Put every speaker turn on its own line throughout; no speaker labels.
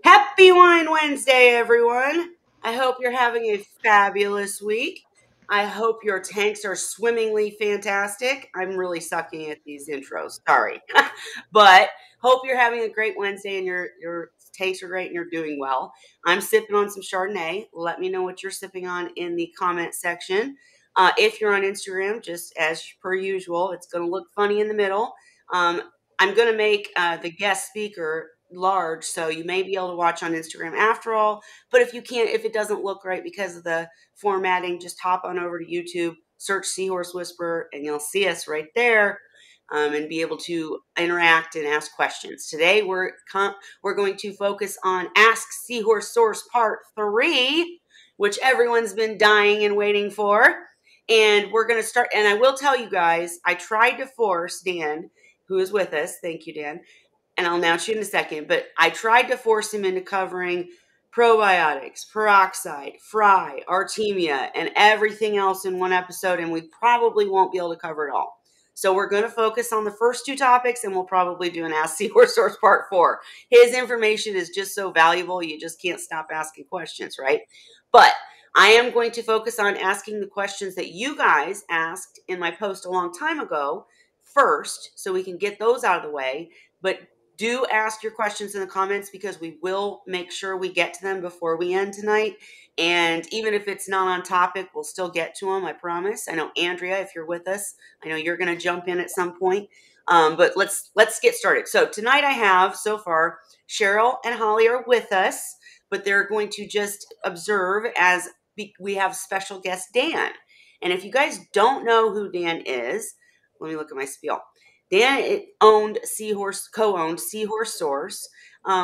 Happy Wine Wednesday, everyone. I hope you're having a fabulous week. I hope your tanks are swimmingly fantastic. I'm really sucking at these intros. Sorry. But hope you're having a great Wednesday and your tanks are great and you're doing well. I'm sipping on some Chardonnay. Let me know what you're sipping on in the comment section. If you're on Instagram, just as per usual, it's going to look funny in the middle. Um, I'm going to make the guest speaker large, so you may be able to watch on Instagram after all. But if you can't, if it doesn't look right because of the formatting, just hop on over to YouTube, search Seahorse Whisperer, and you'll see us right there, and be able to interact and ask questions. Today we're going to focus on Ask Seahorse Source Part 3, which everyone's been dying and waiting for. And we're going to start, and I will tell you guys, I tried to force Dan, who is with us. Thank you, Dan. And I'll announce you in a second, but I tried to force him into covering probiotics, peroxide, fry, artemia, and everything else in one episode, and we probably won't be able to cover it all. So we're going to focus on the first two topics, and we'll probably do an Ask Seahorse Source Part 4. His information is just so valuable, you just can't stop asking questions, right? But I am going to focus on asking the questions that you guys asked in my post a long time ago first, so we can get those out of the way. But do ask your questions in the comments because we will make sure we get to them before we end tonight. And even if it's not on topic, we'll still get to them, I promise. I know, Andrea, if you're with us, I know you're going to jump in at some point. But let's get started. So tonight I have, so far, Cheryl and Holly are with us, but they're going to just observe as we have special guest Dan. And if you guys don't know who Dan is, let me look at my spiel. Dan co-owned Seahorse Source,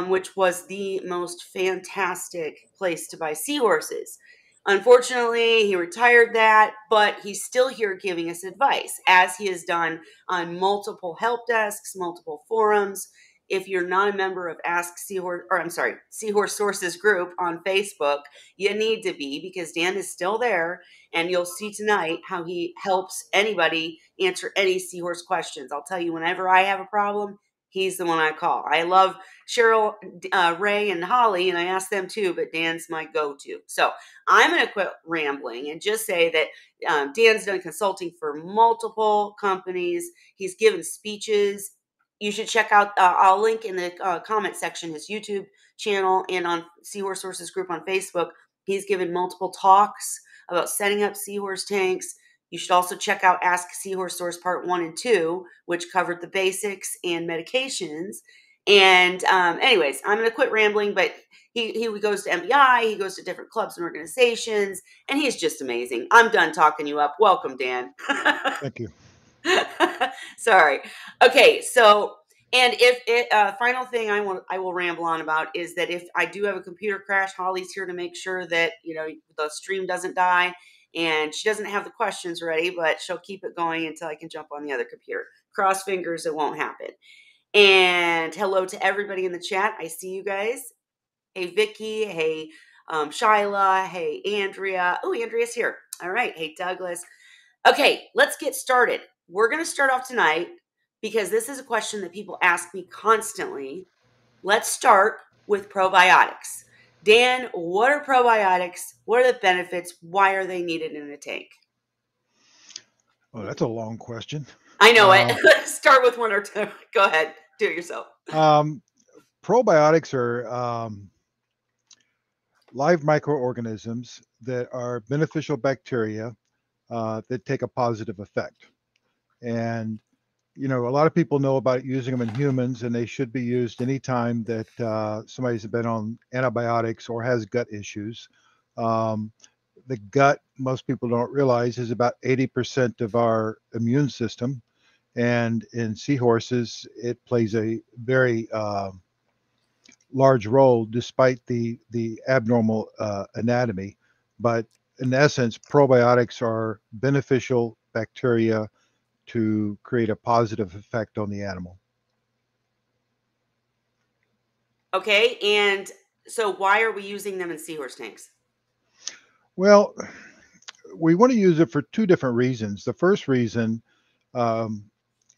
which was the most fantastic place to buy seahorses. Unfortunately, he retired that, but he's still here giving us advice, as he has done on multiple help desks, multiple forums. If you're not a member of Seahorse Sources group on Facebook, you need to be, because Dan is still there, and you'll see tonight how he helps anybody answer any seahorse questions. I'll tell you, whenever I have a problem, he's the one I call. I love Cheryl, Ray, and Holly, and I ask them too, but Dan's my go-to. So I'm going to quit rambling and just say that Dan's done consulting for multiple companies. He's given speeches. You should check out, I'll link in the comment section, his YouTube channel, and on Seahorse Sources group on Facebook. He's given multiple talks about setting up seahorse tanks. You should also check out Ask Seahorse Source Part 1 and 2, which covered the basics and medications. And anyways, I'm going to quit rambling, but he goes to MBI, he goes to different clubs and organizations, and he's just amazing. I'm done talking you up. Welcome, Dan.
Thank you.
Sorry. Okay, so, and if it final thing I will ramble on about is that if I do have a computer crash, Holly's here to make sure that the stream doesn't die, and she doesn't have the questions ready, but she'll keep it going until I can jump on the other computer. Cross fingers, it won't happen. And hello to everybody in the chat. I see you guys. Hey, Vicky. Hey, Shyla. Hey, Andrea. Oh, Andrea's here. All right. Hey, Douglas. Okay, let's get started. We're going to start off tonight because this is a question that people ask me constantly. Let's start with probiotics. Dan, what are probiotics? What are the benefits? Why are they needed in a tank?
Oh, that's a long question.
I know it. Let's start with one or two. Go ahead. Do it yourself.
Probiotics are live microorganisms that are beneficial bacteria that take a positive effect. And, a lot of people know about using them in humans, and they should be used anytime that somebody's been on antibiotics or has gut issues. The gut, most people don't realize, is about 80% of our immune system. And in seahorses, it plays a very large role despite the abnormal anatomy. But in essence, probiotics are beneficial bacteria to create a positive effect on the animal.
Okay, and so why are we using them in seahorse tanks?
Well, we want to use it for two different reasons. The first reason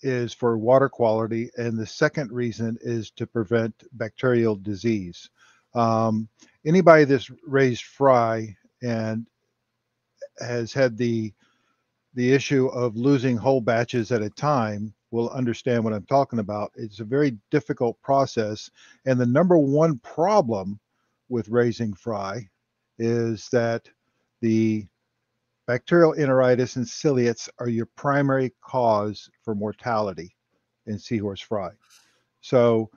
is for water quality, and the second reason is to prevent bacterial disease. Um, Anybody that's raised fry and has had the issue of losing whole batches at a time will understand what I'm talking about. It's a very difficult process. And the number one problem with raising fry is that the bacterial enteritis and cilliates are your primary cause for mortality in seahorse fry. So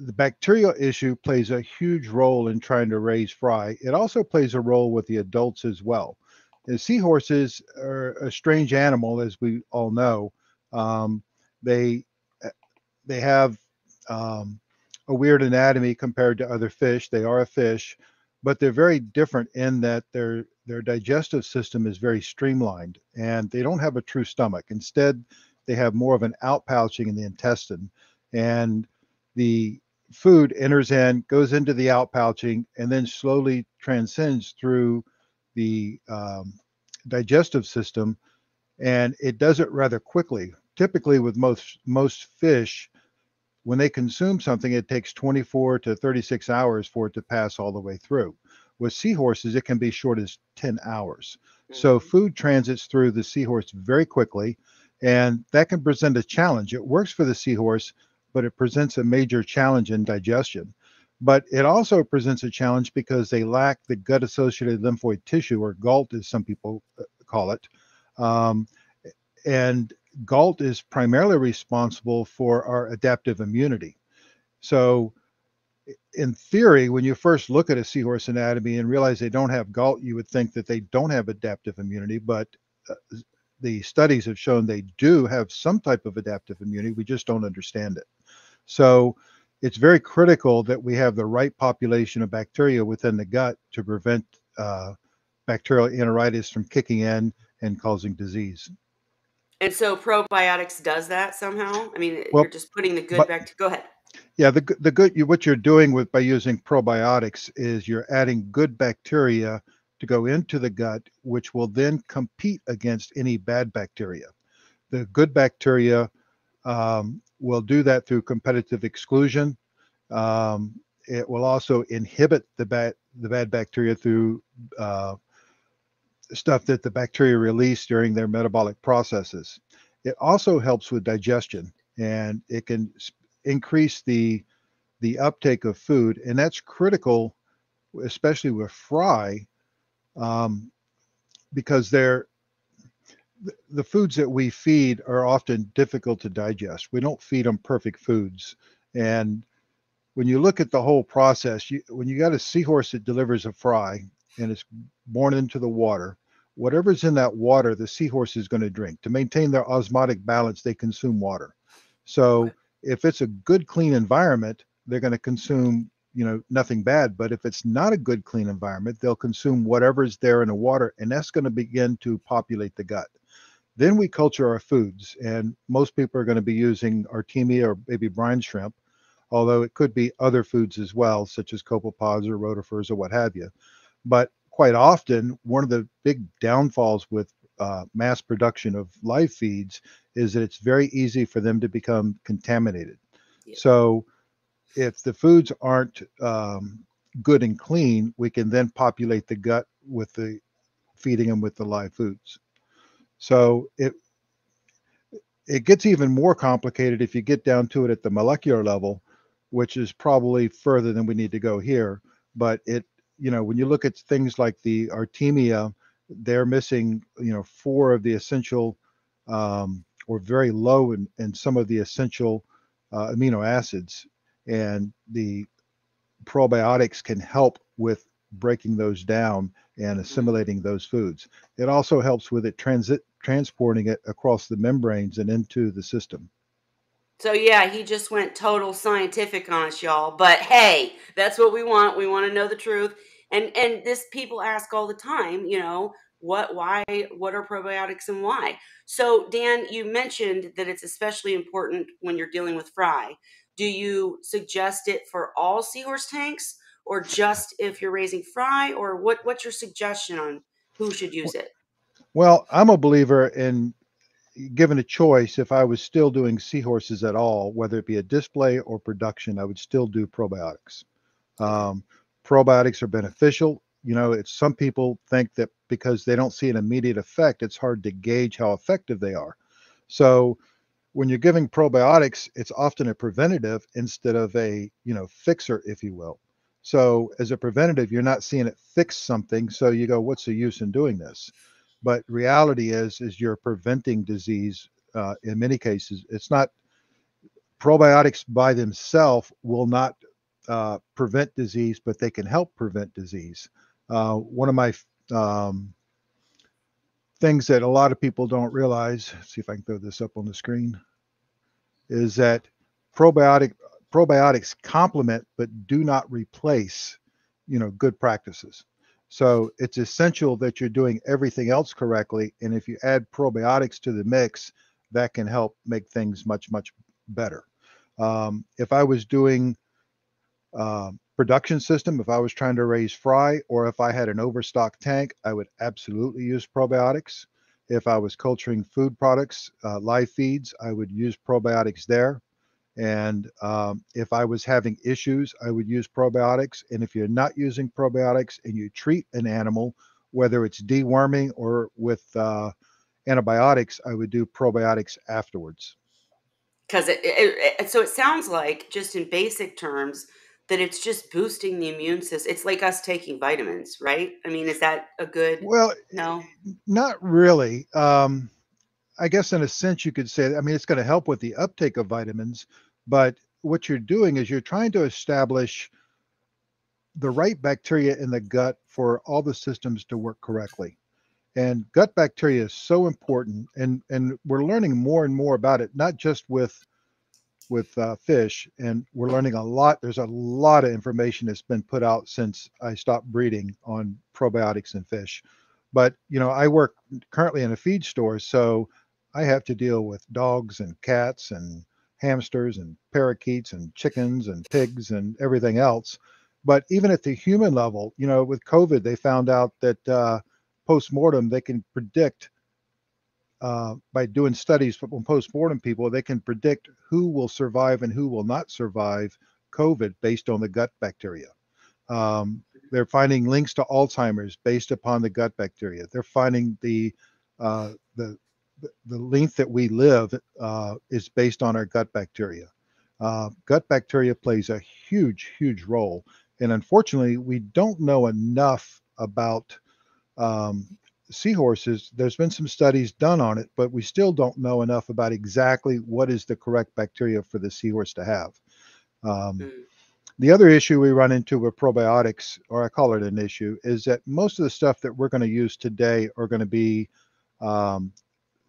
the bacterial issue plays a huge role in trying to raise fry. It also plays a role with the adults as well. The seahorses are a strange animal, as we all know. Um, they they have um, a weird anatomy compared to other fish. They are a fish, but they're very different in that their digestive system is very streamlined, and they don't have a true stomach. Instead, they have more of an outpouching in the intestine, and the food enters in, goes into the outpouching, and then slowly transcends through the digestive system, and it does it rather quickly. Typically, with most fish, when they consume something, it takes 24 to 36 hours for it to pass all the way through. With seahorses, it can be short as 10 hours. So
Mhm.
food transits through the seahorse very quickly, and that can present a challenge. It works for the seahorse, but it presents a major challenge in digestion. But it also presents a challenge because they lack the gut associated lymphoid tissue, or GALT, as some people call it. Um, and GALT is primarily responsible for our adaptive immunity. So, in theory, when you first look at a seahorse anatomy and realize they don't have GALT, you would think that they don't have adaptive immunity, but uh, the studies have shown they do have some type of adaptive immunity. We just don't understand it. So, it's very critical that we have the right population of bacteria within the gut to prevent bacterial enteritis from kicking in and causing disease.
And so probiotics does that somehow? I mean, you're
Well,
just putting the good
but
back to go ahead.
yeah, the good what you're doing with by using probiotics is you're adding good bacteria to go into the gut, which will then compete against any bad bacteria. The good bacteria will do that through competitive exclusion. It will also inhibit the bad bacteria through uh, stuff that the bacteria release during their metabolic processes. It also helps with digestion, and it can increase the uptake of food, and that's critical, especially with fry, um, because the foods that we feed are often difficult to digest. We don't feed them perfect foods, and when you look at the whole process, when you got a seahorse that delivers a fry and it's born into the water, whatever's in that water, the seahorse is going to drink. To maintain their osmotic balance, they consume water.
Okay.
So if it's a good, clean environment, they're going to consume, nothing bad. But if it's not a good, clean environment, they'll consume whatever's there in the water, and that's going to begin to populate the gut. Then we culture our foods, and most people are going to be using artemia or maybe brine shrimp, although it could be other foods as well, such as copepods or rotifers or what have you. But quite often, one of the big downfalls with mass production of live feeds is that it's very easy for them to become contaminated.
Yeah.
So if the foods aren't good and clean, we can then populate the gut with the feeding them with the live foods. So it gets even more complicated if you get down to it at the molecular level, which is probably further than we need to go here. But when you look at things like the artemia, they're missing, four of the essential, or very low in some of the essential amino acids. And the probiotics can help with breaking those down and
Mhm.
assimilating those foods. It also helps with it transporting it across the membranes and into the system.
So yeah, he just went total scientific on us, y'all. But hey, that's what we want. We want to know the truth. And this people ask all the time, what are probiotics and why? So Dan, you mentioned that it's especially important when you're dealing with fry. Do you suggest it for all seahorse tanks or just if you're raising fry, or what's your suggestion on who should use it?
Well, I'm a believer in, given a choice, if I was still doing seahorses at all, whether it be a display or production, I would still do probiotics.
Okay.
Um, Probiotics are beneficial. You know, it's some people think that because they don't see an immediate effect, it's hard to gauge how effective they are. So when you're giving probiotics, it's often a preventative instead of a, fixer, if you will. So as a preventative, you're not seeing it fix something. So you go, what's the use in doing this? But reality is you're preventing disease. In many cases, it's not probiotics by themselves will not prevent disease, but they can help prevent disease. One of my um, things that a lot of people don't realize, see if I can throw this up on the screen, is that probiotic probiotics complement but do not replace, good practices. So it's essential that you're doing everything else correctly, and if you add probiotics to the mix, that can help make things much much better. If I was doing production system, if I was trying to raise fry, or if I had an overstock tank, I would absolutely use probiotics. If I was culturing food products, live feeds, I would use probiotics there. And if I was having issues, I would use probiotics. And if you're not using probiotics and you treat an animal, whether it's deworming or with antibiotics, I would do probiotics afterwards.
Because so it sounds like, just in basic terms, that it's just boosting the immune system. It's like us taking vitamins, right? I mean, is that a good
Well,
no?
not really. I guess in a sense you could say, I mean, it's going to help with the uptake of vitamins, but what you're doing is you're trying to establish the right bacteria in the gut for all the systems to work correctly. And gut bacteria is so important, and we're learning more and more about it, not just with fish, and we're learning a lot. There's a lot of information that's been put out since I stopped breeding on probiotics in fish. But I work currently in a feed store, so I have to deal with dogs and cats and hamsters and parakeets and chickens and pigs and everything else. But even at the human level, with COVID, they found out that post-mortem they can predict by doing studies on post-mortem people, they can predict who will survive and who will not survive COVID based on the gut bacteria. They're finding links to Alzheimer's based upon the gut bacteria. They're finding uh, the the length that we live is based on our gut bacteria. Gut bacteria plays a huge, huge role, and unfortunately, we don't know enough about um, seahorses. There's been some studies done on it, but we still don't know enough about exactly what is the correct bacteria for the seahorse to have. Um,
Mm,
the other issue we run into with probiotics, or I call it an issue, is that most of the stuff that we're going to use today are going to be um,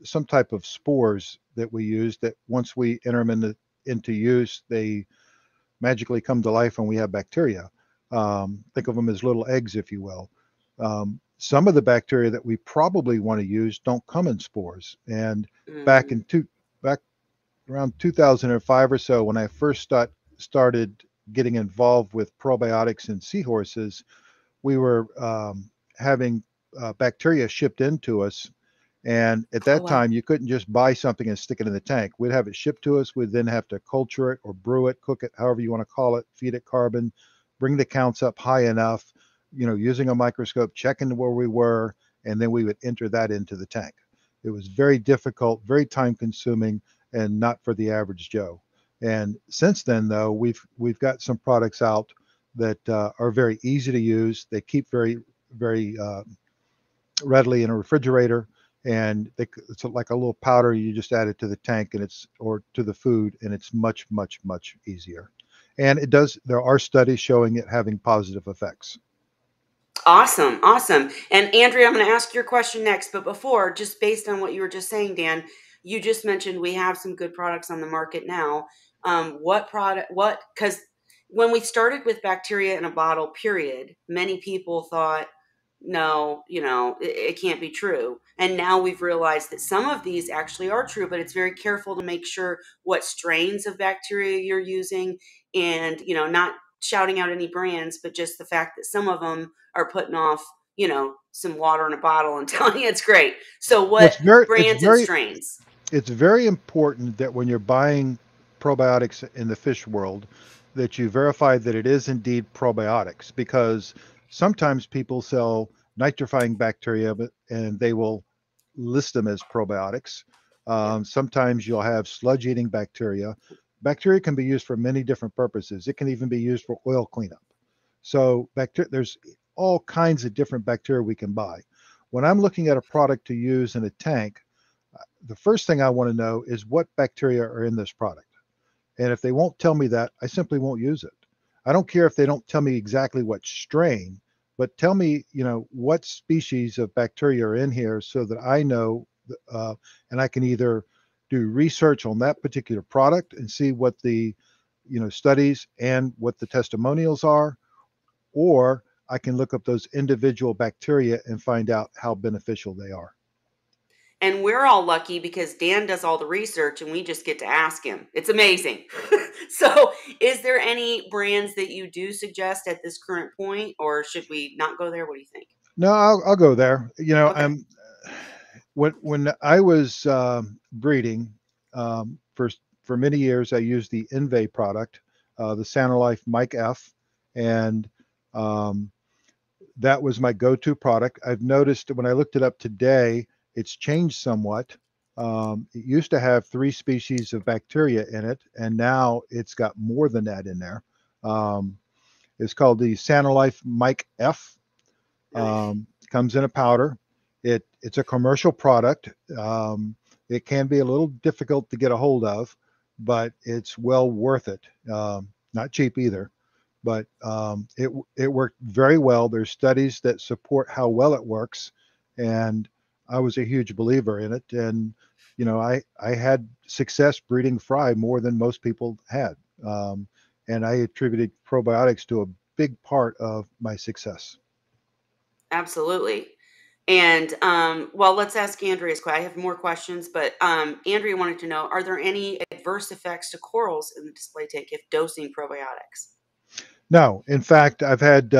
some type of spores that we use that once we enter them into use, they magically come to life and we have bacteria. Think of them as little eggs, if you will. Some of the bacteria that we probably want to use don't come in spores. And back
mm.
in back around 2005 or so, when I first started getting involved with probiotics in seahorses, we were having bacteria shipped into us. And at
Oh
that
wow.
time, you couldn't just buy something and stick it in the tank. We'd have it shipped to us. We'd then have to culture it or brew it, cook it, however you want to call it, feed it carbon, bring the counts up high enough, using a microscope, checking where we were, and then we would enter that into the tank. It was very difficult, very time consuming, and not for the average Joe. And since then, though, we've got some products out that are very easy to use. They keep very readily in a refrigerator, and it's like a little powder. You just add it to the tank, and or to the food, and it's much much much easier. And it does. There are studies showing it having positive effects.
Awesome, awesome. And Andrea, I'm going to ask your question next, but before, just based on what you were just saying, Dan, you just mentioned we have some good products on the market now. What product? What? Because when we started with bacteria in a bottle, period, many people thought, no, it can't be true. And now we've realized that some of these actually are true, but it's very careful to make sure what strains of bacteria you're using, and not shouting out any brands, but just the fact that some of them are putting off, some water in a bottle and telling you it's great. So
Well,
what brands and strains?
it's very important that when you're buying probiotics in the fish world, that you verify that it is indeed probiotics, because sometimes people sell nitrifying bacteria, and they will list them as probiotics.
Yeah.
Sometimes you'll have sludge eating bacteria. Bacteria can be used for many different purposes. It can even be used for oil cleanup. So there's all kinds of different bacteria we can buy. When I'm looking at a product to use in a tank, the first thing I want to know is what bacteria are in this product. And if they won't tell me that, I simply won't use it. I don't care if they don't tell me exactly what strain, but tell me, what species of bacteria are in here so that I know, and I can either do research on that particular product and see what the, studies and what the testimonials are, or I can look up those individual bacteria and find out how beneficial they are.
And we're all lucky because Dan does all the research and we just get to ask him. It's amazing. So, is there any brands that you do suggest at this current point, or should we not go there? What do you think?
No, I'll go there.
Okay.
When I was breeding, for many years, I used the Inve product, the Sanalife Mike F, and um, that was my go-to product. I've noticed when I looked it up today, it's changed somewhat. It used to have 3 species of bacteria in it, and now it's got more than that in there. Um, it's called the Sanalife Mike F.
Nice.
Comes in a powder. It's a commercial product. It can be a little difficult to get a hold of, but it's well worth it. Not cheap either, but it worked very well. There's studies that support how well it works, and I was a huge believer in it. And I had success breeding fry more than most people had, and I attributed probiotics to a big part of my success.
Absolutely. And well, let's ask Andrea's question. I have more questions, but Andrea wanted to know: are there any adverse effects to corals in the display tank if dosing probiotics?
No, in fact, I've had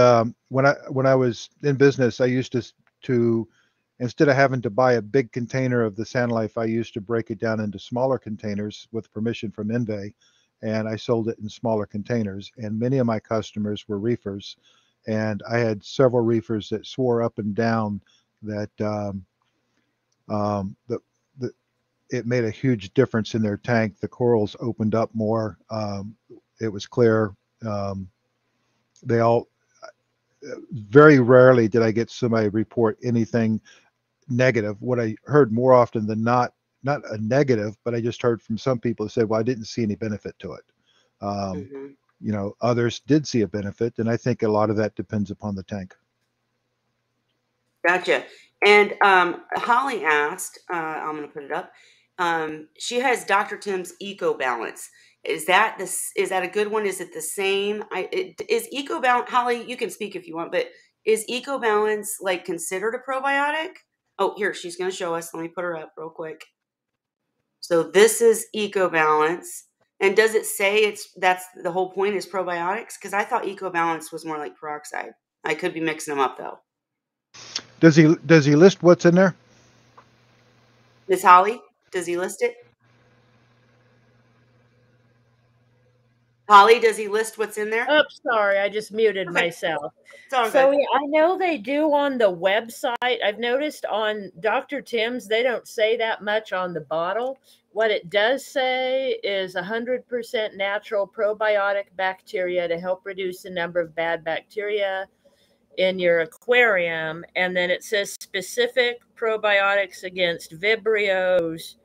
when I was in business, I used to instead of having to buy a big container of the Sandlife, I used to break it down into smaller containers with permission from Inve, and I sold it in smaller containers. And many of my customers were reefers, and I had several reefers that swore up and down that the it made a huge difference in their tank. The corals opened up more. It was clear. Um, they all Very rarely did I get somebody report anything negative. What I heard more often than not a negative, but I just heard from some people who said, "Well, I didn't see any benefit to it." Um,
Hmm.
Others did see a benefit, and I think a lot of that depends upon the tank.
Gotcha. And Holly asked, I'm going to put it up. She has Dr. Tim's Ecobalance. Is that a good one? Is it the same? Is Ecobalance, Holly, you can speak if you want, but is Ecobalance like considered a probiotic? Oh, here, she's going to show us. Let me put her up real quick. So this is Ecobalance. And does it say that's the whole point is probiotics? Because I thought Ecobalance was more like peroxide. I could be mixing them up though.
Does he list what's in there?
Miss Holly, does he list it? Holly, does he list what's in there?
Oh, sorry, I just muted
Okay,
myself.
it's all
So
good.
yeah, I know they do on the website. I've noticed on Dr. Tim's, they don't say that much on the bottle. What it does say is 100% natural probiotic bacteria to help reduce the number of bad bacteria in your aquarium. And then it says specific probiotics against Vibrios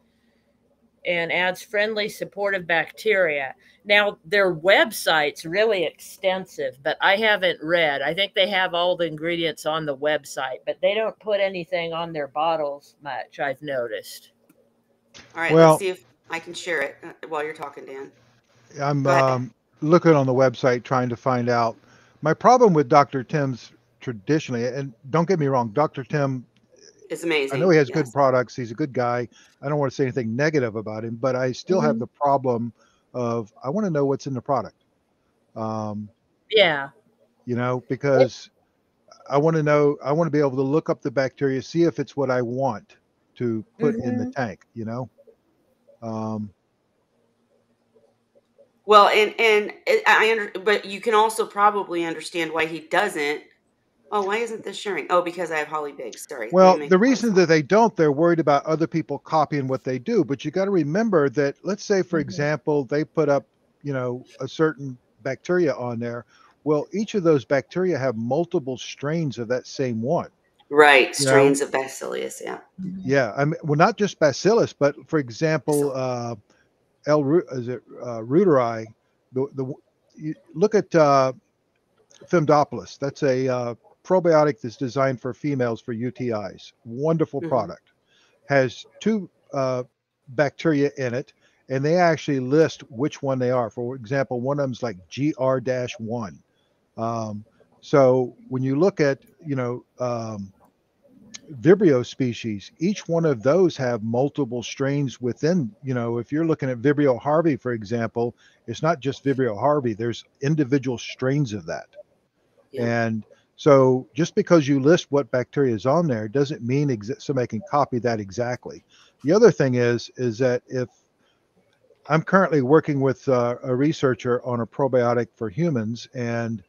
and adds friendly supportive bacteria. Now, their website's really extensive, but I haven't read. I think they have all the ingredients on the website, but they don't put anything on their bottles much, I've noticed.
All right, let's
Well,
see if I can share it while you're talking, Dan.
I'm
Go ahead.
looking on the website trying to find out. My problem with Dr. Tim's traditionally, and don't get me wrong, Dr. Tim,
It's
I know
amazing.
he has good
Yes.
products. He's a good guy. I don't want to say anything negative about him, but I still have
Mhm.
the problem of I want to know what's in the product. Um,
Yeah.
because I want to know, I want to be able to look up the bacteria, see if it's what I want to put in the
Mhm.
tank. Um,
Well, but you can also probably understand why he doesn't. Oh, why isn't this sharing? Oh, because I have Holly Biggs. Sorry, let me
Well,
make
the
a
reason that
horizontal.
they don't, they're worried about other people copying what they do. But you got to remember that, let's say, for
Mhm.
example, they put up, a certain bacteria on there. Well, each of those bacteria have multiple strains of that same one.
Right,
You know,
strains of Bacillus. Yeah,
Mhm.
yeah. I mean, well, not just Bacillus, but for example,
Bacillus.
Is it reuteri? The you look at Femdopolis. That's a probiotic that's designed for females for UTIs. Wonderful
Hmm.
product. Has two bacteria in it, and they actually list which one they are. For example, one of them's like GR-1. Um, so when you look at, Vibrio species, each one of those have multiple strains within. If you're looking at Vibrio harvey, for example, it's not just Vibrio harvey. There's individual strains of that.
Yeah.
And so just because you list what bacteria is on there doesn't mean somebody can copy that exactly. The other thing is that if I'm currently working with a researcher on a probiotic for humans, and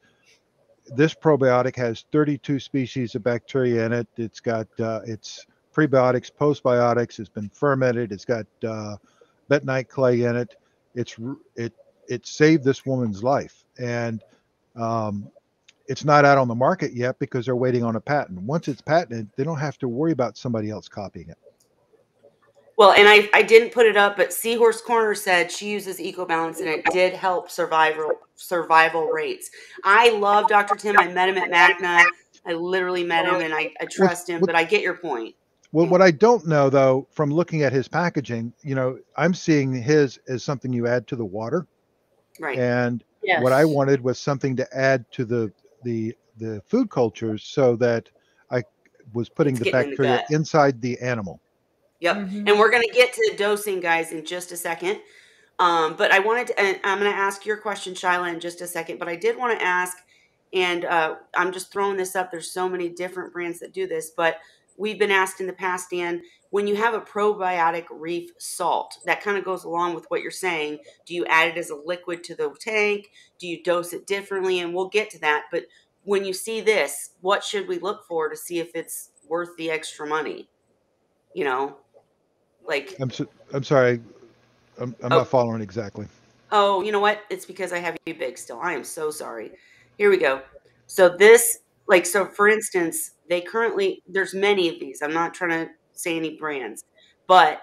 this probiotic has 32 species of bacteria in it. It's got it's prebiotics, postbiotics. It's been fermented. It's got bentonite clay in it. It saved this woman's life, and um, it's not out on the market yet because they're waiting on a patent. Once it's patented, they don't have to worry about somebody else copying it.
Well, and I didn't put it up, but Seahorse Corner said she uses Ecobalance and it did help survival rates. I love Dr. Tim. I met him at Magna. I literally met him and I
What,
trust him,
what,
but I get your point.
what
Yeah.
I don't know though, from looking at his packaging, I'm seeing his as something you add to the water,
Right.
and what I
Yes.
wanted was something to add to the food cultures so that I was putting
It's
the
getting in the
bacteria
gut.
inside the animal.
Yep. And
Mhm.
we're going to get to dosing, guys, in just a second. But I wanted to, and I'm going to ask your question, Shyla, in just a second. But I did want to ask, and I'm just throwing this up. There's so many different brands that do this, but we've been asked in the past, Dan, when you have a probiotic reef salt, that kind of goes along with what you're saying. Do you add it as a liquid to the tank? Do you dose it differently? And we'll get to that. But when you see this, what should we look for to see if it's worth the extra money? You know, like,
I'm sorry, I'm not
oh,
following exactly.
oh, you know what? It's because I have you big still. I am so sorry. Here we go. So this, like, so for instance, they currently, there's many of these. I'm not trying to say any brands, but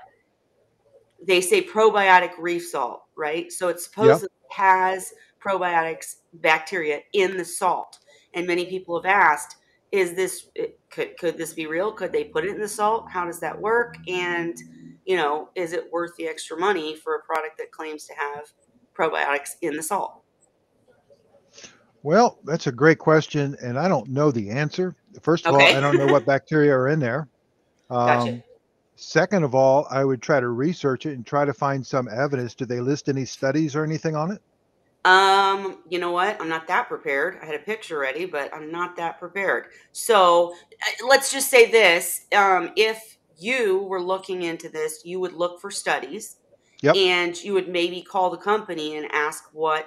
they say probiotic reef salt, right? So it
Yeah.
supposedly has probiotics bacteria in the salt. And many people have asked, is this, could this be real? Could they put it in the salt? How does that work? And, is it worth the extra money for a product that claims to have probiotics in the salt?
Well, that's a great question, and I don't know the answer. First of all, I
Okay.
don't know what bacteria are in there.
Gotcha.
Um, Second of all, I would try to research it and try to find some evidence. Do they list any studies or anything on it?
You know what? I'm not that prepared. I had a picture ready, but I'm not that prepared. So let's just say this. If you were looking into this, you would look for studies
Yep.
and you would maybe call the company and ask
I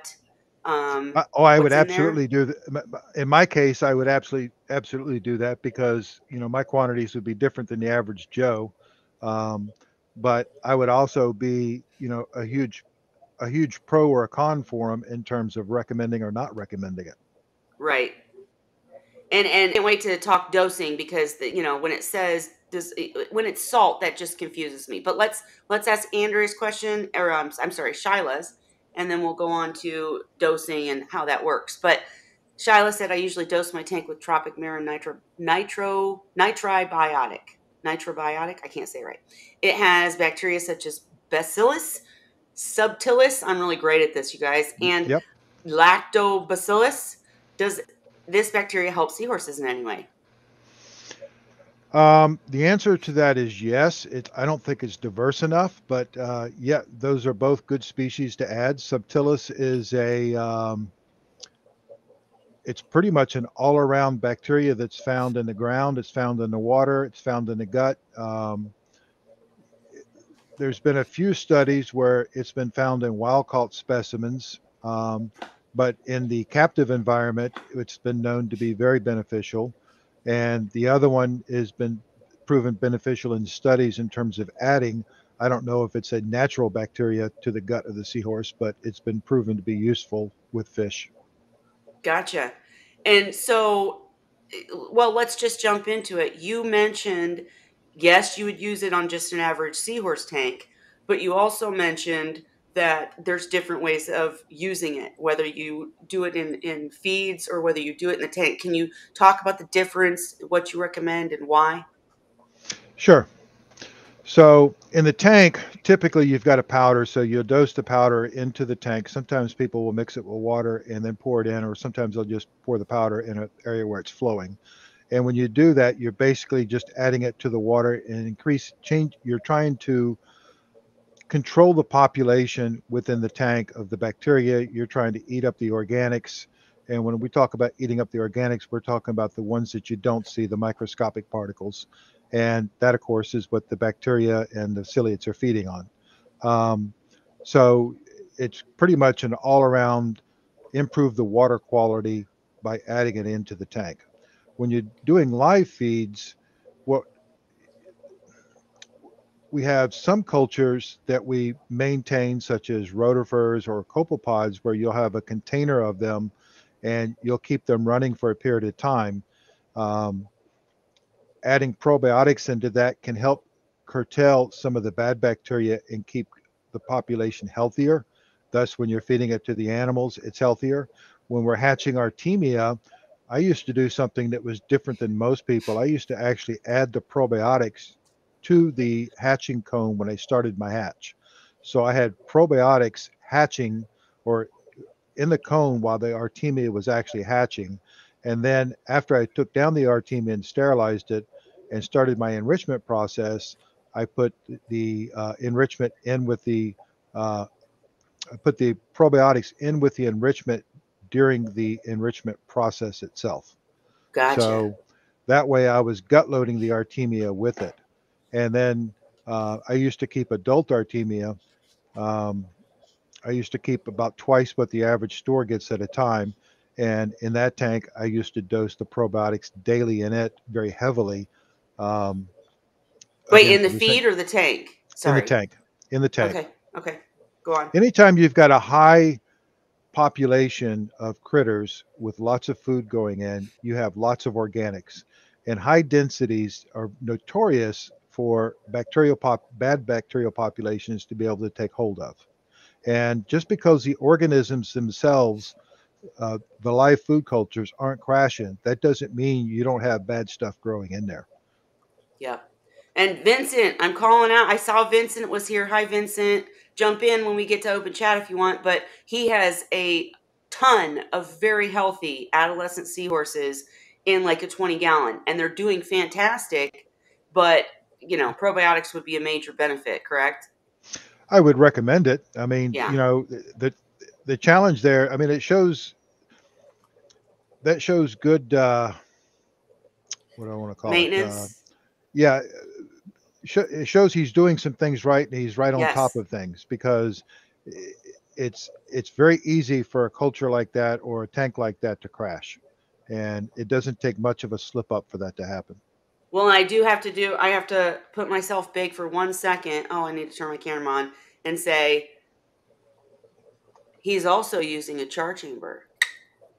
would
what's in there.
absolutely do. In my case, I would absolutely do that because my quantities would be different than the average Joe. Um, but I would also be a huge pro or a con for them in terms of recommending or not recommending it.
Right. And can't wait to talk dosing because when it says this, when it's salt, that just confuses me. But let's ask Andrea's question, or I'm sorry, Shyla's, and then we'll go on to dosing and how that works. But Shyla said I usually dose my tank with Tropic Mirror nitribiotic. Nitrobiotic, I can't say it right. It has bacteria such as Bacillus subtilis. I'm really great at this, you guys, and
Yep.
Lactobacillus. Does this bacteria help seahorses in any way?
The answer to that is yes. I don't think it's diverse enough, but yeah, those are both good species to add. Subtilis is it's pretty much an all-around bacteria that's found in the ground. It's found in the water. It's found in the gut. there's been a few studies where it's been found in wild caught specimens, but in the captive environment, it's been known to be very beneficial. And the other one has been proven beneficial in studies in terms of adding. I don't know if it's a natural bacteria to the gut of the seahorse, but it's been proven to be useful with fish.
Gotcha. And so, well, let's just jump into it. You mentioned, yes, you would use it on just an average seahorse tank, but you also mentioned that there's different ways of using it, whether you do it in feeds or whether you do it in the tank. Can you talk about the difference, what you recommend, and why?
Sure. So in the tank, typically you've got a powder, so you'll dose the powder into the tank. Sometimes people will mix it with water and then pour it in, or sometimes they'll just pour the powder in an area where it's flowing. And when you do that, you're basically just adding it to the water and change. You're trying to control the population within the tank of the bacteria. You're trying to eat up the organics. And when we talk about eating up the organics, we're talking about the ones that you don't see, the microscopic particles. And that, of course, is what the bacteria and the ciliates are feeding on. Um, so it's pretty much an all around improve the water quality by adding it into the tank. When you're doing live feeds, what we have some cultures that we maintain, such as rotifers or copepods, where you'll have a container of them and you'll keep them running for a period of time. Um, Adding probiotics into that can help curtail some of the bad bacteria and keep the population healthier. Thus, when you're feeding it to the animals, it's healthier. When we're hatching artemia, I used to do something that was different than most people. I used to actually add the probiotics to the hatching comb when I started my hatch. So I had probiotics hatching or in the cone while the artemia was actually hatching. And then after I took down the artemia and sterilized it and started my enrichment process, I put the enrichment in with the uh, I put the probiotics in with the enrichment during the enrichment process itself.
Gotcha.
So that way I was gut loading the artemia with it. And then I used to keep adult artemia. Um, I used to keep about twice what the average store gets at a time. And in that tank, I used to dose the probiotics daily in it very heavily. Um,
Wait,
Again,
in the
for the same
feed or the tank?
in the
Sorry.
tank. In the tank.
Okay. Okay. Go on.
Anytime you've got a high population of critters with lots of food going in, you have lots of organics. And high densities are notorious for bad bacterial populations to be able to take hold of. And just because the organisms themselves, the live food cultures aren't crashing, that doesn't mean you don't have bad stuff growing in there.
Yep. And Vincent, I'm calling out. I saw Vincent was here. Hi, Vincent. Jump in when we get to open chat if you want. But he has a ton of very healthy adolescent seahorses in like a 20-gallon, and they're doing fantastic. But, probiotics would be a major benefit, correct?
I would recommend it. I mean,
Yeah.
the challenge there. I mean, that shows good. What do I want to call it?
Maintenance.
Yeah, it shows he's doing some things right and he's right on top
Yes.
of things because it's very easy for a culture like that or a tank like that to crash, and it doesn't take much of a slip up for that to happen.
Well, I have to put myself big for 1 second. Oh, I need to turn my camera on and say, he's also using a char chamber.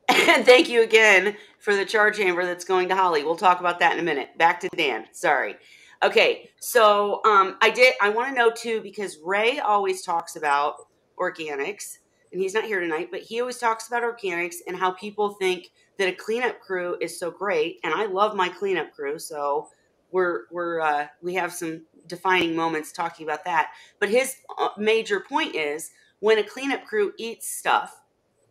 And thank you again for the char chamber that's going to Holly. We'll talk about that in a minute. Back to Dan. Sorry. Okay, so I want to know too, because Ray always talks about organics, and he's not here tonight, but he always talks about organics and how people think that a cleanup crew is so great. And I love my cleanup crew, so we have some defining moments talking about that. But his major point is when a cleanup crew eats stuff,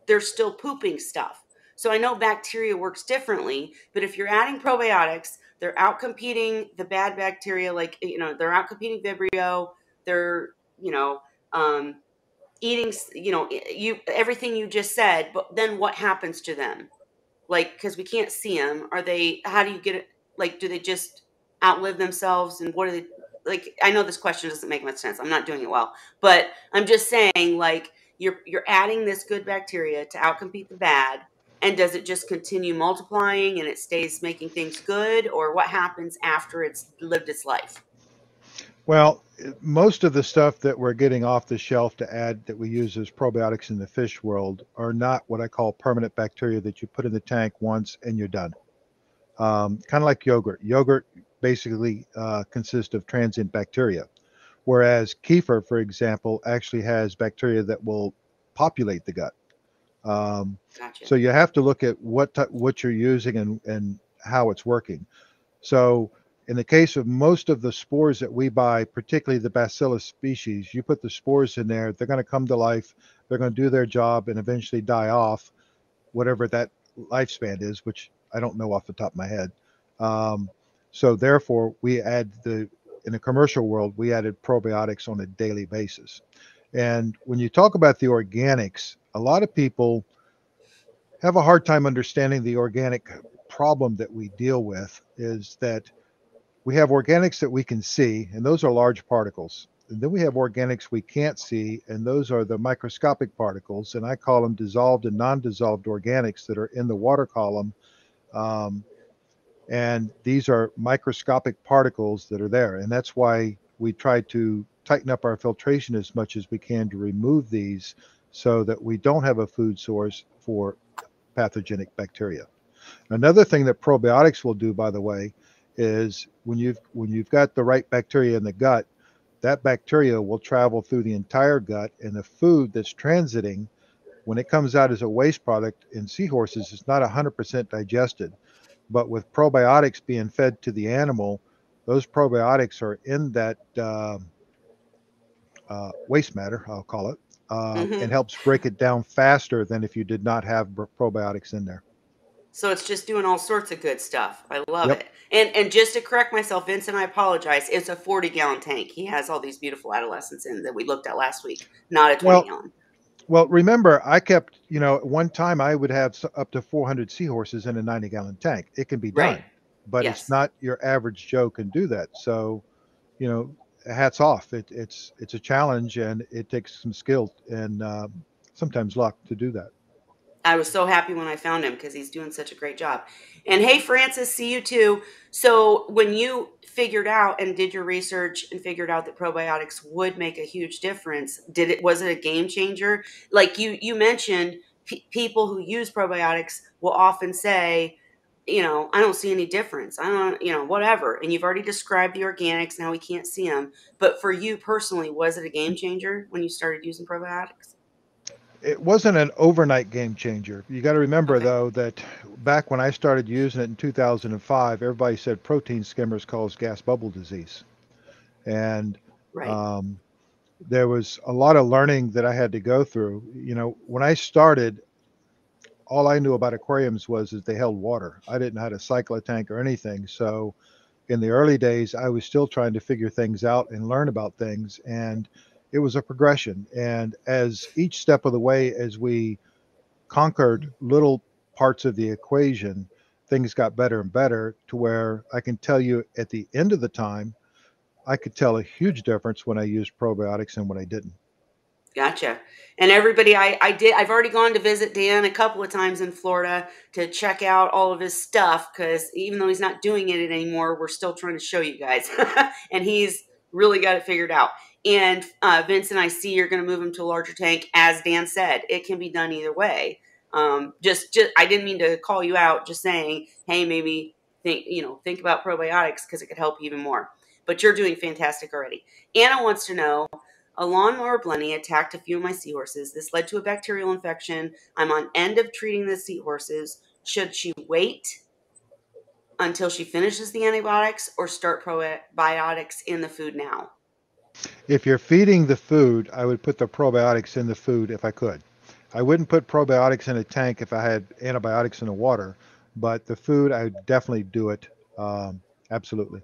they're still pooping stuff. So I know bacteria works differently, but if you're adding probiotics, they're out competing the bad bacteria, like, they're out competing Vibrio. They're, um, eating, everything you just said, but then what happens to them? Like, because we can't see them. How do you get it? Like, do they just outlive themselves? And what are they? like, I know this question doesn't make much sense. I'm not doing it well, but I'm just saying, like, you're adding this good bacteria to outcompete the bad, and does it just continue multiplying and it stays making things good, or what happens after it's lived its life?
Well, most of the stuff that we're getting off the shelf to add that we use as probiotics in the fish world are not what I call permanent bacteria that you put in the tank once and you're done. Kind of like yogurt. Yogurt basically consists of transient bacteria, whereas kefir, for example, actually has bacteria that will populate the gut. Um,
Gotcha.
so you have to look at what you're using and how it's working. So in the case of most of the spores that we buy, particularly the Bacillus species, you put the spores in there, they're going to come to life, they're going to do their job and eventually die off, whatever that lifespan is, which I don't know off the top of my head. So therefore, in the commercial world, we added probiotics on a daily basis. And when you talk about the organics, a lot of people have a hard time understanding the organic problem that we deal with is that we have organics that we can see, and those are large particles. And then we have organics we can't see, and those are the microscopic particles, and I call them dissolved and non-dissolved organics that are in the water column. Um, and these are microscopic particles that are there. And that's why we try to tighten up our filtration as much as we can to remove these so that we don't have a food source for pathogenic bacteria. Another thing that probiotics will do, by the way, is when you've got the right bacteria in the gut, that bacteria will travel through the entire gut, and the food that's transiting, when it comes out as a waste product in seahorses, it's not 100% digested. But with probiotics being fed to the animal, those probiotics are in that waste matter, I'll call it, and
Hmm.
helps break it down faster than if you did not have probiotics in there.
So it's just doing all sorts of good stuff. I love
Yep.
it. And just to correct myself, Vincent, I apologize. It's a 40-gallon tank. He has all these beautiful adolescents in that we looked at last week, not a
Well,
20-gallon.
Well, remember, I kept, at one time I would have up to 400 seahorses in a 90-gallon tank. It can be
Right.
done, but it's
Yes.
not your average Joe can do that. So, you know, hats off. It's a challenge and it takes some skill and sometimes luck to do that.
I was so happy when I found him because he's doing such a great job. And hey, Francis, see you too. So when you figured out and did your research and figured out that probiotics would make a huge difference, was it a game changer? Like you mentioned, people who use probiotics will often say, I don't see any difference. I don't, whatever. And you've already described the organics. Now we can't see them. But for you personally, was it a game changer when you started using probiotics?
It wasn't an overnight game changer. You got to remember,
Okay.
though, that back when I started using it in 2005, everybody said protein skimmers cause gas bubble disease. And
Right.
um, there was a lot of learning that I had to go through. When I started, all I knew about aquariums was that they held water. I didn't know how to cycle a tank or anything. So in the early days, I was still trying to figure things out and learn about things. And it was a progression. And as each step of the way, as we conquered little parts of the equation, things got better and better to where I can tell you at the end of the time, I could tell a huge difference when I used probiotics and when I didn't.
Gotcha. And everybody, I've already gone to visit Dan a couple of times in Florida to check out all of his stuff because even though he's not doing it anymore, we're still trying to show you guys. And he's really got it figured out. And Vince and I see you're going to move him to a larger tank. As Dan said, it can be done either way. Just I didn't mean to call you out, just saying, hey, maybe think about probiotics because it could help you even more. But you're doing fantastic already. Anna wants to know, a lawnmower blenny attacked a few of my seahorses. This led to a bacterial infection. I'm on end of treating the seahorses. Should she wait until she finishes the antibiotics or start probiotics in the food now?
If you're feeding the food, I would put the probiotics in the food if I could. I wouldn't put probiotics in a tank if I had antibiotics in the water, but the food, I would definitely do it. Absolutely.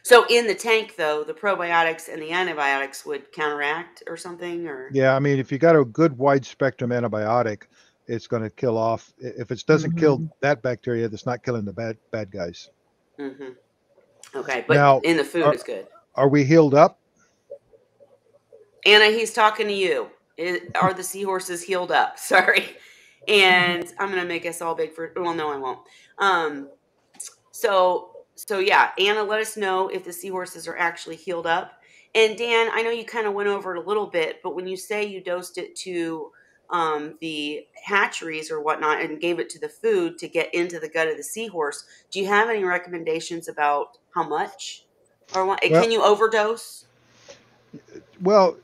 So in the tank, though, the probiotics and the antibiotics would counteract or something, or
Yeah, I mean, if you got a good wide spectrum antibiotic, it's going to kill off. If it doesn't kill
Hmm.
that bacteria, that's not killing the bad guys.
hmm okay, but
Now,
in the food
are
is good.
Are we healed up?
Anna, he's talking to you. Are the seahorses healed up? Sorry. And I'm going to make us all big for, well, no, I won't. Um, so yeah, Anna, let us know if the seahorses are actually healed up. And Dan, I know you kind of went over it a little bit, but when you say you dosed it to the hatcheries or whatnot and gave it to the food to get into the gut of the seahorse, do you have any recommendations about how much or what?
Well,
Can you overdose?
well,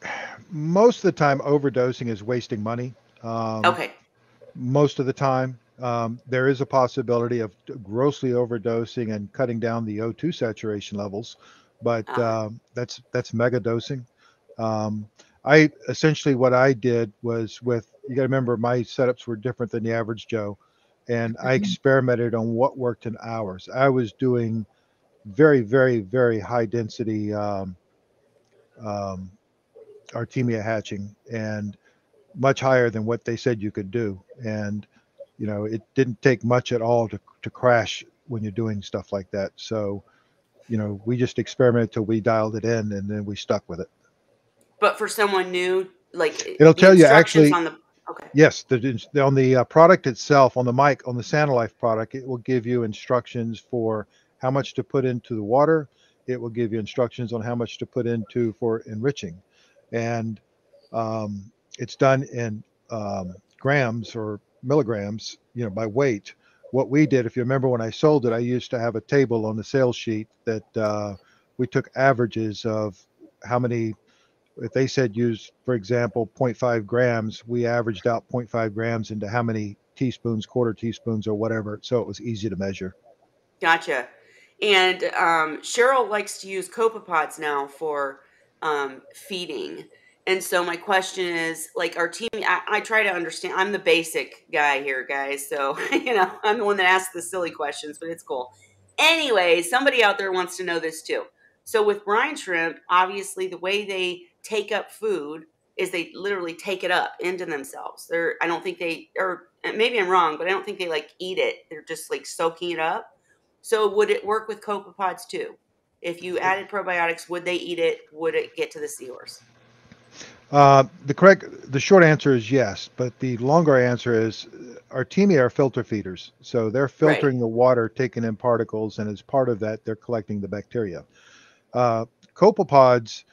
most of the time overdosing is wasting money. Um,
Okay.
most of the time, there is a possibility of grossly overdosing and cutting down the O2 saturation levels, but
Uh,
that's mega dosing. Um, I essentially what I did was with you got to remember my setups were different than the average Joe, and I
Mhm.
experimented on what worked in hours. I was doing very, very, very high density um, artemia hatching and much higher than what they said you could do. And it didn't take much at all to crash when you're doing stuff like that. So we just experimented till we dialed it in, and then we stuck with it.
but for someone new, like
It'll
the
tell you
instructions
actually.
on the okay.
Yes, on the product itself, on the mic, on the Sanalife product, it will give you instructions for how much to put into the water. It will give you instructions on how much to put into for enriching, and it's done in grams or milligrams, by weight. What we did, if you remember when I sold it, I used to have a table on the sales sheet that we took averages of how many if they said use, for example, 0.5 grams, we averaged out 0.5 grams into how many teaspoons, quarter teaspoons, or whatever. So it was easy to measure.
Gotcha. And Cheryl likes to use copepods now for feeding. And so my question is, like our team, I try to understand. I'm the basic guy here, guys. So I'm the one that asks the silly questions, but it's cool. Anyway, somebody out there wants to know this too. So with brine shrimp, obviously the way they take up food is they literally take it up into themselves. I don't think they, or maybe I'm wrong, but I don't think they like eat it. They're just like soaking it up. So would it work with copepods too? If you added probiotics, would they eat it? Would it get to the seahorse?
The short answer is yes, but the longer answer is Artemia are filter feeders. So they're
Right.
filtering the water, taking in particles, and as part of that, they're collecting the bacteria. Copepods,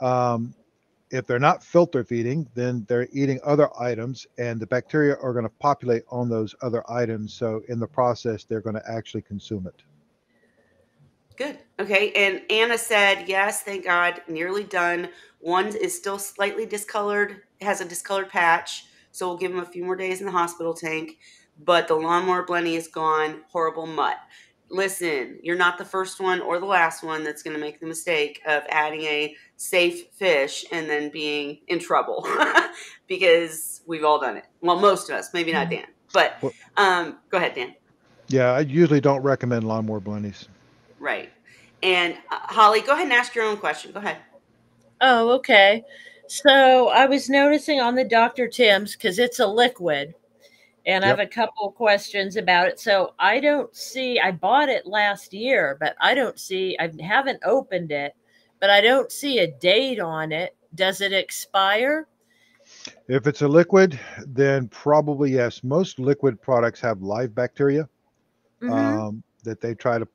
um, if they're not filter feeding, then they're eating other items, and the bacteria are going to populate on those other items. So in the process, they're going to actually consume it.
Good. Okay. And Anna said, yes, thank God, nearly done. One is still slightly discolored, has a discolored patch. So we'll give him a few more days in the hospital tank. But the lawnmower blenny is gone. Horrible mutt. Listen, you're not the first one or the last one that's going to make the mistake of adding a safe fish and then being in trouble because we've all done it. Well, most of us, maybe not Dan. But
Well,
go ahead, Dan.
yeah, I usually don't recommend lawnmower blennies.
Right. And Holly, go ahead and ask your own question. Go ahead.
Oh, okay. So I was noticing on the Dr. Tim's, because it's a liquid, and I have
Yep.
a couple questions about it. So I don't see, I bought it last year, but I haven't opened it, but I don't see a date on it. Does it expire?
If it's a liquid, then probably yes. Most liquid products have live bacteria
Mm-hmm.
that they try to,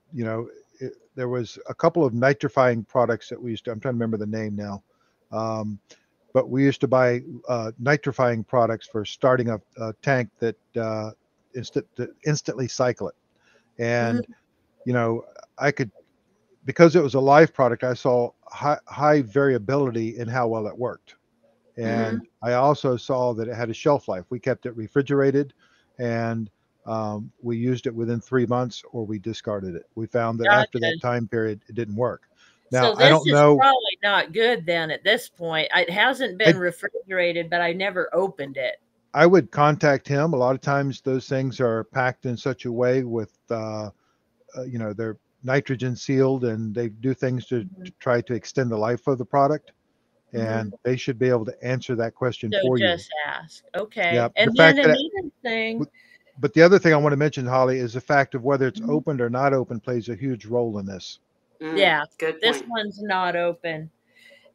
there was a couple of nitrifying products that we used to, I'm trying to remember the name now. But we used to buy nitrifying products for starting a tank that to instantly cycle it. And,
Mm-hmm.
you know, I could, because it was a live product, I saw high variability in how well it worked.
Mm-hmm.
And I also saw that it had a shelf life. We kept it refrigerated, and we used it within 3 months, or we discarded it. We found that after that
Gotcha.
time period, it didn't work. Now,
So
I
this
don't
is
know.
probably not good then at this point. It hasn't been
I,
refrigerated, but I never opened it.
I would contact him. A lot of times those things are packed in such a way with, they're nitrogen sealed, and they do things to try to extend the life of the product.
Mm-hmm.
And they should be able to answer that question
So
for you.
just ask.
Yeah.
Okay.
The
And then
fact that
another thing,
But the other thing I want to mention, Holly, is the fact of whether it's
mhm,
opened or not open plays a huge role in this.
Yeah,
Good
this
point.
one's not open.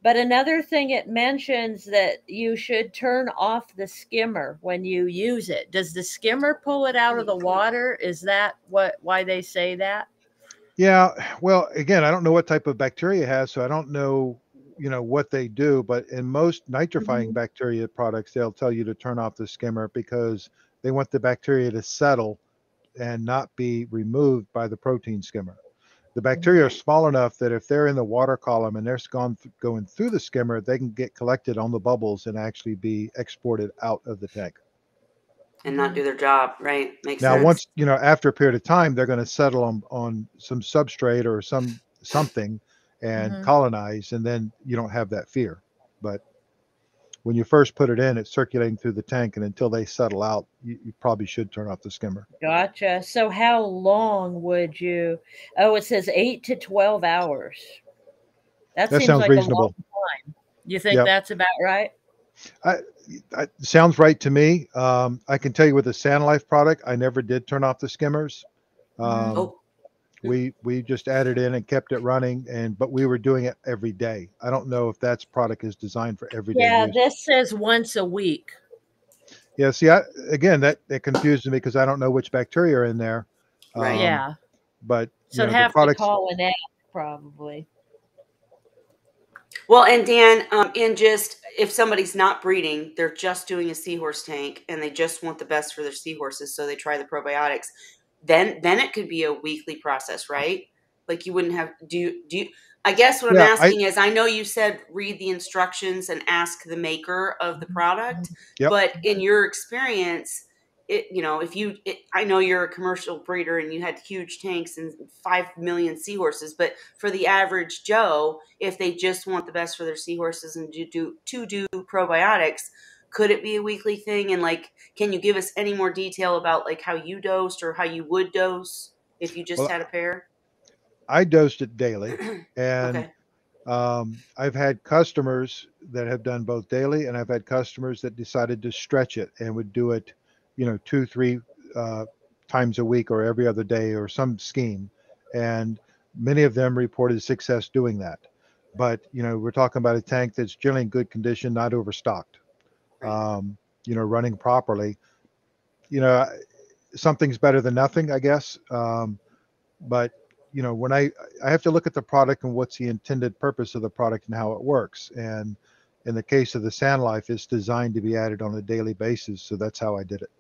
But another thing it mentions that you should turn off the skimmer when you use it. Does the skimmer pull it out of the water? Is that why they say that?
Yeah, well, again, I don't know what type of bacteria it has, so I don't know, what they do. But in most nitrifying
Mhm.
bacteria products, they'll tell you to turn off the skimmer because they want the bacteria to settle and not be removed by the protein skimmer. The bacteria are
Right.
small enough that if they're in the water column and they're going through the skimmer, they can get collected on the bubbles and actually be exported out of the tank.
And not do their job. Right. Makes
Now,
sense.
once after a period of time, they're going to settle on some substrate or something and
Mhm.
colonize, and then you don't have that fear. But when you first put it in, it's circulating through the tank, and until they settle out, you probably should turn off the skimmer.
Gotcha. So how long would you? Oh, it says 8 to 12 hours. That
That
seems
sounds
like a long
reasonable.
time. You think
Yep.
that's about right?
I, sounds right to me. I can tell you with the Sandlife product, I never did turn off the skimmers.
Mhm.
Um,
Oh,
we just added in and kept it running, but we were doing it every day. I don't know if that's product is designed for everyday
Yeah,
use.
this says once a week.
Yeah, see, again, that confuses me because I don't know which bacteria are in there.
right.
Um,
Yeah.
but
So I'd
the
have to
products.
call an app probably.
Well, and Dan, and just if somebody's not breeding, they're just doing a seahorse tank and they just want the best for their seahorses, so they try the probiotics. Then it could be a weekly process, right? Like you wouldn't have do you, I guess what I'm
Yeah,
asking is I know you said read the instructions and ask the maker of the product,
yep.
but in your experience, if I know you're a commercial breeder and you had huge tanks and 5 million seahorses, but for the average Joe, if they just want the best for their seahorses and do probiotics, could it be a weekly thing? And like, can you give us any more detail about like how you dosed or how you would dose if you just
Well,
had a pair?
I dosed it daily, and
Okay.
I've had customers that have done both daily, and I've had customers that decided to stretch it and would do it, two, three uh, times a week or every other day or some scheme. And many of them reported success doing that. But, we're talking about a tank that's generally in good condition, not overstocked,
Right.
running properly. You know, Something's better than nothing, I guess. But when I have to look at the product and what's the intended purpose of the product and how it works. And in the case of the Sand Life, it's designed to be added on a daily basis, so that's how I did it.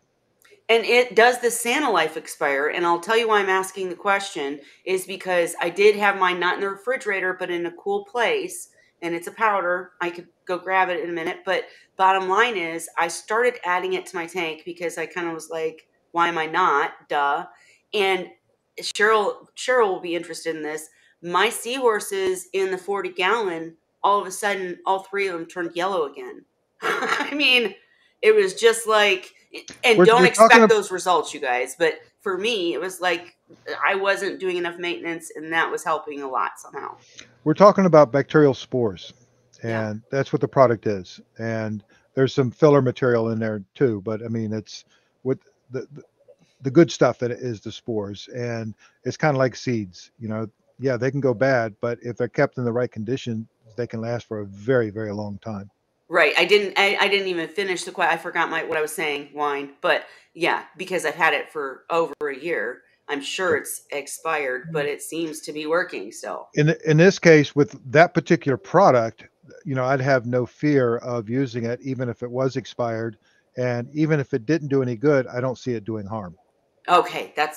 And it does the Santa Life expire? And I'll tell you why I'm asking the question is because I did have mine not in the refrigerator, but in a cool place. And it's a powder. I could go grab it in a minute. But bottom line is, I started adding it to my tank because I kind of was like, why am I not? Duh. And Cheryl will be interested in this. My seahorses in the 40-gallon, all of a sudden, all three of them turned yellow again. I mean, it was just like, and don't
We're talking
expect those results, you guys. But for me, it was like I wasn't doing enough maintenance, and that was helping a lot somehow.
we're talking about bacterial spores,
Yeah.
and that's what the product is. And there's some filler material in there too, but I mean, it's what the good stuff that is the spores, and it's kind of like seeds. Yeah, they can go bad, but if they're kept in the right condition, they can last for a very, very long time.
Right. I didn't even finish the question. I forgot what I was saying, wine. But yeah, because I've had it for over a year. I'm sure it's expired, but it seems to be working still.
In this case, with that particular product, I'd have no fear of using it, even if it was expired, and even if it didn't do any good, I don't see it doing harm.
Okay, that.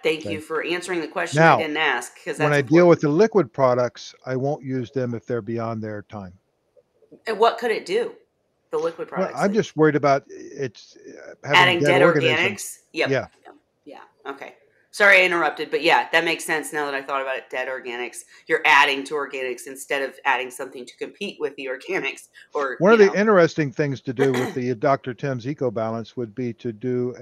Thank you
Okay.
for answering the question I
Now,
didn't ask because
when
that's
I deal with
important.
the liquid products, I won't use them if they're beyond their time.
And what could it do? The liquid
Well,
products,
I'm
like
just worried about it's having
adding
dead
dead
organisms.
organics? Yep.
Yeah.
Yep. Yeah. Okay. Sorry I interrupted, but yeah, that makes sense now that I thought about it. Dead organics. You're adding to organics instead of adding something to compete with the organics or,
One of the interesting things to do with the Dr. Tim's Ecobalance would be to do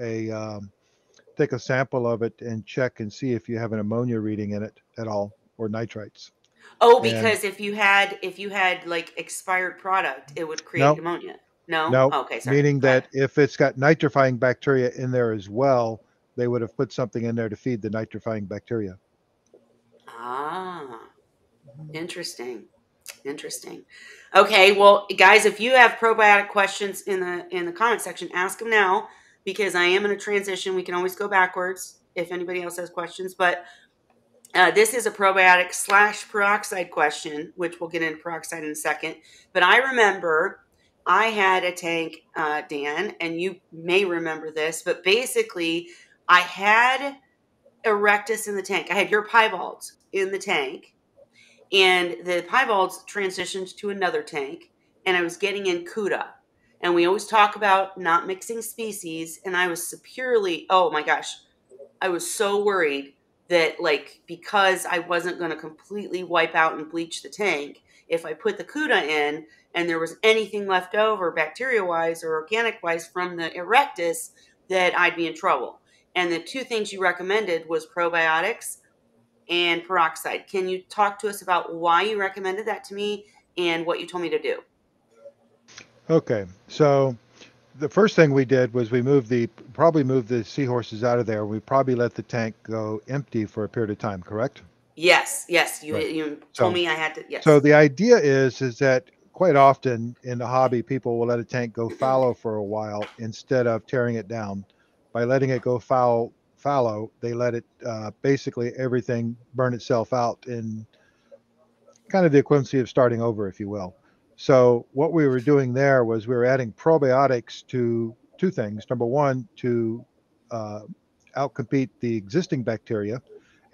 take a sample of it and check and see if you have an ammonia reading in it at all or nitrites.
Oh,
And
because if you had like expired product, it would create
no,
ammonia. No?
no,
Okay, sorry.
meaning
Go ahead.
that if it's got nitrifying bacteria in there as well, they would have put something in there to feed the nitrifying bacteria.
Ah. Interesting. Interesting. Okay, well, guys, if you have probiotic questions in the comment section, ask them now because I am in a transition. We can always go backwards if anybody else has questions, but this is a probiotic / peroxide question, which we'll get into peroxide in a second. But I remember I had a tank, Dan, and you may remember this, but basically I had erectus in the tank. I had your piebalgs in the tank, and the piebalgs transitioned to another tank, and I was getting in CUDA. And we always talk about not mixing species, and I was superiorly, oh my gosh, I was so worried that, like, because I wasn't going to completely wipe out and bleach the tank, if I put the CUDA in and there was anything left over bacteria wise or organic wise from the erectus, that I'd be in trouble. And the two things you recommended was probiotics and peroxide. Can you talk to us about why you recommended that to me and what you told me to do?
Okay, so the first thing we did was we probably moved the seahorses out of there. We probably let the tank go empty for a period of time, correct?
Yes, yes. You
Right.
you told
So
me I had to.
so
Yes.
the idea is that quite often in the hobby, people will let a tank go fallow for a while instead of tearing it down. By letting it go fallow, they let it basically everything burn itself out in kind of the equivalency of starting over, if you will. So what we were doing there was we were adding probiotics to two things. Number one, to uh, outcompete the existing bacteria,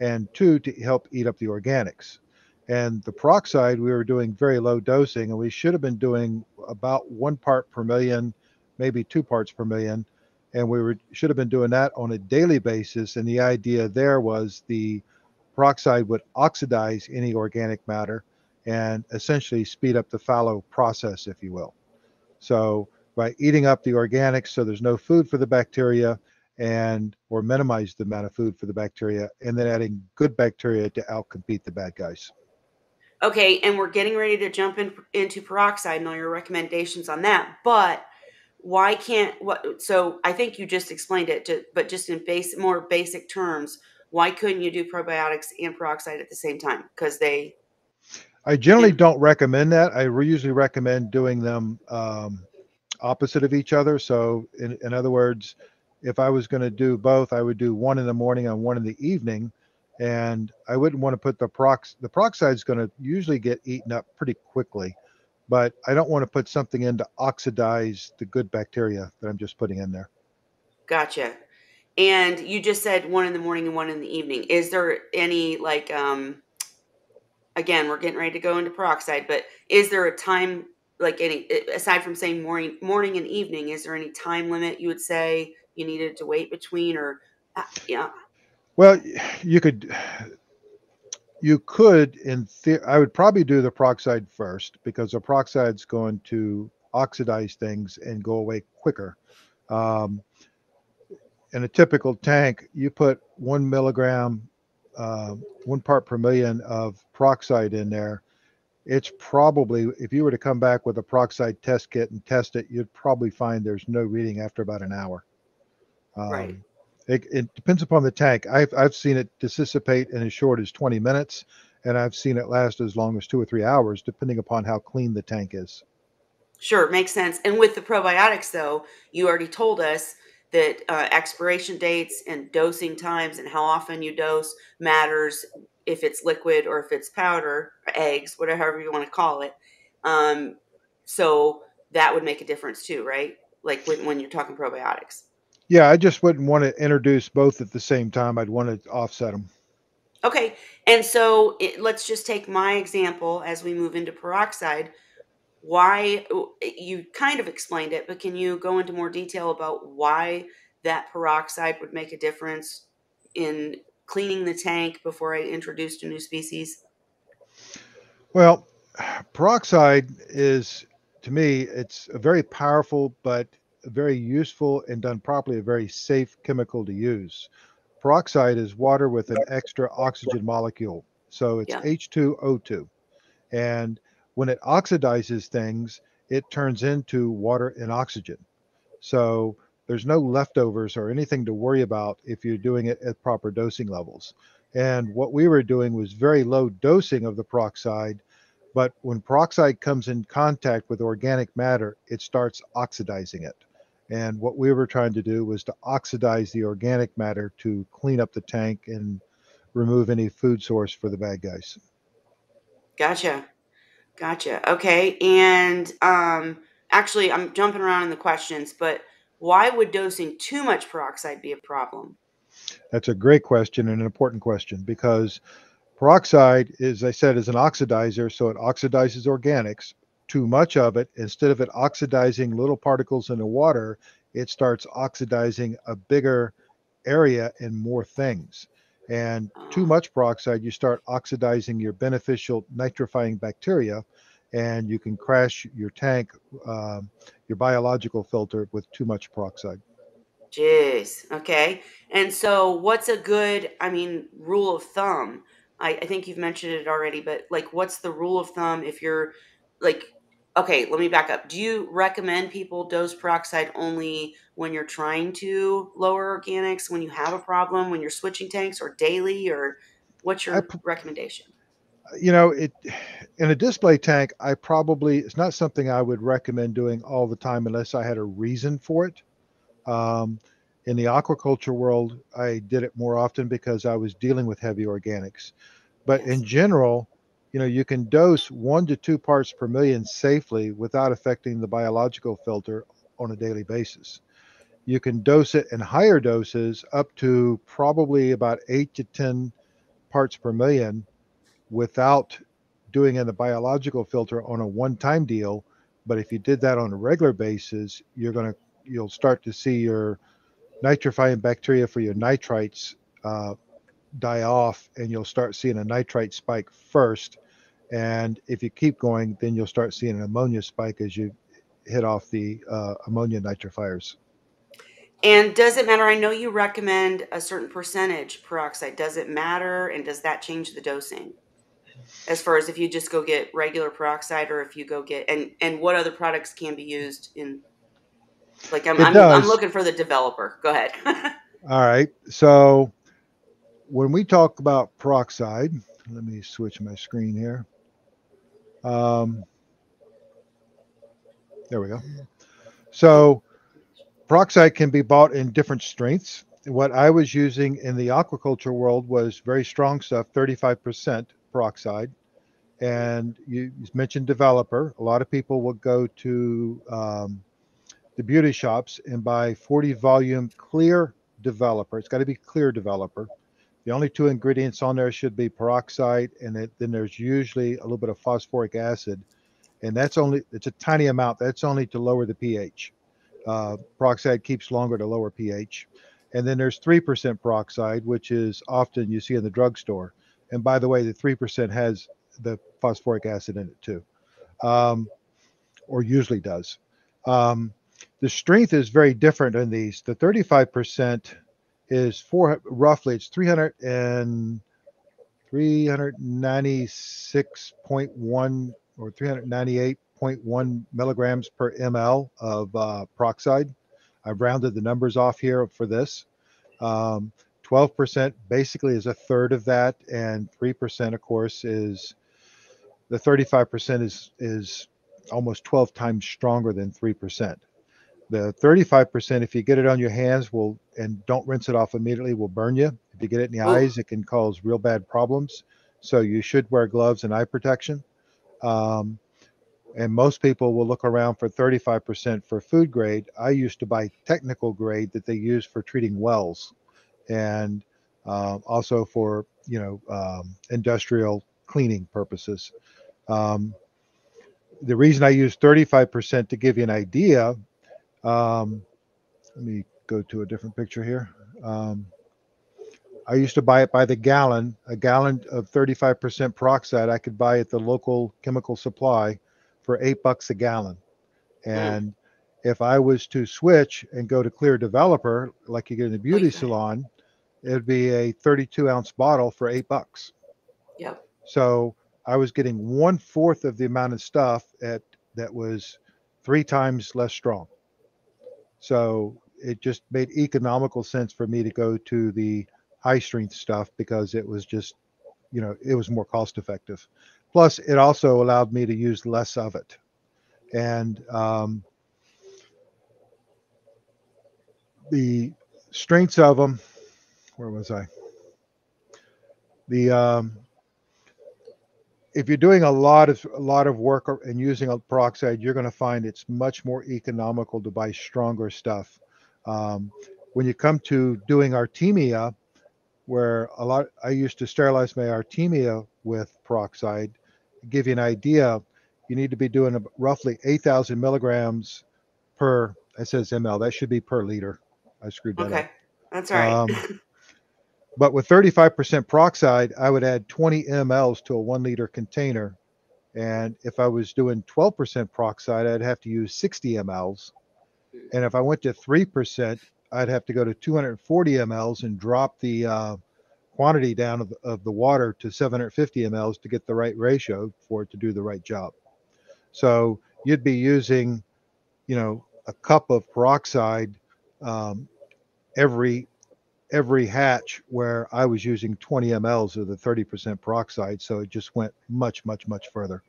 and two, to help eat up the organics. And the peroxide, we were doing very low dosing, and we should have been doing about 1 part per million, maybe 2 parts per million. And should have been doing that on a daily basis. And the idea there was the peroxide would oxidize any organic matter and essentially speed up the fallow process, if you will. So by eating up the organics so there's no food for the bacteria and or minimize the amount of food for the bacteria and then adding good bacteria to outcompete the bad guys.
Okay, and we're getting ready to jump into peroxide and all your recommendations on that. But why can't what? So I think you just explained it, but just in more basic terms, why couldn't you do probiotics and peroxide at the same time? Because they
I generally
and
don't recommend that. I usually recommend doing them opposite of each other. So, in other words, if I was going to do both, I would do one in the morning and one in the evening. And I wouldn't want to put the peroxide is going to usually get eaten up pretty quickly, but I don't want to put something in to oxidize the good bacteria that I'm just putting in there.
gotcha. And you just said one in the morning and one in the evening. Is there any like again, we're getting ready to go into peroxide, but is there a time like any aside from saying morning and evening, is there any time limit you would say you needed to wait between or yeah,
Well, you could in theory, I would probably do the peroxide first because the peroxide's going to oxidize things and go away quicker. Um, in a typical tank, you put 1 milligram, 1 part per million of peroxide in there. It's probably, if you were to come back with a peroxide test kit and test it, you'd probably find there's no reading after about an hour.
right.
Um, it depends upon the tank. I've seen it dissipate in as short as 20 minutes, and I've seen it last as long as 2 or 3 hours, depending upon how clean the tank is.
Sure, makes sense. And with the probiotics, though, you already told us that expiration dates and dosing times and how often you dose matters if it's liquid or if it's powder, or eggs, whatever you want to call it. Um, so that would make a difference too, right? Like when you're talking probiotics.
Yeah, I just wouldn't want to introduce both at the same time. I'd want to offset them.
Okay, and so let's just take my example as we move into peroxide. Why you kind of explained it, but can you go into more detail about why that peroxide would make a difference in cleaning the tank before I introduced a new species?
Well, peroxide is, to me, it's a very powerful but very useful and done properly, a very safe chemical to use. Peroxide is water with an extra oxygen molecule. So it's
Yeah,
H2O2. And when it oxidizes things, it turns into water and oxygen. So there's no leftovers or anything to worry about if you're doing it at proper dosing levels. And what we were doing was very low dosing of the peroxide, but when peroxide comes in contact with organic matter, it starts oxidizing it. And what we were trying to do was to oxidize the organic matter to clean up the tank and remove any food source for the bad guys.
Gotcha. Gotcha. Okay. And actually, I'm jumping around in the questions, but why would dosing too much peroxide be a problem?
That's a great question and an important question because peroxide, as I said, is an oxidizer, so it oxidizes organics. Too much of it, instead of it oxidizing little particles in the water, it starts oxidizing a bigger area and more things. And too
Uh,
much peroxide, you start oxidizing your beneficial nitrifying bacteria, and you can crash your tank, your biological filter with too much peroxide.
Jeez. Okay. And so, what's a good, rule of thumb? I think you've mentioned it already, but like, what's the rule of thumb if you're like, okay, let me back up. Do you recommend people dose peroxide only when you're trying to lower organics, when you have a problem, when you're switching tanks, or daily, or what's
I,
your recommendation?
it in a display tank, it's not something I would recommend doing all the time unless I had a reason for it. Um, in the aquaculture world, I did it more often because I was dealing with heavy organics. But in
Yes.
general, you can dose 1 to 2 parts per million safely without affecting the biological filter on a daily basis. You can dose it in higher doses up to probably about 8 to 10 parts per million without doing in the biological filter on a one-time deal. But if you did that on a regular basis, you'll start to see your nitrifying bacteria for your nitrites die off, and you'll start seeing a nitrite spike first. And if you keep going, then you'll start seeing an ammonia spike as you hit off the ammonia nitrifiers.
And does it matter? I know you recommend a certain percentage peroxide. Does it matter? And does that change the dosing? As far as if you just go get regular peroxide or if you go get and what other products can be used in like
It
I'm
does.
looking for the developer. Go ahead.
All right. So when we talk about peroxide, let me switch my screen here. Um, there we go. So peroxide can be bought in different strengths. What I was using in the aquaculture world was very strong stuff, 35% peroxide. And you mentioned developer. A lot of people will go to the beauty shops and buy 40 volume clear developer. It's got to be clear developer. The only two ingredients on there should be peroxide, and then there's usually a little bit of phosphoric acid, and it's a tiny amount. That's only to lower the pH. Peroxide keeps longer to lower pH. And then there's 3% peroxide, which is often you see in the drugstore. And by the way, the 3% has the phosphoric acid in it too, um, or usually does. Um, the strength is very different in these. The 35% is roughly it's 396.1 or 398.1 milligrams per ml of peroxide. I've rounded the numbers off here for this. 12% basically is a third of that, and 3%, of course, is the 35% is almost 12 times stronger than 3%. The 35%, if you get it on your hands, will and don't rinse it off immediately, will burn you. If you get it in the
Ooh.
eyes, it can cause real bad problems. So you should wear gloves and eye protection. Um, and most people will look around for 35% for food grade. I used to buy technical grade that they use for treating wells, and also for industrial cleaning purposes. Um, the reason I use 35% to give you an idea. Um, Let me go to a different picture here. Um, I used to buy it by the gallon. A gallon of 35% peroxide I could buy at the local chemical supply for $8 a gallon.
Mm,
And if I was to switch and go to clear developer, like you get in the
like
beauty
that.
salon, it'd be a 32-ounce bottle for $8.
Yep.
So I was getting 1/4 of the amount of stuff that was 3 times less strong. So it just made economical sense for me to go to the high strength stuff because it was just, it was more cost effective. Plus, it also allowed me to use less of it. And the strengths of them, where was I? The if you're doing a lot of work and using a peroxide, you're going to find it's much more economical to buy stronger stuff. When you come to doing artemia, where I used to sterilize my artemia with peroxide. To give you an idea, you need to be doing roughly 8,000 milligrams per. It says ml. That should be per liter. I screwed that
Okay,
up.
that's all right.
But with 35% peroxide, I would add 20 mLs to a 1 liter container. And if I was doing 12% peroxide, I'd have to use 60 mLs. And if I went to 3%, I'd have to go to 240 mLs and drop the quantity down of the water to 750 mLs to get the right ratio for it to do the right job. So you'd be using, a cup of peroxide every hatch, where I was using 20 mLs of the 30% peroxide. So it just went much, much, much further.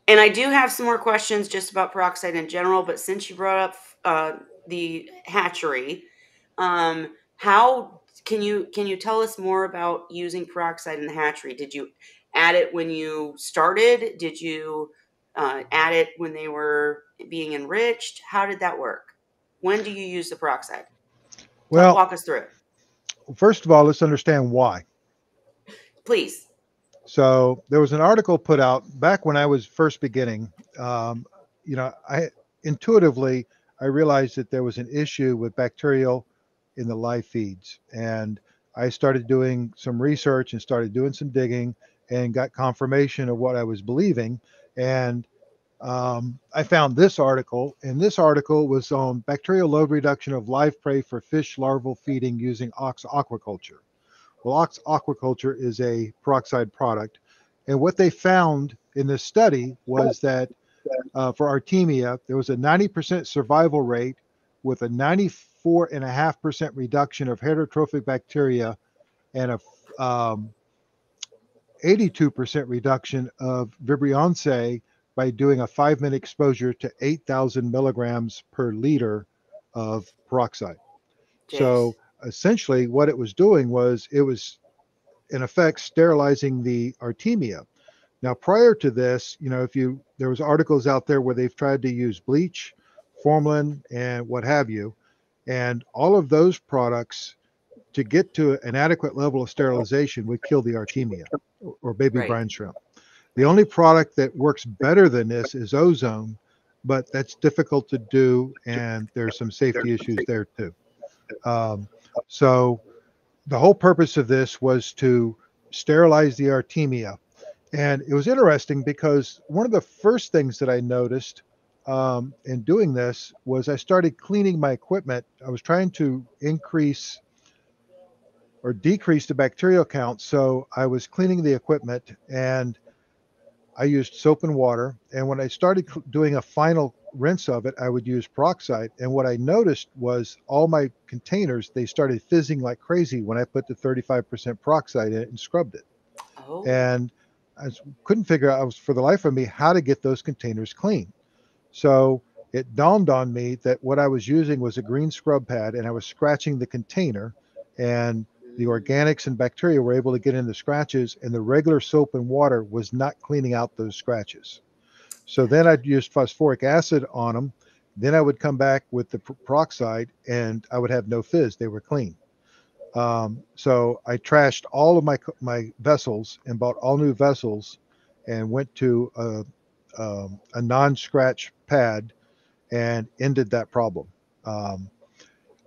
And I do have some more questions just about peroxide in general, but since you brought up the hatchery, how can you tell us more about using peroxide in the hatchery? Did you add it when you started? Did you add it when they were being enriched? How did that work? When do you use the peroxide?
Well,
Walk us through it,
first of all, let's understand why.
please.
So there was an article put out back when I was first beginning. I intuitively I realized that there was an issue with bacterial in the live feeds, and I started doing some research and started doing some digging and got confirmation of what I was believing. And I found this article, and this article was on bacterial load reduction of live prey for fish larval feeding using aquaculture. Well, aquaculture is a peroxide product. And what they found in this study was that for artemia, there was a 90% survival rate with a 94.5% reduction of heterotrophic bacteria and a 82% reduction of Vibrionce by doing a 5-minute exposure to 8,000 milligrams per liter of peroxide.
Jeez.
So essentially what it was doing was it was in effect sterilizing the artemia. Now, prior to this, there was articles out there where they've tried to use bleach, formalin, and what have you, and all of those products to get to an adequate level of sterilization would kill the artemia or baby
Right.
brine shrimp. The only product that works better than this is ozone, but that's difficult to do, and there's some safety issues there too. So the whole purpose of this was to sterilize the artemia. And it was interesting because one of the first things that I noticed in doing this was I started cleaning my equipment. I was trying to increase or decrease the bacterial count. So I was cleaning the equipment and I used soap and water. And when I started doing a final rinse of it, I would use peroxide. And what I noticed was all my containers, they started fizzing like crazy when I put the 35% peroxide in it and scrubbed it.
Oh.
And I couldn't figure out, for the life of me, how to get those containers clean. So it dawned on me that what I was using was a green scrub pad, and I was scratching the container, and the organics and bacteria were able to get in the scratches, and the regular soap and water was not cleaning out those scratches. So then I'd use phosphoric acid on them. Then I would come back with the peroxide, and I would have no fizz. They were clean. So I trashed all of my vessels and bought all new vessels and went to a non-scratch pad and ended that problem.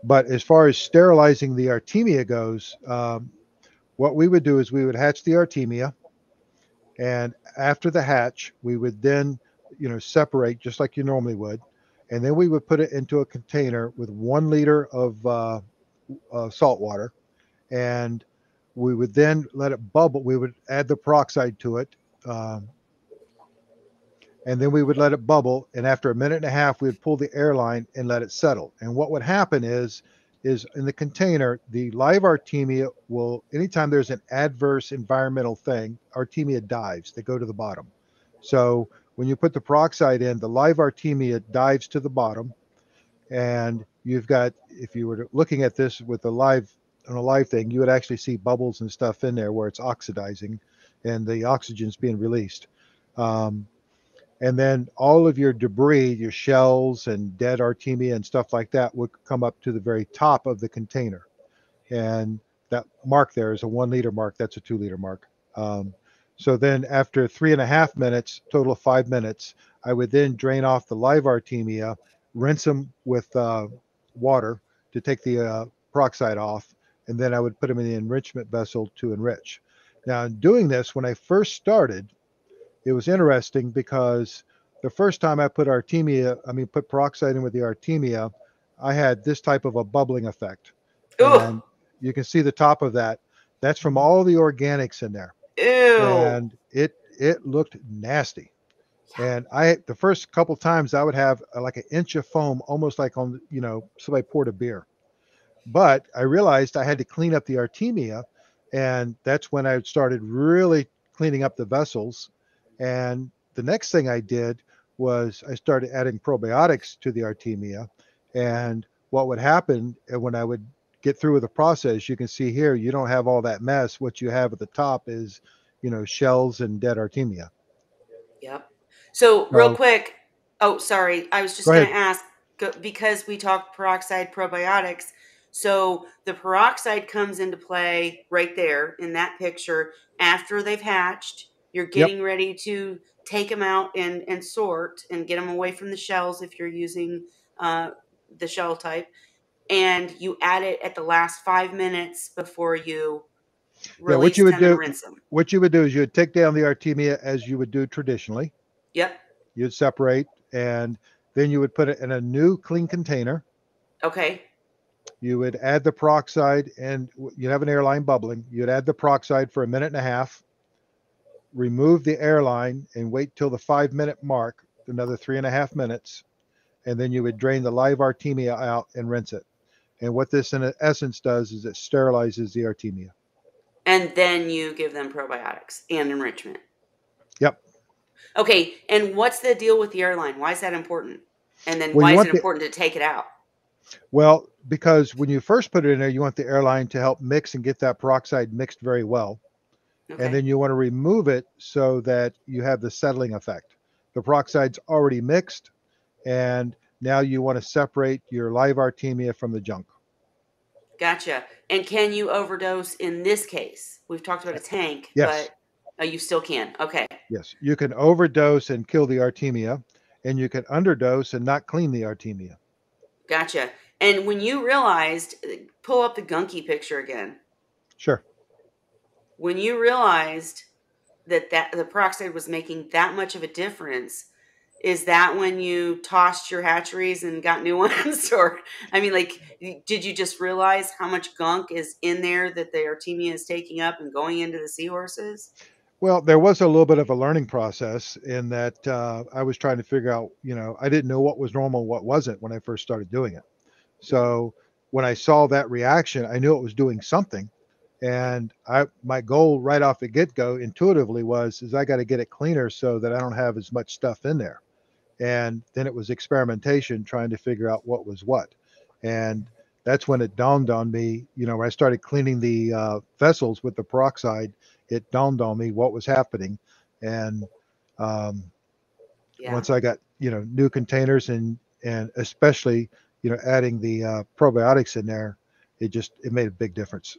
But as far as sterilizing the artemia goes, what we would do is we would hatch the artemia, and after the hatch, we would then, separate just like you normally would, and then we would put it into a container with 1 liter of salt water, and we would then let it bubble. We would add the peroxide to it, and then we would let it bubble. And after a minute and a half, we would pull the airline and let it settle. And what would happen is is in the container, the live artemia will, anytime there's an adverse environmental thing, artemia dives, they go to the bottom. So when you put the peroxide in, the live artemia dives to the bottom, and you've got, if you were looking at this with a live, on a live thing, you would actually see bubbles and stuff in there where it's oxidizing and the oxygen's being released. Um, and then all of your debris, your shells and dead artemia and stuff like that would come up to the very top of the container. And that mark there is a 1 liter mark. That's a 2 liter mark. So then after 3.5 minutes, total of 5 minutes, I would then drain off the live artemia, rinse them with water to take the peroxide off, and then I would put them in the enrichment vessel to enrich. Now, in doing this, when I first started, it was interesting because the first time I put put peroxide in with the artemia, I had this type of a bubbling effect.
Ooh,
And you can see the top of that. That's from all the organics in there.
ew.
And it looked nasty. And the first couple times I would have like an inch of foam, almost like on, somebody poured a beer. But I realized I had to clean up the artemia, and that's when I started really cleaning up the vessels. And the next thing I did was I started adding probiotics to the artemia. And what would happen when I would get through with the process, you can see here, you don't have all that mess. What you have at the top is, shells and dead artemia.
Yep. So, real
So
quick, oh, sorry, I was
go
just going
ahead.
to ask because we talked peroxide probiotics. So, the peroxide comes into play right there in that picture after they've hatched. You're
Yep.
getting ready to take them out and sort and get them away from the shells if you're using uh, the shell type. And you add it at the last 5 minutes before you
Yeah. What
release
you would
them and
do,
rinse them.
is you would take down the artemia as you would do traditionally.
Yep.
You'd separate, and then you would put it in a new clean container.
Okay.
You would add the peroxide, and you'd have an airline bubbling. You'd add the peroxide for a minute and a half, remove the airline, and wait till the 5 minute mark, another 3.5 minutes, and then you would drain the live artemia out and rinse it. And what this in essence does is it sterilizes the artemia.
And then you give them probiotics and enrichment.
Yep.
Okay, and what's the deal with the airline? Why is that important? And then
Well,
why
you
is it
want the
important to take it out?
well because when you first put it in there, you want the airline to help mix and get that peroxide mixed very well. And
Okay.
then you want to remove it so that you have the settling effect. The peroxide's already mixed, and now you want to separate your live artemia from the junk.
Gotcha. And can you overdose in this case? We've talked about a tank,
Yes,
but oh, you still can. Okay.
yes. You can overdose and kill the artemia, and you can underdose and not clean the artemia.
Gotcha. And when you realized, pull up the gunky picture again.
Sure.
When you realized that the peroxide was making that much of a difference, is that when you tossed your hatcheries and got new ones? Or, I mean, like, did you just realize how much gunk is in there that the artemia is taking up and going into the seahorses?
Well, there was a little bit of a learning process in that I was trying to figure out, I didn't know what was normal, what wasn't when I first started doing it.
Mhm.
So when I saw that reaction, I knew it was doing something. And my goal right off the get-go intuitively is I got to get it cleaner so that I don't have as much stuff in there. And then it was experimentation trying to figure out what was what. And that's when it dawned on me, when I started cleaning the vessels with the peroxide, it dawned on me what was happening. And um,
Yeah.
once I got, new containers and especially, adding the probiotics in there, it made a big difference.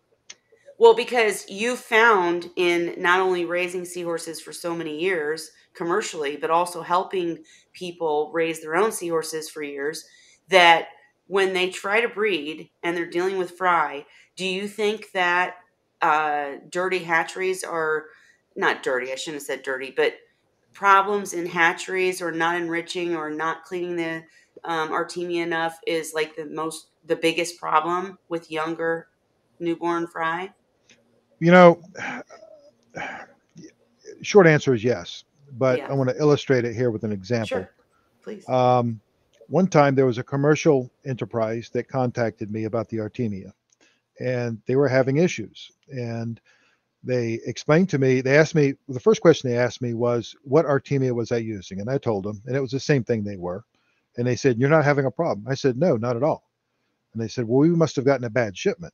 Well, because you found in not only raising seahorses for so many years commercially, but also helping people raise their own seahorses for years, that when they try to breed and they're dealing with fry, do you think that dirty hatcheries are not dirty? I shouldn't have said dirty, but problems in hatcheries or not enriching or not cleaning the artemia enough is like the biggest problem with younger newborn fry?
You know, Short answer is yes, but
Yeah,
I want to illustrate it here with an example.
sure. Please.
Um, one time there was a commercial enterprise that contacted me about the artemia, and they were having issues. And they explained to me, they asked me, the first question they asked me was, what artemia was I using? And I told them, and it was the same thing they were. And they said, you're not having a problem. I said, no, not at all. And they said, well, we must have gotten a bad shipment.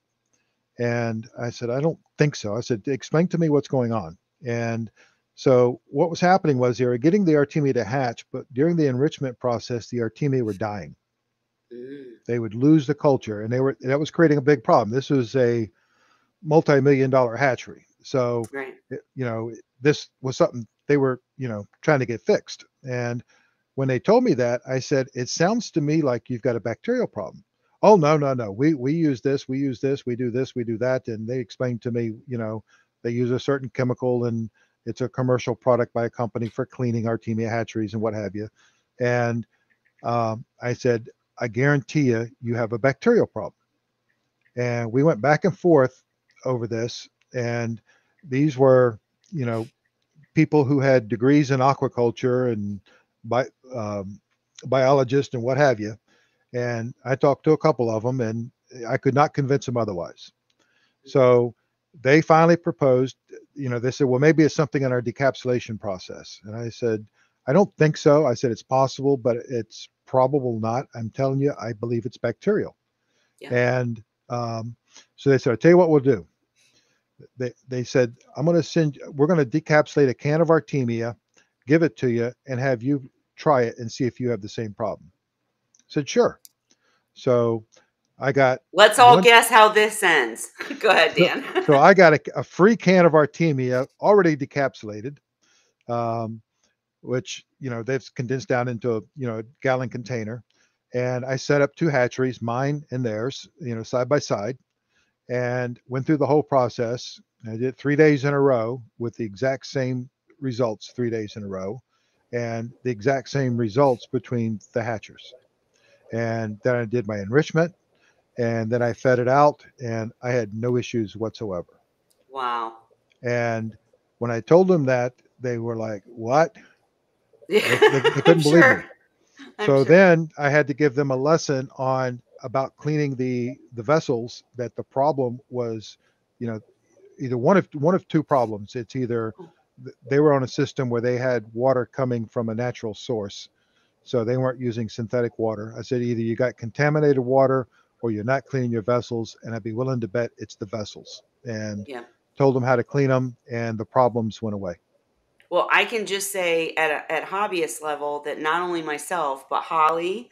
And I said, I don't think so. I said, explain to me what's going on. And so what was happening was they were getting the artemia to hatch, but during the enrichment process, the artemia were dying. They would lose the culture, and that was creating a big problem. This was a multi-million-dollar hatchery. So,
Right.
this was something they were, trying to get fixed. And when they told me that, I said, it sounds to me like you've got a bacterial problem. Oh, no, no, no. We use this, we use this, we do this, we do that. And they explained to me, they use a certain chemical, and it's a commercial product by a company for cleaning artemia hatcheries and what have you. And I said, I guarantee you have a bacterial problem. And we went back and forth over this. And these were, people who had degrees in aquaculture and biologists and what have you. And I talked to a couple of them, and I could not convince them otherwise. So they finally proposed, they said, well, maybe it's something in our decapsulation process. And I said, I don't think so. I said, it's possible, but it's probable not. I'm telling you, I believe it's bacterial.
Yeah.
And so they said, I'll tell you what we'll do. They said, we're going to decapsulate a can of artemia, give it to you, and have you try it and see if you have the same problem. I said, sure. So I got.
Let's all guess how this ends. Go ahead, Dan.
So I got a free can of artemia already decapsulated, which, they've condensed down into a gallon container. And I set up 2 hatcheries, mine and theirs, side by side, and went through the whole process. I did 3 days in a row with the exact same results, 3 days in a row, and the exact same results between the hatchers. And then I did my enrichment, and then I fed it out, and I had no issues whatsoever.
Wow.
And when I told them that, they were like, what?
Yeah,
They couldn't believe me. So then I had to give them a lesson about cleaning the vessels. That the problem was, either one of 2 problems. It's either they were on a system where they had water coming from a natural source, so they weren't using synthetic water. I said, either you got contaminated water or you're not cleaning your vessels, and I'd be willing to bet it's the vessels. And told them how to clean them, and the problems went away.
Well, I can just say at hobbyist level that not only myself, but Holly,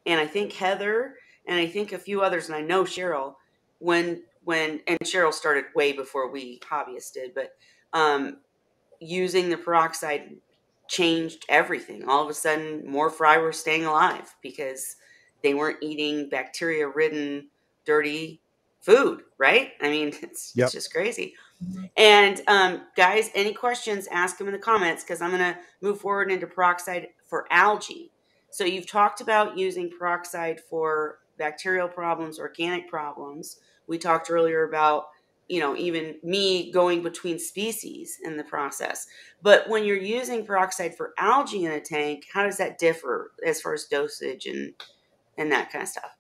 and I think Heather, and I think a few others, and I know Cheryl, and Cheryl started way before we hobbyists did, but using the peroxide changed everything. All of a sudden, more fry were staying alive because they weren't eating bacteria-ridden, dirty food, right? I mean, it's just crazy. And guys, any questions, ask them in the comments, because I'm going to move forward into peroxide for algae. So you've talked about using peroxide for bacterial problems, organic problems. We talked earlier about, even me going between species in the process. But when you're using peroxide for algae in a tank, how does that differ as far as dosage and that kind of stuff?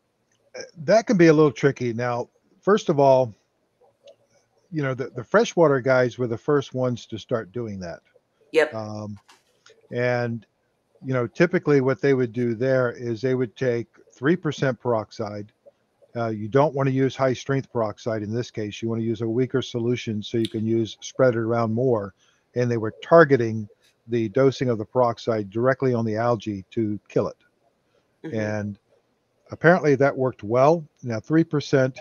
That can be a little tricky. Now, first of all, the freshwater guys were the first ones to start doing that.
Yep.
And, typically what they would do there is they would take 3% peroxide. You don't want to use high strength peroxide in this case. You want to use a weaker solution so you can spread it around more. And they were targeting the dosing of the peroxide directly on the algae to kill it. Mm-hmm. And apparently that worked well. Now, 3%,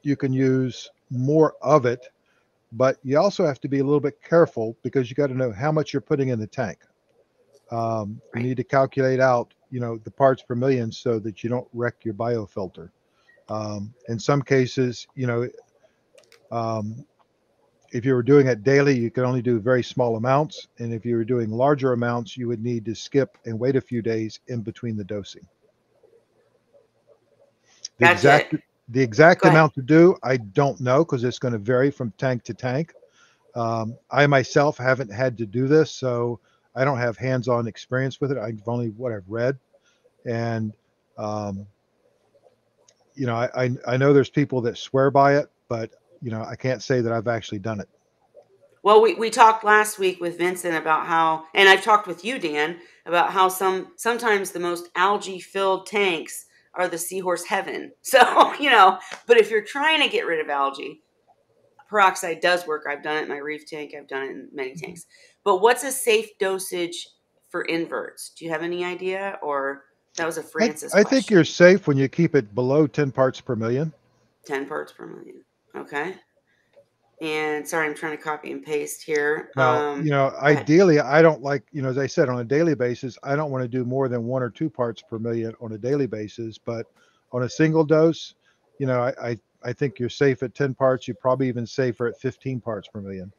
you can use more of it, but you also have to be a little bit careful because you got to know how much you're putting in the tank. You need to calculate out, the parts per million so that you don't wreck your biofilter. In some cases, if you were doing it daily, you could only do very small amounts. And if you were doing larger amounts, you would need to skip and wait a few days in between the dosing. The exact amount to do, I don't know, because it's going to vary from tank to tank. I myself haven't had to do this, so I don't have hands-on experience with it. I've only what I've read. And you know, I know there's people that swear by it, but you know, I can't say that I've actually done it.
Well, we talked last week with Vincent about how, and I've talked with you, Dan, about how sometimes the most algae filled tanks are the Seahorse heaven. So, you know, but if you're trying to get rid of algae, peroxide does work. I've done it in my reef tank. I've done it in many tanks. But what's a safe dosage for inverts? Do you have any idea? Or that was a Francis
I think
question.
you're safe when you keep it below 10 parts per million.
10 parts per million. Okay. And sorry, I'm trying to copy and paste here.
Now, you know,
Go ahead.
ideally, I don't like, you know, as I said, on a daily basis, I don't want to do more than 1 or 2 parts per million on a daily basis. But on a single dose, you know, I think you're safe at 10 parts. You're probably even safer at 15 parts per million.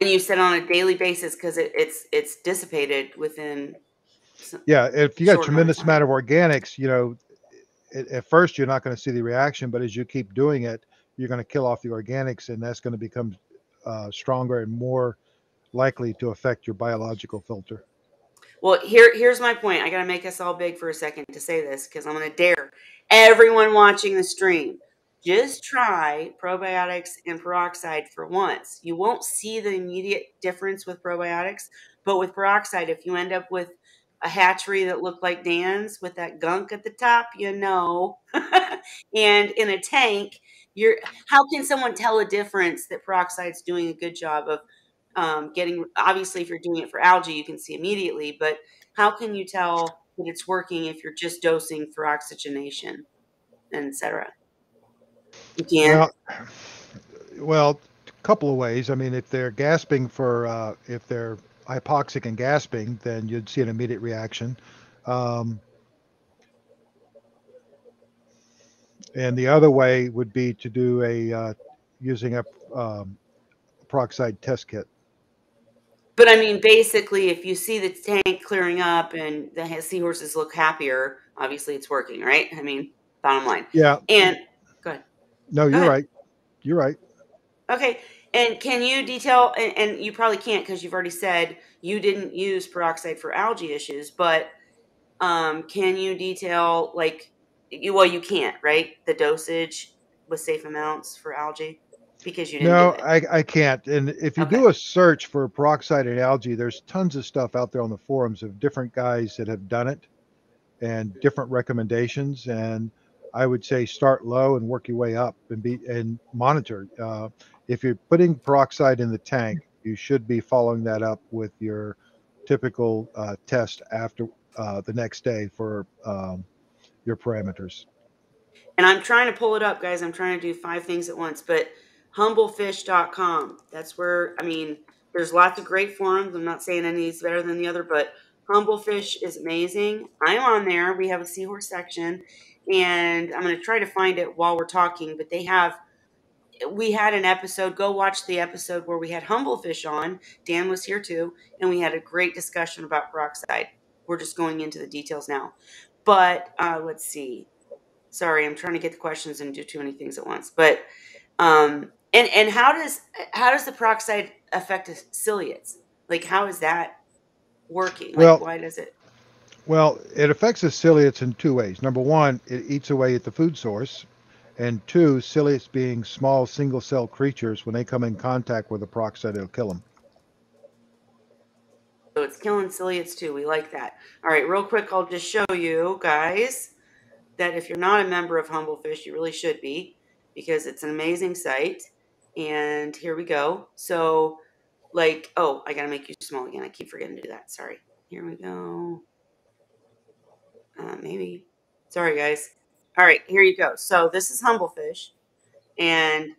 And you said on a daily basis because it's dissipated within
Yeah, if you got a
short amount of
tremendous
time.
amount of organics, you know, at first you're not going to see the reaction, but as you keep doing it, you're going to kill off the organics, and that's going to become stronger and more likely to affect your biological filter.
Well, here's my point. I got to make us all big for a second to say this because I'm going to dare everyone watching the stream. Just try probiotics and peroxide for once. You won't see the immediate difference with probiotics, but with peroxide, if you end up with a hatchery that looked like Dan's with that gunk at the top, you know, and in a tank, how can someone tell a difference that peroxide's doing a good job of getting, obviously if you're doing it for algae you can see immediately, but how can you tell that it's working if you're just dosing for oxygenation and etc.? You can't.
Well, well, a couple of ways. I mean, if they're gasping for, if they're hypoxic and gasping, then you'd see an immediate reaction. Um, and the other way would be to do using a peroxide test kit.
But I mean, basically if you see the tank clearing up and the seahorses look happier, obviously it's working, right? I mean, bottom line.
Yeah.
And go ahead.
No,
Go
you're
ahead.
right. You're right.
Okay. And can you detail, and you probably can't because you've already said you didn't use peroxide for algae issues, but can you detail, like, well, you can't, right? The dosage with safe amounts for algae because you didn't do
No,
it.
I can't. And if you
Okay.
do a search for peroxide and algae, there's tons of stuff out there on the forums of different guys that have done it and different recommendations. And I would say start low and work your way up and monitor. If you're putting peroxide in the tank, you should be following that up with your typical test after the next day for your parameters.
And I'm trying to pull it up, guys. I'm trying to do 5 things at once, but humblefish.com. That's where, I mean, there's lots of great forums. I'm not saying any is better than the other, but Humblefish is amazing. I'm on there. We have a seahorse section, and I'm going to try to find it while we're talking, but we had an episode. Go watch the episode where we had Humblefish on. Dan was here too, and we had a great discussion about peroxide. We're just going into the details now. But let's see. Sorry, I'm trying to get the questions and do too many things at once. But and how does the peroxide affect the ciliates? Like, how is that working? Like,
Well,
why does it?
well, it affects the ciliates in 2 ways. Number one, it eats away at the food source. And two, ciliates being small single cell creatures, when they come in contact with the peroxide, it'll kill them.
So it's killing ciliates too. We like that. All right, real quick, I'll just show you guys that if you're not a member of Humblefish, you really should be, because it's an amazing site. And here we go. So, like, oh, I gotta make you small again. I keep forgetting to do that. Sorry. Here we go. Maybe. Sorry, guys. All right, here you go. So this is Humblefish, and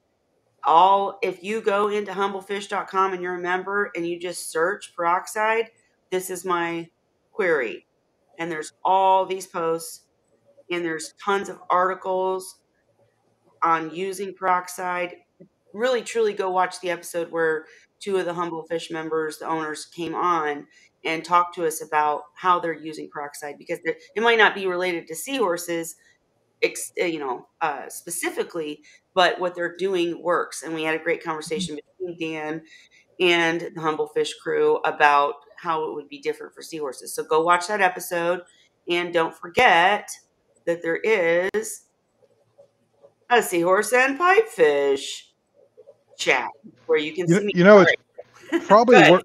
if you go into humblefish.com and you're a member and you just search peroxide, this is my query. And there's all these posts, and there's tons of articles on using peroxide. Really, truly go watch the episode where 2 of the Humblefish members, the owners, came on and talked to us about how they're using peroxide, because it might not be related to seahorses, specifically, but what they're doing works. And we had a great conversation between Dan and the Humblefish crew about how it would be different for seahorses. So go watch that episode. And don't forget that there is a seahorse and pipefish chat where you can see me.
You know,
All
it's
right.
probably
Good.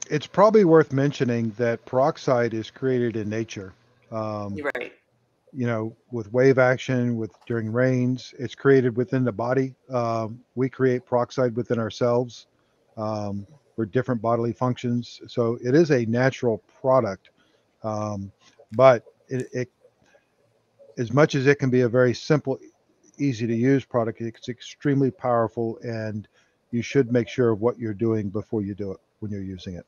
it's probably worth mentioning that peroxide is created in nature. Um,
You're right.
you know, with wave action, with during rains, it's created within the body. We create peroxide within ourselves for different bodily functions. So it is a natural product, but it, as much as it can be a very simple, easy to use product, it's extremely powerful, and you should make sure of what you're doing before you do it when you're using it,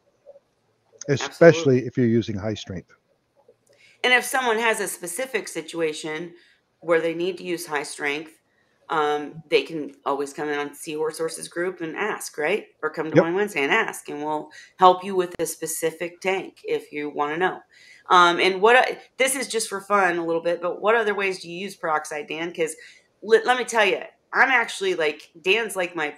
especially
Absolutely.
if you're using high strength.
And if someone has a specific situation where they need to use high strength, they can always come in on Seahorse Sources group and ask, right? Or come to
Yep.
Wine Wednesday and ask, and we'll help you with a specific tank if you want to know. And this is just for fun a little bit, but what other ways do you use peroxide, Dan? Because let me tell you, I'm actually like Dan's like my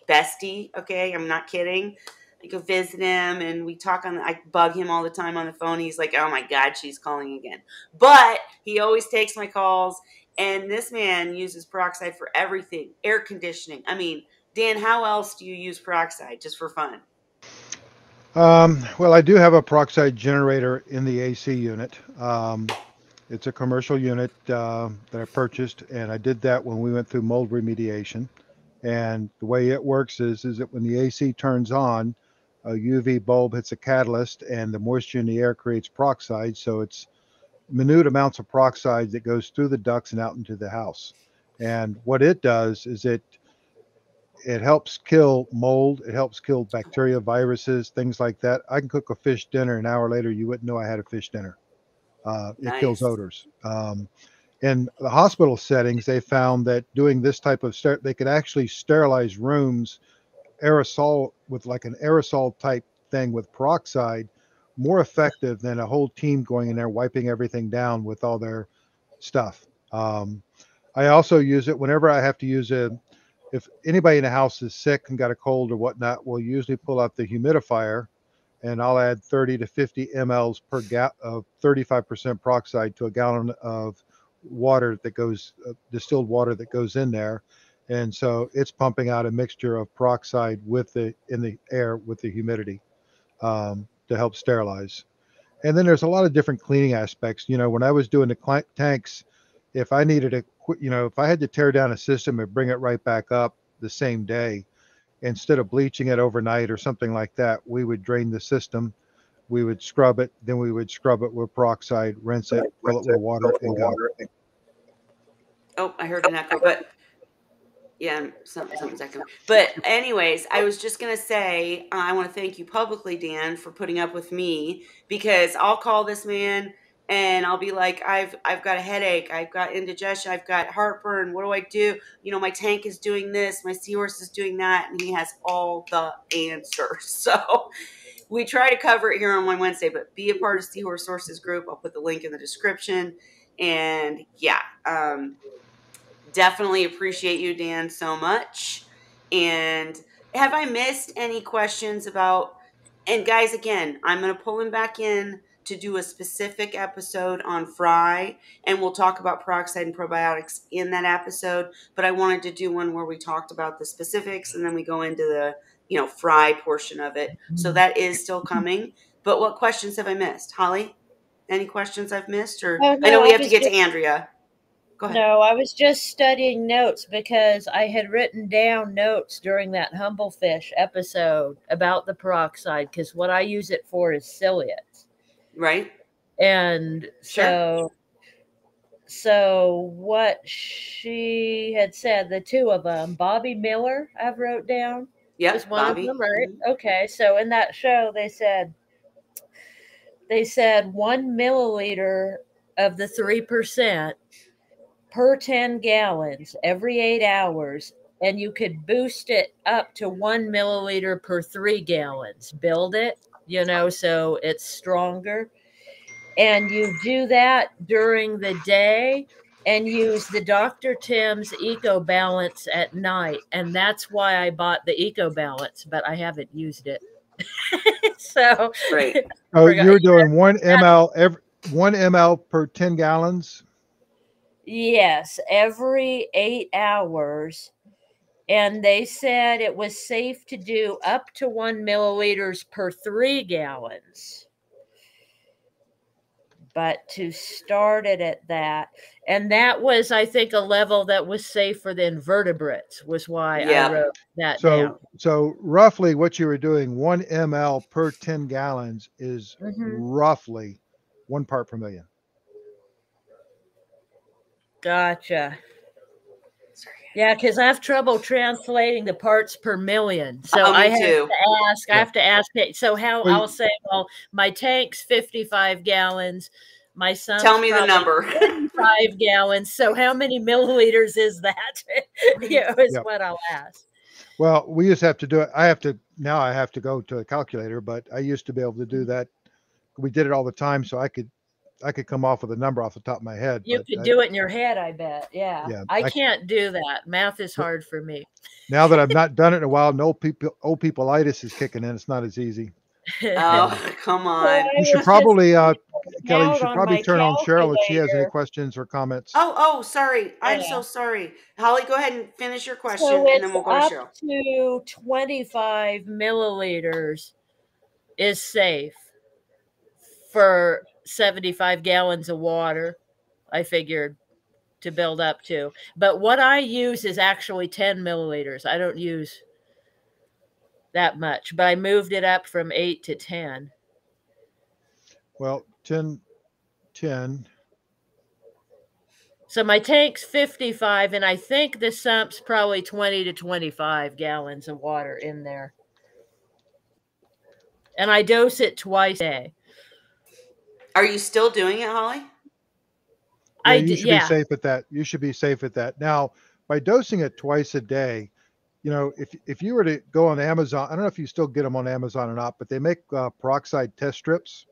bestie. Okay, I'm not kidding. I go visit him and we talk I bug him all the time on the phone. He's like, oh my God, she's calling again. But he always takes my calls. And this man uses peroxide for everything, air conditioning. I mean, Dan, how else do you use peroxide just for fun?
Well, I do have a peroxide generator in the AC unit. It's a commercial unit that I purchased, and I did that when we went through mold remediation. And the way it works is that when the AC turns on, a UV bulb hits a catalyst, and the moisture in the air creates peroxide. So it's minute amounts of peroxide that goes through the ducts and out into the house. And what it does is it helps kill mold. It helps kill bacteria, viruses, things like that. I can cook a fish dinner. An hour later, you wouldn't know I had a fish dinner. It kills
Nice.
odors. In the hospital settings, they found that doing this type of they could actually sterilize rooms aerosol with like an aerosol type thing with peroxide more effective than a whole team going in there wiping everything down with all their stuff. I also use it whenever I have to use if anybody in the house is sick and got a cold or whatnot, we'll usually pull out the humidifier and I'll add 30 to 50 mLs per of 35% peroxide to a gallon of water that goes distilled water that goes in there, and so it's pumping out a mixture of peroxide with in the air with the humidity to help sterilize. And then there's a lot of different cleaning aspects. You know, when I was doing the tanks, if I needed to, if I had to tear down a system and bring it right back up the same day, instead of bleaching it overnight or something like that, we would drain the system, we would scrub it, then we would scrub it with peroxide, rinse it, fill it with water, and go.
Oh, I heard an echo, but yeah, something's echoing. But anyways, I was just gonna say I want to thank you publicly, Dan, for putting up with me because I'll call this man and I'll be like, I've got a headache, I've got indigestion, I've got heartburn. What do I do? You know, my tank is doing this, my seahorse is doing that, and he has all the answers. So we try to cover it here on One Wednesday, but be a part of Seahorse Sources group. I'll put the link in the description. And yeah, definitely appreciate you, Dan, so much. And have I missed any questions about? And guys, again, I'm going to pull him back in to do a specific episode on fry, and we'll talk about peroxide and probiotics in that episode. But I wanted to do one where we talked about the specifics, and then we go into the fry portion of it. So that is still coming. But what questions have I missed, Holly? Any questions I've missed? Or
Oh
I know
no,
we
I
have to
was
get to
just
Andrea. Go ahead.
no, I was just studying notes because I had written down notes during that Humblefish episode about the peroxide because what I use it for is cilliates.
Right.
And
Sure.
so what she had said, the two of them, Bobby Miller, I've wrote down,
Yep,
is one of
Bobby.
them, right?
Mhm.
Okay, so in that show they said 1 milliliter of the 3% per 10 gallons every 8 hours, and you could boost it up to 1 milliliter per 3 gallons. Build it, so it's stronger. And you do that during the day and use the Dr. Tim's Ecobalance at night. And that's why I bought the Ecobalance, but I haven't used it. So
Right.
Oh,
forgot.
you're doing 1 ml 1 ml per 10 gallons.
Yes, every 8 hours. And they said it was safe to do up to 1 milliliters per 3 gallons. But to start it at that, and that was, I think, a level that was safe for the invertebrates, was why I
Yep.
wrote that down.
So roughly what you were doing, 1 ml per 10 gallons is roughly 1 part per million.
Gotcha. Yeah, because I have trouble translating the parts per million. So
Oh,
I
me
have
too.
to ask. I
Yeah.
have to ask it. So how
Well,
I'll say, well, my tank's 55 gallons. My son's
Tell me the
probably
number.
45 gallons. So how many milliliters is that? Is
yeah.
what I'll ask.
Well, we just have to do it. I have to go to a calculator, but I used to be able to do that. We did it all the time, so I could come off with a number off the top of my head.
You
But
could do it in your head, I bet. Yeah.
yeah,
I can't do that. Math is hard for me.
now that I've not done it in a while, no old peopleitis is kicking in. It's not as easy.
Oh, come
So
on.
I
You should
was
probably,
just
Kelly, you
out
should
on
probably
my
turn on Cheryl if she has any
calculator.
questions or comments.
Oh, sorry. I'm
Yeah.
so sorry. Holly, go ahead and finish your question,
So
and then
it's
we'll go to
up
Cheryl.
to 25 milliliters is safe for 75 gallons of water, I figured, to build up to. But what I use is actually 10 milliliters. I don't use that much, but I moved it up from 8 to 10.
Well, 10.
So my tank's 55, and I think the sump's probably 20 to 25 gallons of water in there. And I dose it twice a day.
Are you still doing it, Holly?
Yeah, you should be
Yeah.
safe at that. You should be safe at that. Now, by dosing it twice a day, if you were to go on Amazon, I don't know if you still get them on Amazon or not, but they make peroxide test strips,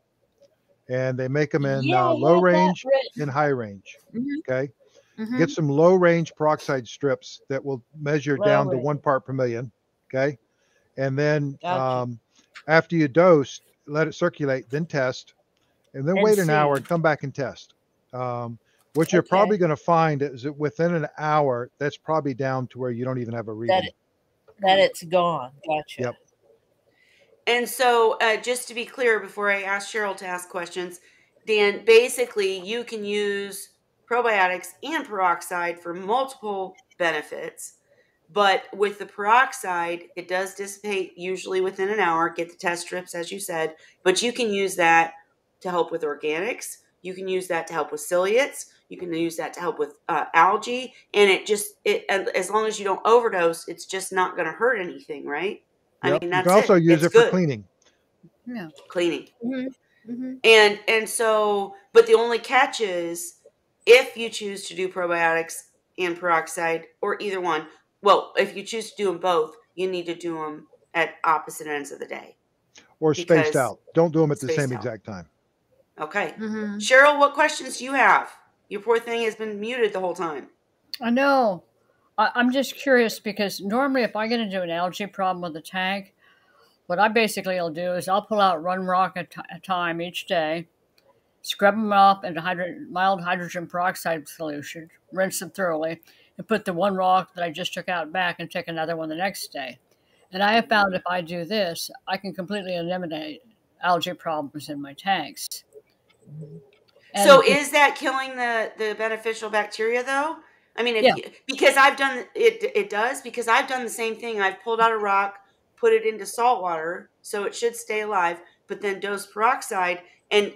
and they make them in
Yeah, I
low
have that
range
written.
and high range.
Mhm.
Okay,
Mhm.
get some low range peroxide strips that will measure
Low
down to
range.
1 part per million. Okay, and then
Gotcha.
after you dose, let it circulate, then test, and then
And
wait an hour
see.
and come back and test. What you're
Okay.
probably going to find is that within an hour, that's probably down to where you don't even have a reading.
That it's gone. Gotcha.
Yep.
And so, just to be clear, before I ask Cheryl to ask questions, Dan, basically, you can use probiotics and peroxide for multiple benefits. But with the peroxide, it does dissipate usually within an hour. Get the test strips, as you said, but you can use that to help with organics. You can use that to help with cilliates. You can use that to help with algae, and as long as you don't overdose, it's just not going to hurt anything, right? I
Yep.
mean,
You can
that's
also
it.
use
It's
it for
good
cleaning.
Yeah.
cleaning.
Mm-hmm.
And so, but the only catch is if you choose to do probiotics and peroxide or either one. Well, if you choose to do them both, you need to do them at opposite ends of the day.
Or spaced
Because
out. Don't do them at the
spaced
same
out.
exact time.
Okay.
Mm-hmm.
Cheryl, what questions do you have? Your poor thing has been muted the whole time.
I know. I'm just curious because normally if I get into an algae problem with the tank, what I basically will do is I'll pull out 1 rock at a time each day, scrub them up into mild hydrogen peroxide solution, rinse them thoroughly, and put the 1 rock that I just took out back and take another one the next day. And I have found if I do this, I can completely eliminate algae problems in my tanks. And
So is that killing the beneficial bacteria though? I mean, because I've done it does because I've done the same thing. I've pulled out a rock, put it into salt water, so it should stay alive, but then dose peroxide and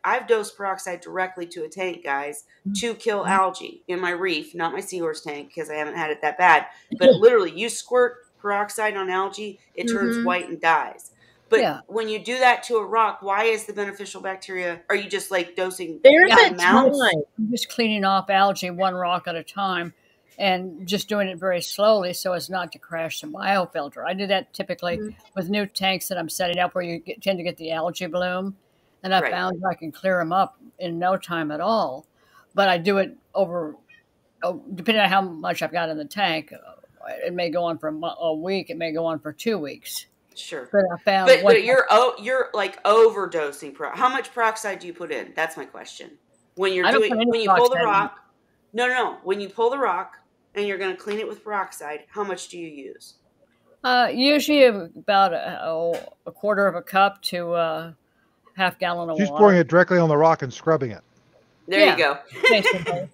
I've dosed peroxide directly to a tank, guys, to kill algae in my reef, not my Seahorse tank because I haven't had it that bad. But literally, you squirt peroxide on algae, it turns white and dies. But when you do that to a rock, why is the beneficial bacteria? Are you just like dosing?
There's a
amounts?
time.
I'm just cleaning off algae 1 rock at a time and just doing it very slowly so as not to crash the biofilter. I do that typically with new tanks that I'm setting up where you tend to get the algae bloom. And I found I can clear them up in no time at all. But I do it over, depending on how much I've got in the tank, it may go on for a week. It may go on for 2 weeks.
Sure.
But I found
But you're like overdosing. How much peroxide do you put in? That's my question. When
I don't put any
when you pull the
peroxide in.
rock, no. When you pull the rock and you're going to clean it with peroxide, how much do you use?
Usually about a quarter of a cup to half gallon of
She's
water.
pouring it directly on the rock and scrubbing it.
There you go.
Basically.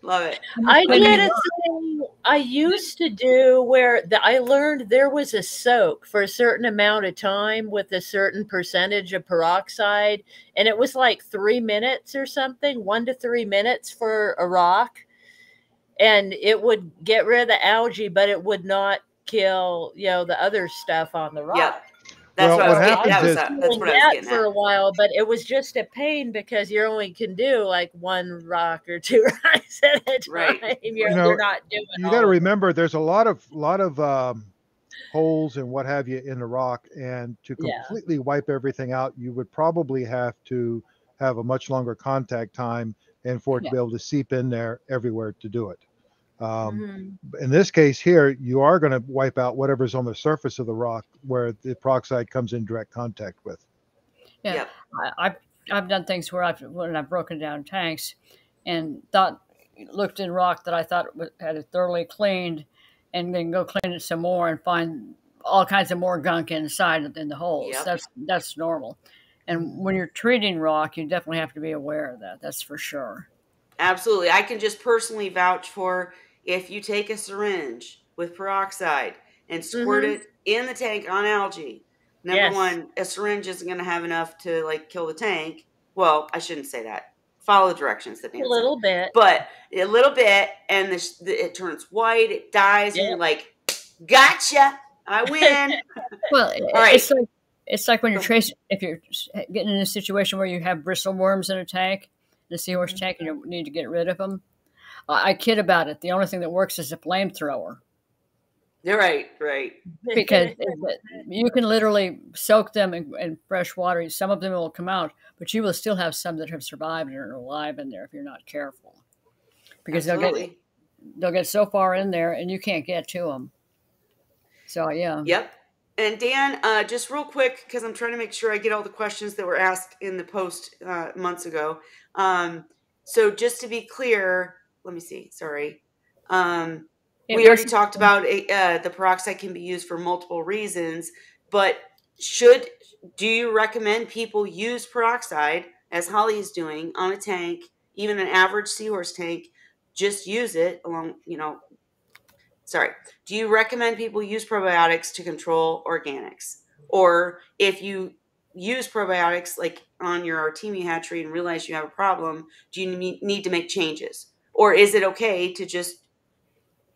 Love it.
I
Okay.
did a thing I used to do where I learned there was a soak for a certain amount of time with a certain percentage of peroxide, and it was like 3 minutes or something, 1 to 3 minutes for a rock, and it would get rid of the algae, but it would not kill, the other stuff on the rock.
Yep. That's
Well,
what
what
I was getting.
happens is-
That's what I was getting
for
at.
a while, but it was just a pain because you only can do like 1 rock or 2 rocks at a time.
Right.
You're not doing.
You got to remember, there's a lot of holes and what have you in the rock, and to
Yeah.
completely wipe everything out, you would probably have to have a much longer contact time, and for it to be able to seep in there everywhere to do it. In this case here, you are going to wipe out whatever's on the surface of the rock where the peroxide comes in direct contact with.
Yeah,
Yep.
I've done things where when I've broken down tanks and looked in rock that I thought had it thoroughly cleaned, and then go clean it some more and find all kinds of more gunk inside in the holes.
Yep.
That's normal. And when you're treating rock, you definitely have to be aware of that. That's for sure.
Absolutely. I can just personally vouch for if you take a syringe with peroxide and squirt it in the tank on algae. Number one, a syringe isn't going to have enough to kill the tank. Well, I shouldn't say that. Follow the directions that Nancy.
A little bit.
But a little bit, and it turns white, it dies, and you're like, gotcha, I win.
Well,
all right.
It's like when if you're getting in a situation where you have bristleworms in a tank, in a seahorse tank, and you need to get rid of them. I kid about it. The only thing that works is a flamethrower.
You're right.
Because you can literally soak them in fresh water. Some of them will come out, but you will still have some that have survived and are alive in there if you're not careful. Because they'll get so far in there and you can't get to them. So, yeah.
Yep. And Dan, just real quick, because I'm trying to make sure I get all the questions that were asked in the post months ago. So just to be clear, let me see. Sorry. We already talked about the peroxide can be used for multiple reasons, but do you recommend people use peroxide, as Holly is doing, on a tank, even an average seahorse tank? Just use it along, Do you recommend people use probiotics to control organics? Or if you use probiotics like on your artemia hatchery and realize you have a problem, do you need to make changes? Or is it okay to just,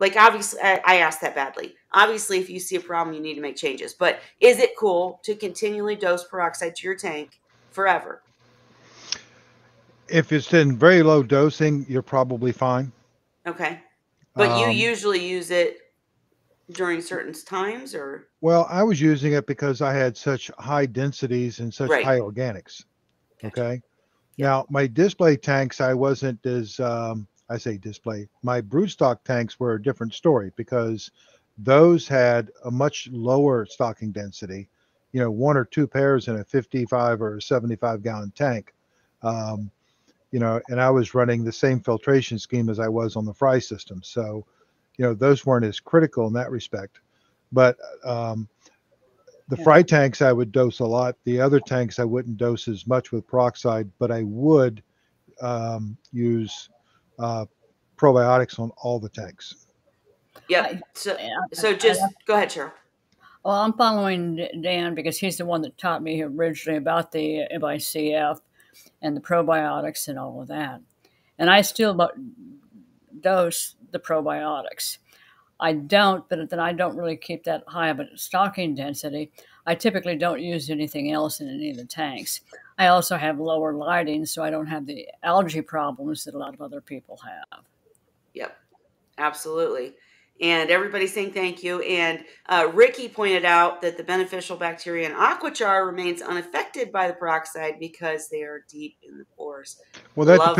obviously, I asked that badly. Obviously, if you see a problem, you need to make changes. But is it cool to continually dose peroxide to your tank forever?
If it's in very low dosing, you're probably fine.
Okay. But you usually use it during certain times, or? Well,
I was using it because I had such high densities and such high organics. Gotcha. Okay. Yeah. Now, my display tanks, I wasn't as, I say display, my broodstock tanks were a different story because those had a much lower stocking density, 1 or 2 pairs in a 55 or 75 gallon tank. And I was running the same filtration scheme as I was on the fry system. So, those weren't as critical in that respect. But the fry tanks I would dose a lot. The other tanks I wouldn't dose as much with peroxide, but I would use probiotics on all the tanks.
Yep. So just go ahead, Cheryl.
Well, I'm following Dan because he's the one that taught me originally about the MICF and the probiotics and all of that. And I still dose the probiotics. I don't, but then I don't really keep that high of a stocking density. I typically don't use anything else in any of the tanks. I also have lower lighting, so I don't have the algae problems that a lot of other people have.
Yep, absolutely. And everybody's saying thank you. And Ricky pointed out that the beneficial bacteria in aquachar remains unaffected by the peroxide because they are deep in the pores.
Well, that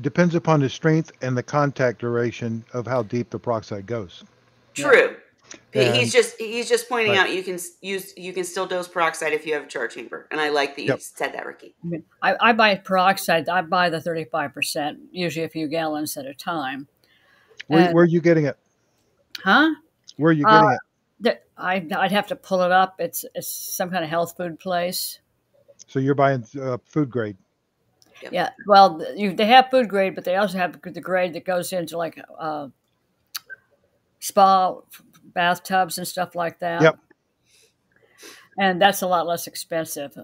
depends upon the strength and the contact duration of how deep the peroxide goes.
True.
And
He's just pointing
right.
out you can still dose peroxide if you have a charge chamber, and I like that you
Yep.
said that, Ricky.
I mean, I buy peroxide. I buy the 35%, usually a few gallons at a time.
Where are you getting it?
Huh?
Where are you getting it?
I'd have to pull it up. It's some kind of health food place.
So you're buying food grade.
Yep.
Yeah. Well, they have food grade, but they also have the grade that goes into like spa bathtubs and stuff like that.
Yep.
And that's a lot less expensive.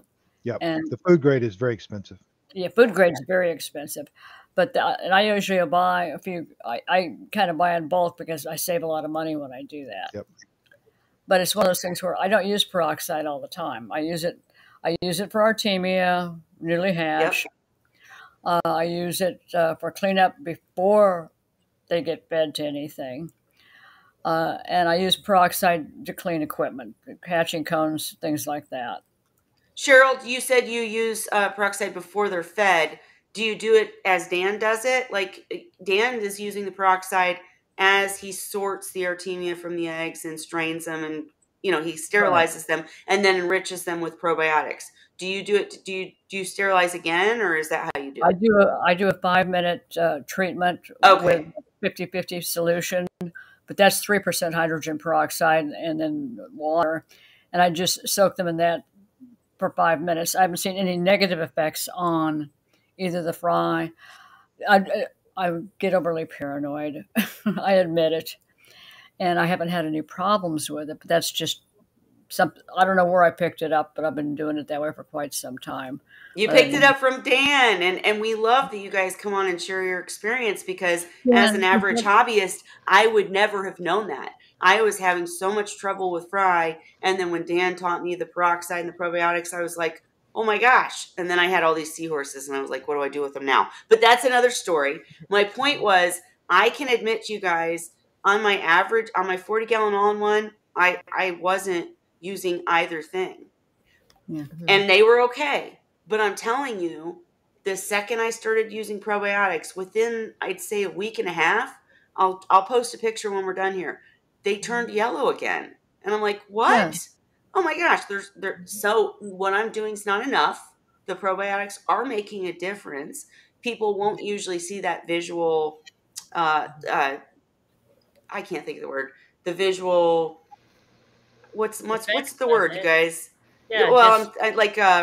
Yep.
And
The food grade is very expensive.
yeah, food grade is very expensive. But and I usually buy a few. I kind of buy in bulk because I save a lot of money when I do that.
Yep.
But it's one of those things where I don't use peroxide all the time. I use it for artemia, newly hatched. Yep. I use it for cleanup before they get fed to anything. And I use peroxide to clean equipment, hatching cones, things like that.
Cheryl, you said you use peroxide before they're fed. Do you do it as Dan does it? Like Dan is using the peroxide as he sorts the artemia from the eggs and strains them, and he sterilizes them and then enriches them with probiotics. Do you do it? Do you sterilize again, or is that how you do it?
I do a 5-minute treatment with 50-50 solution, but that's 3% hydrogen peroxide and then water, and I just soak them in that for 5 minutes. I haven't seen any negative effects on either the fry. I get overly paranoid. I admit it. And I haven't had any problems with it, but that's just something. I don't know where I picked it up, but I've been doing it that way for quite some time.
You picked it up from Dan, and we love that you guys come on and share your experience, because as an average hobbyist, I would never have known that. I was having so much trouble with fry, and then when Dan taught me the peroxide and the probiotics, I was like, oh my gosh. And then I had all these seahorses, and I was like, what do I do with them now? But that's another story. My point was, I can admit to you guys, on my 40-gallon all-in-one, I wasn't using either thing. Yeah. And they were okay. But I'm telling you, the second I started using probiotics, within, I'd say, a week and a half, I'll post a picture when we're done here, they turned yellow again. And I'm like, what? Yeah. Oh my gosh. So what I'm doing is not enough. The probiotics are making a difference. People won't usually see that visual, I can't think of the word. The visual, what's the word, you guys? Yeah, well,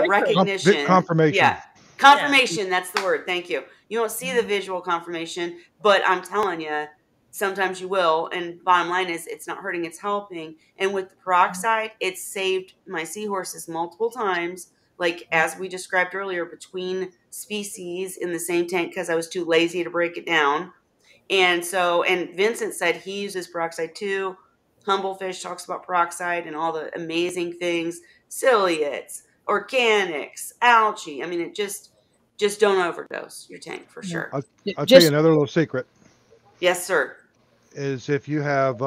recognition.
Confirmation.
Yeah. Confirmation, that's the word. Thank you. You don't see the visual confirmation, but I'm telling you, sometimes you will. And bottom line is, it's not hurting, it's helping. And with the peroxide, it's saved my seahorses multiple times, like as we described earlier, between species in the same tank because I was too lazy to break it down. And Vincent said he uses peroxide too. Humblefish talks about peroxide and all the amazing things. Cilliates, organics, algae. I mean, it just don't overdose your tank for sure.
I'll tell you another little secret.
Yes, sir.
Is if you have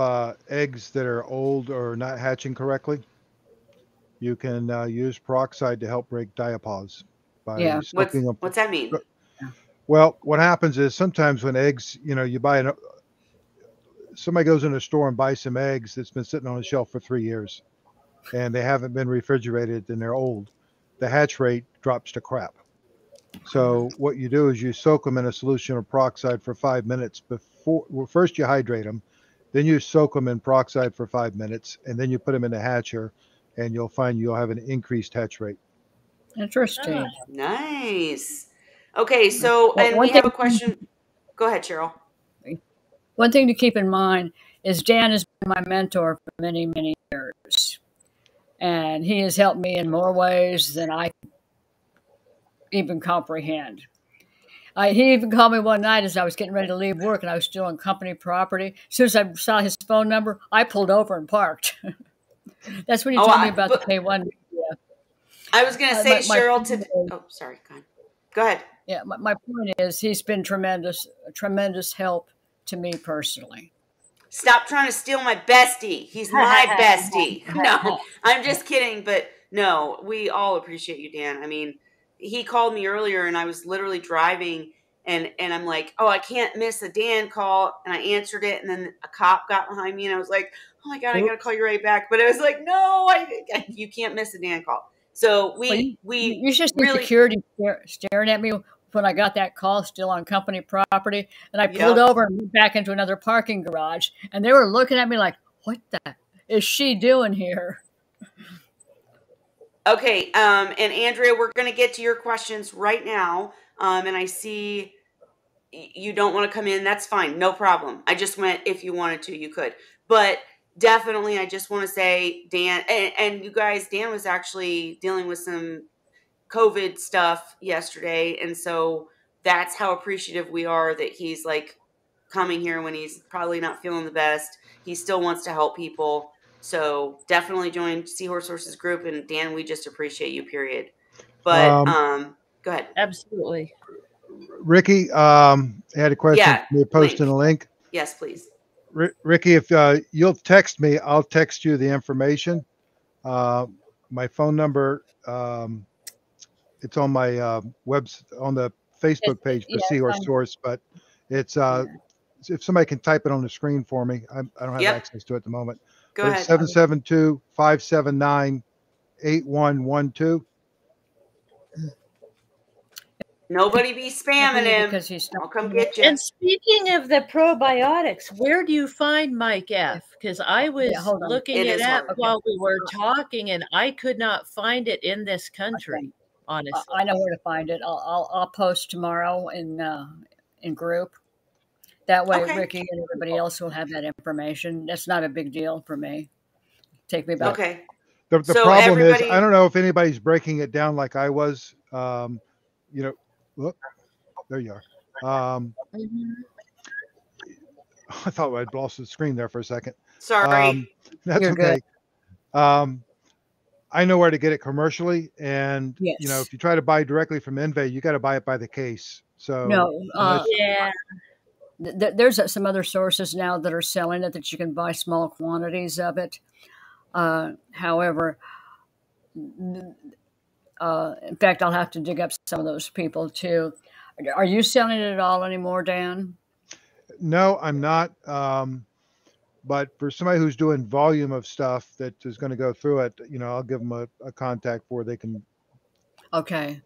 eggs that are old or not hatching correctly, you can use peroxide to help break diapause by soaking them.
What's that mean?
Well, what happens is sometimes when eggs, you buy somebody goes in a store and buys some eggs that's been sitting on a shelf for 3 years, and they haven't been refrigerated and they're old, the hatch rate drops to crap. So what you do is you soak them in a solution of peroxide for 5 minutes first you hydrate them, then you soak them in peroxide for 5 minutes, and then you put them in a hatcher, and you'll find you'll have an increased hatch rate.
Interesting.
Oh, nice. Okay, so, and we have a question. Go ahead, Cheryl.
One thing to keep in mind is Dan has been my mentor for many, many years. And he has helped me in more ways than I even comprehend. He even called me one night as I was getting ready to leave work and I was still on company property. As soon as I saw his phone number, I pulled over and parked. That's when he told me about the K1. Yeah.
I was going to say, Cheryl, sorry. Go ahead.
Yeah, my point is he's been a tremendous help to me personally.
Stop trying to steal my bestie. He's my bestie. No, I'm just kidding. But no, we all appreciate you, Dan. I mean, he called me earlier and I was literally driving And I'm like, oh, I can't miss a Dan call. And I answered it. And then a cop got behind me and I was like, oh my God, I got to call you right back. But it was like, no, you can't miss a Dan call. So
Well,
we
you should see
really,
security staring at me when I got that call still on company property. And I pulled
Yep.
over and went back into another parking garage. And they were looking at me like, what the is she doing here?
Okay. And Andrea, we're going to get to your questions right now. And I see you don't want to come in. That's fine. No problem. I just went, if you wanted to, you could. But definitely, I just want to say, Dan, and you guys, Dan was actually dealing with some COVID stuff yesterday. And so that's how appreciative we are that he's like coming here when he's probably not feeling the best. He still wants to help people. So definitely join Seahorse Sources group. And Dan, we just appreciate you, period. But go ahead.
Absolutely.
Ricky, I had a question.
Yeah,
You're posting a link.
Yes, please.
Ricky, if you'll text me, I'll text you the information. My phone number, it's on my on the Facebook page for Seahorse Source, but it's if somebody can type it on the screen for me, I don't have access to it at the moment.
Go
but
ahead.
It's 772-579-8112.
Nobody be spamming him.
Because he's
I'll come get you.
And speaking of the probiotics, where do you find Mike F? Because I was looking it up while we were talking, and I could not find it in this country. Honestly,
I know where to find it. I'll post tomorrow in group. That way, Ricky and everybody else will have that information. That's not a big deal for me. Take me back.
Okay.
The problem is, I don't know if anybody's breaking it down like I was. You know, look, there you are. I thought I'd lost the screen there for a second.
Sorry.
That's
You're
okay. I know where to get it commercially, and you know, if you try to buy directly from Envy, you got to buy it by the case. So
there's some other sources now that are selling it that you can buy small quantities of it. However, in fact, I'll have to dig up some of those people too. Are you selling it at all anymore, Dan?
No, I'm not. But for somebody who's doing volume of stuff that is going to go through it, you know, I'll give them a contact where they can buy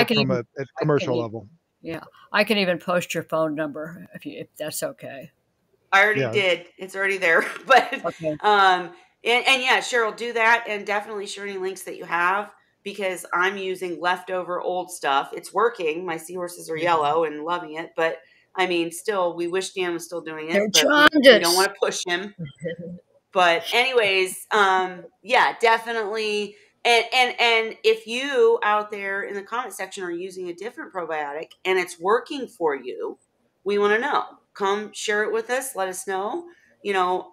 it from a commercial level.
Yeah,
I can even post your phone number if that's okay.
I already did. It's already there. But and yeah, Cheryl, do that, and definitely share any links that you have, because I'm using leftover old stuff. It's working. My seahorses are yellow and loving it, but I mean, still, we wish Dan was still doing it. But we don't want to push him. But anyways, yeah, definitely. And if you out there in the comment section are using a different probiotic and it's working for you, we want to know. Come share it with us. Let us know. You know,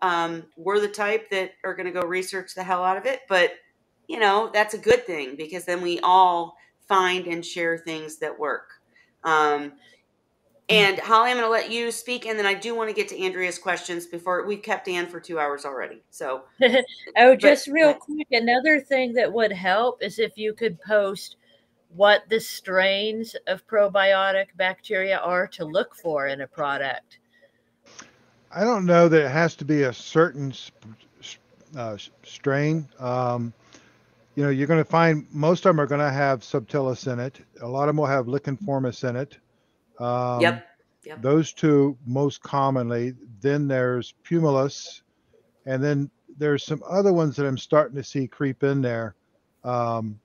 we're the type that are going to go research the hell out of it. But, you know, that's a good thing, because then we all find and share things that work. And Holly, I'm going to let you speak, and then I do want to get to Andrea's questions before we've kept Dan for 2 hours already. So,
just real quick, another thing that would help is if you could post what the strains of probiotic bacteria are to look for in a product.
I don't know that it has to be a certain strain. You know, you're going to find most of them are going to have subtilis in it. A lot of them will have licheniformis in it.
Yep.
Those two most commonly. Then there's pumilus, and then there's some other ones that I'm starting to see creep in there. And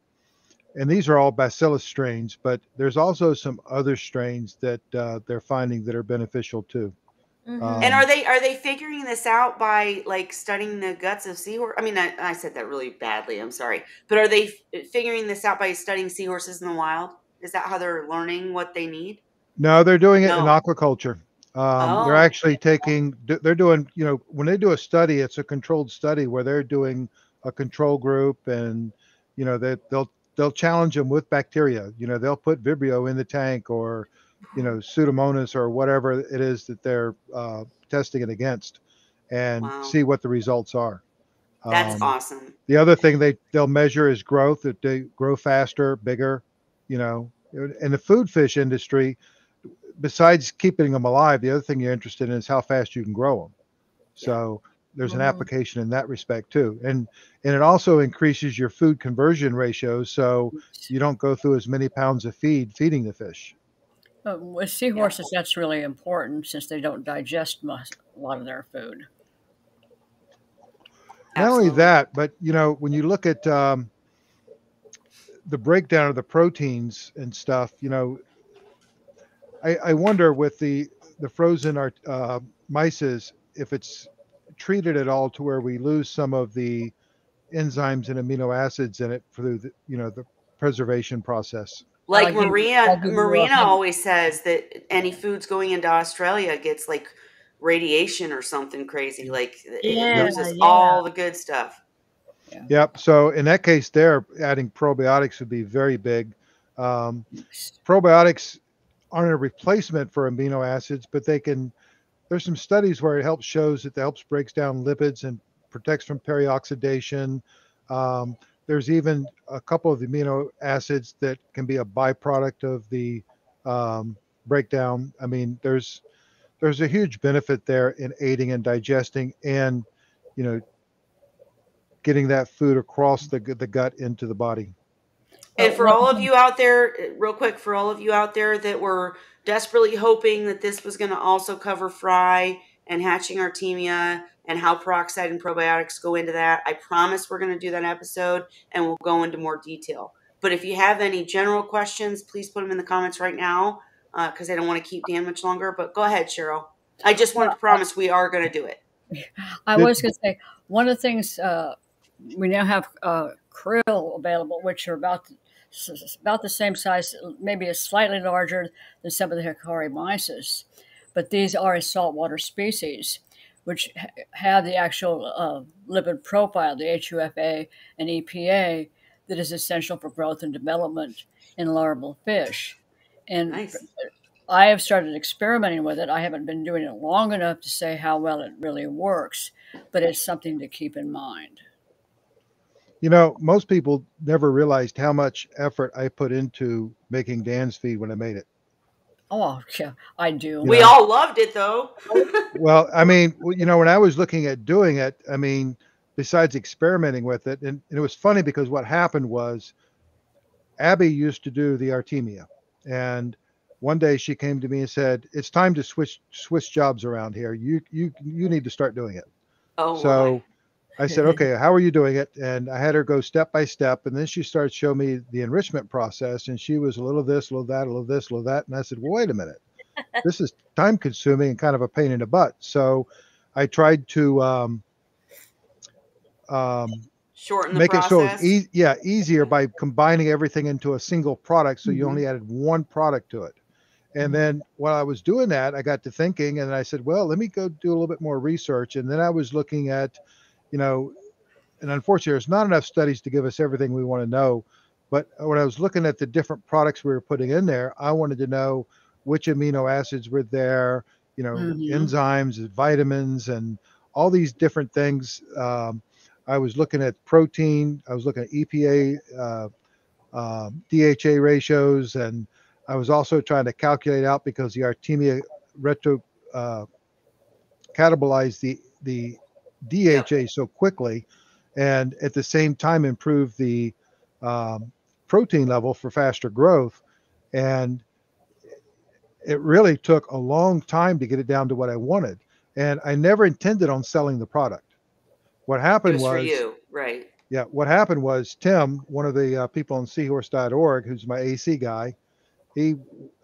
these are all bacillus strains, but there's also some other strains that they're finding that are beneficial too.
And are they figuring this out by like studying the guts of seahorse? I mean, I said that really badly. I'm sorry, but are they figuring this out by studying seahorses in the wild? Is that how they're learning what they need?
No, they're doing it in aquaculture. They're actually they're doing, you know, when they do a study, it's a controlled study where they're doing a control group, and, you know, they'll challenge them with bacteria. You know, they'll put Vibrio in the tank, or, you know, Pseudomonas or whatever it is that they're testing it against, and see what the results are.
That's awesome.
The other thing they'll measure is growth. If they grow faster, bigger, you know. In the food fish industry, besides keeping them alive, the other thing you're interested in is how fast you can grow them. So there's an application in that respect too. And it also increases your food conversion ratio, so you don't go through as many pounds of feeding the fish.
With seahorses, that's really important since they don't digest much, a lot of their food.
Not only that, but when you look at the breakdown of the proteins and stuff, I wonder with the frozen myces if it's treated at all to where we lose some of the enzymes and amino acids in it through the preservation process.
Like Marina always says that any foods going into Australia gets like radiation or something crazy. Like it loses all the good stuff.
Yep. So in that case, there adding probiotics would be very big. Probiotics aren't a replacement for amino acids, but there's some studies where it shows that it helps breaks down lipids and protects from perioxidation. There's even a couple of amino acids that can be a byproduct of the breakdown. I mean, there's a huge benefit there in aiding and digesting and, getting that food across the gut into the body.
And for all of you out there, real quick, for all of you out there that were desperately hoping that this was going to also cover fry and hatching artemia and how peroxide and probiotics go into that, I promise we're going to do that episode and we'll go into more detail. But if you have any general questions, please put them in the comments right now because I don't want to keep Dan much longer. But go ahead, Cheryl. I just wanted to promise we are going to do it.
I was going to say, one of the things we now have krill available, which are about the same size, maybe slightly larger than some of the hikari myces. But these are a saltwater species, which have the actual lipid profile, the HUFA and EPA, that is essential for growth and development in larval fish. And nice. I have started experimenting with it. I haven't been doing it long enough to say how well it really works, but it's something to keep in mind.
Most people never realized how much effort I put into making Dan's feed when I made it.
Oh, yeah, I do.
We all loved it, though.
Well, I mean, when I was looking at doing it, I mean, besides experimenting with it, and it was funny because what happened was Abby used to do the artemia. And one day she came to me and said, "It's time to switch jobs around here. You need to start doing it." Oh, so I said, "Okay, how are you doing it?" And I had her go step by step. And then she started showing me the enrichment process. And she was a little this, a little that, a little this, a little that. And I said, "Well, wait a minute. This is time consuming and kind of a pain in the butt." So I tried to
shorten the
make
process.
It so easier by combining everything into a single product. So you only added one product to it. And then while I was doing that, I got to thinking and I said, well, let me go do a little bit more research. And then I was looking at, and unfortunately, there's not enough studies to give us everything we want to know. But when I was looking at the different products we were putting in there, I wanted to know which amino acids were there, enzymes, vitamins, and all these different things. I was looking at protein. I was looking at EPA, DHA ratios, and I was also trying to calculate out because the artemia catabolized the DHA so quickly, and at the same time improve the protein level for faster growth. And it really took a long time to get it down to what I wanted. And I never intended on selling the product. What happened was
for you, right?
Yeah, what happened was Tim, one of the people on Seahorse.org, who's my AC guy, he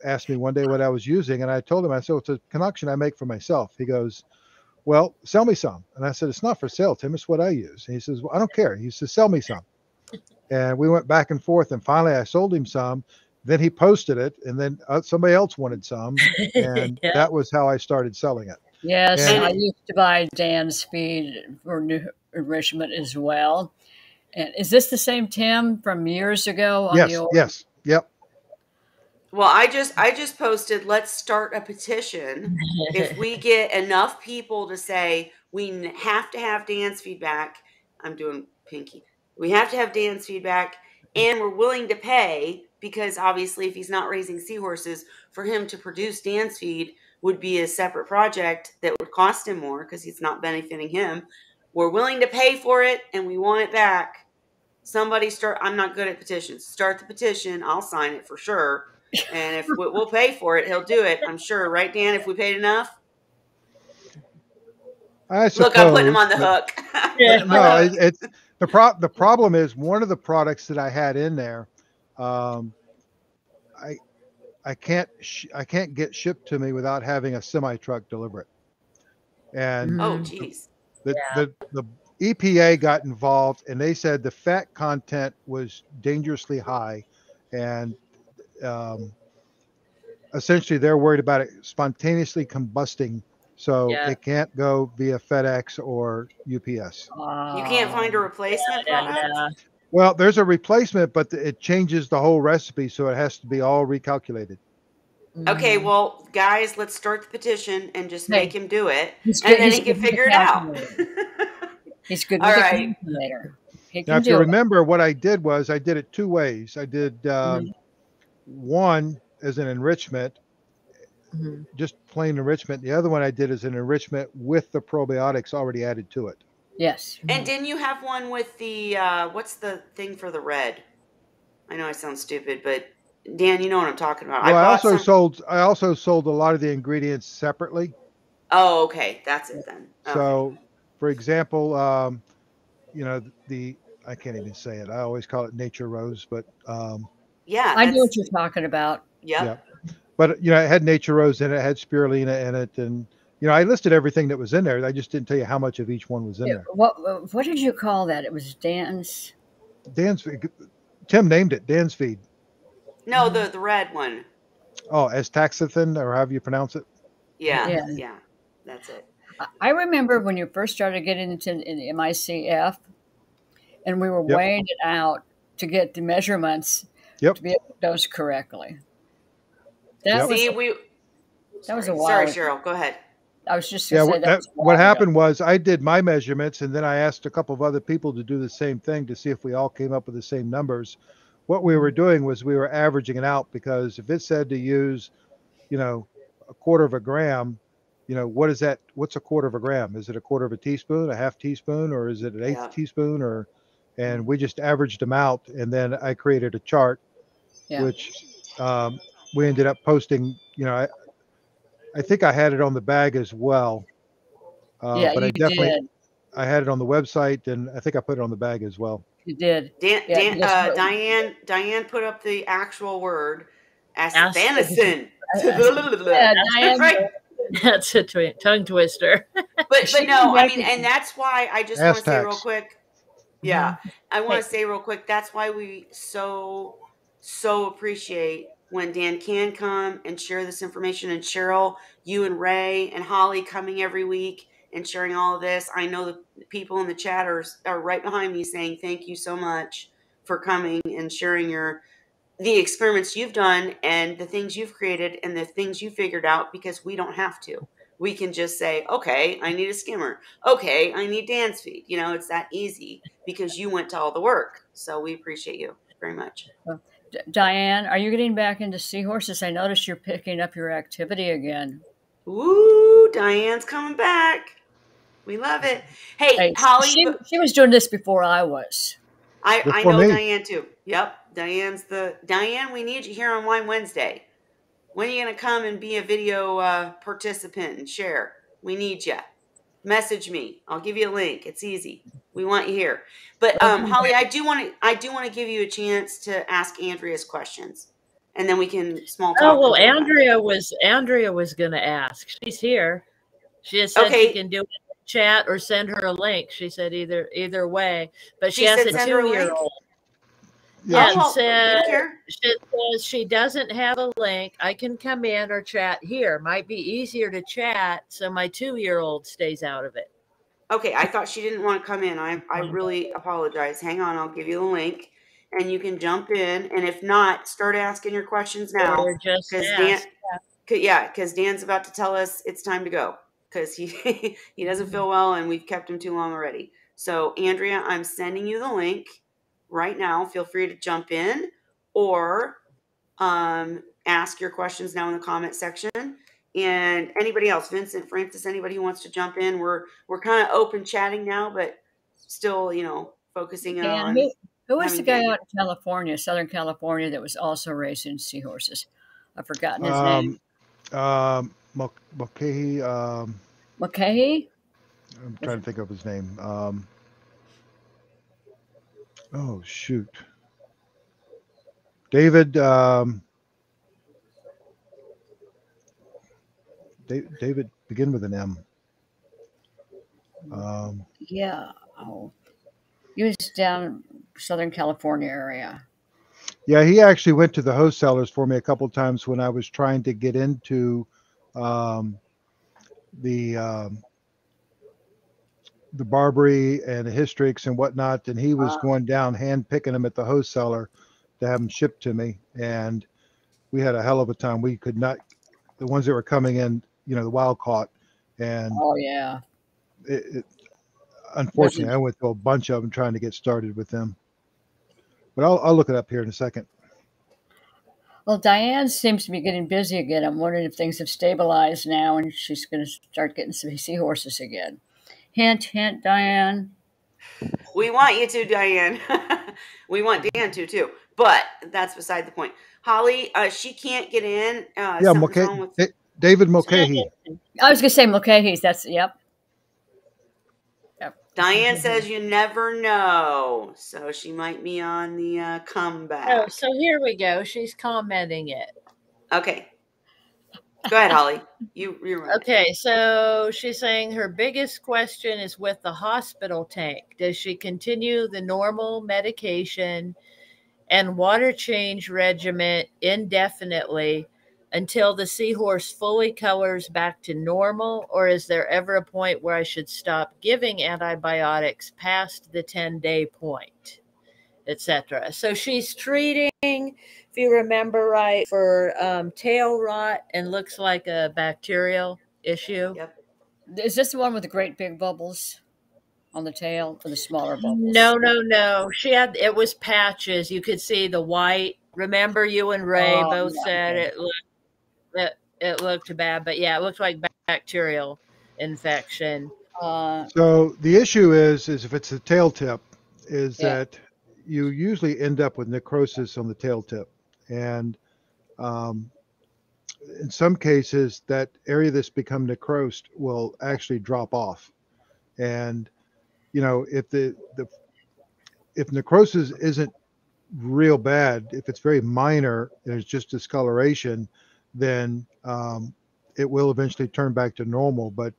asked me one day what I was using, and I told him, I said, it's a concoction I make for myself. He goes, well, sell me some. And I said, it's not for sale, Tim, it's what I use. And he says, well, I don't care. He says, sell me some. And we went back and forth, and finally I sold him some. Then he posted it, and then somebody else wanted some, and that was how I started selling it.
Yes, and I used to buy Dan's feed for new enrichment as well. And is this the same Tim from years ago?
Yes, yep.
Well, I just posted, let's start a petition. If we get enough people to say we have to have Dan's feedback, I'm doing pinky. We have to have Dan's feedback, and we're willing to pay because obviously if he's not raising seahorses, for him to produce Dan's feed would be a separate project that would cost him more because it's not benefiting him. We're willing to pay for it and we want it back. Somebody start, I'm not good at petitions. Start the petition. I'll sign it for sure. And if we'll pay for it, he'll do it. I'm sure. Right, Dan? If we paid enough?
I suppose.
Look, I'm putting him on the hook.
No, it's the problem is one of the products that I had in there, I can't get shipped to me without having a semi truck deliver it. And
oh, geez.
the EPA got involved and they said the fat content was dangerously high, and essentially they're worried about it spontaneously combusting. So it can't go via FedEx or UPS.
You can't find a replacement product?
Well, there's a replacement, but it changes the whole recipe, so it has to be all recalculated.
Okay, well, guys, let's start the petition and just make him do it, and then he can figure it out.
He's good with the calculator.
Now, if you remember, what I did was I did it two ways. I did one as an enrichment, just plain enrichment. The other one I did as an enrichment with the probiotics already added to it.
Yes.
And didn't you have one with the, what's the thing for the red? I know I sound stupid, but Dan, you know what I'm talking about.
Well, I also sold a lot of the ingredients separately.
Oh, okay. That's it then. Okay.
So, for example, you know, I can't even say it. I always call it Nature Rose, but
yeah,
I know what you're talking about.
Yeah.
But you know, it had Nature Rose in it, it had spirulina in it, and you know, I listed everything that was in there. I just didn't tell you how much of each one was in there.
What did you call that? It was Dan's.
Tim named it Dan's feed.
No, the red one.
Oh, astaxanthin, or however you pronounce it.
Yeah, that's it.
I remember when you first started getting into the MICF, and we were weighing it out to get the measurements to be able to dose correctly. That was a while.
Sorry, Cheryl, go ahead.
I was just going to say
what happened was I did my measurements, and then I asked a couple of other people to do the same thing to see if we all came up with the same numbers. What we were doing was we were averaging it out, because if it said to use, you know, a quarter of a gram, you know, what is that? What's a quarter of a gram? Is it a quarter of a teaspoon, a half teaspoon, or is it an eighth teaspoon? And we just averaged them out, and then I created a chart, which we ended up posting. You know, I think I had it on the bag as well. But I had it on the website, and I think I put it on the bag as well.
You did.
Diane put up the actual word, astaxanthin.
Diane, that's a tongue twister.
But no, I mean, and that's why I just want to say real quick. Yeah, I want to say real quick. That's why we so appreciate when Dan can come and share this information, and Cheryl, you and Ray and Holly coming every week and sharing all of this. I know the people in the chat are right behind me saying thank you so much for coming and sharing the experiments you've done and the things you've created and the things you figured out, because we don't have to. We can just say, okay, I need a skimmer. Okay, I need Dan's feed. You know, it's that easy because you went to all the work. So we appreciate you very much.
Diane, are you getting back into seahorses? I noticed you're picking up your activity again.
Ooh, Diane's coming back. We love it. Hey, Holly.
She was doing this before I was.
I know Diane too. Yep. Diane, we need you here on Wine Wednesday. When are you going to come and be a video participant and share? We need you. Message me. I'll give you a link. It's easy. We want you here. But Holly, I do want to give you a chance to ask Andrea's questions, and then we can small talk.
Oh well, Andrea was going to ask. She's here. She has said she can do it in the chat or send her a link. She said either way. But she has a 2-year-old. Yeah, she says she doesn't have a link. I can come in or chat here. Might be easier to chat, so my 2-year-old stays out of it.
Okay, I thought she didn't want to come in. I really apologize. Hang on, I'll give you the link, and you can jump in. And if not, start asking your questions now. Because Dan's about to tell us it's time to go because he doesn't feel well, and we've kept him too long already. So, Andrea, I'm sending you the link right now. Feel free to jump in, or Ask your questions now in the comment section. And anybody else, Vincent, Francis, anybody who wants to jump in, we're kind of open chatting now, but still, focusing
Dan,
on
who was the
having
guy
Dan.
out in California, Southern California, that was also raising seahorses? I've forgotten his
Um,
name.
Mulcahy.
McCahey?
I'm trying to think of his name. Oh shoot, David. David begin with an M.
Yeah. Oh, he was down Southern California area.
Yeah, he actually went to the wholesalers for me a couple of times when I was trying to get into um, the the Barbary and the Hystrix and whatnot, and he was going down hand picking them at the wholesaler to have them shipped to me, and we had a hell of a time. We could not, the ones that were coming in, the wild caught, and
Oh yeah.
unfortunately, I went through a bunch of them trying to get started with them. But I'll look it up here in a second.
Well, Diane seems to be getting busy again. I'm wondering if things have stabilized now and she's going to start getting some seahorses again. Hint, hint, Diane.
We want you to, Diane. We want Dan to too, but that's beside the point. Holly, she can't get in.
Yeah,
Something's wrong with
David Mulcahy.
I was going to say Mulcahy's. That's, yep.
Diane says you never know, so she might be on the comeback.
Oh, so here we go. She's commenting it.
Okay. Go ahead, Holly. You're right.
Okay, so she's saying her biggest question is with the hospital tank. Does she continue the normal medication and water change regimen indefinitely until the seahorse fully colors back to normal, or is there ever a point where I should stop giving antibiotics past the 10-day point, etc.? So she's treating, if you remember right, for tail rot and looks like a bacterial issue.
Yep.
Is this the one with the great big bubbles on the tail, or the smaller bubbles?
No. It was patches. You could see the white. Remember, you and Ray both said it looked bad, but yeah, it looked like bacterial infection.
So the issue is if it's the tail tip, that you usually end up with necrosis on the tail tip, and in some cases that area that's become necrosed will actually drop off, and if necrosis isn't real bad, if it's very minor and it's just discoloration, then it will eventually turn back to normal. But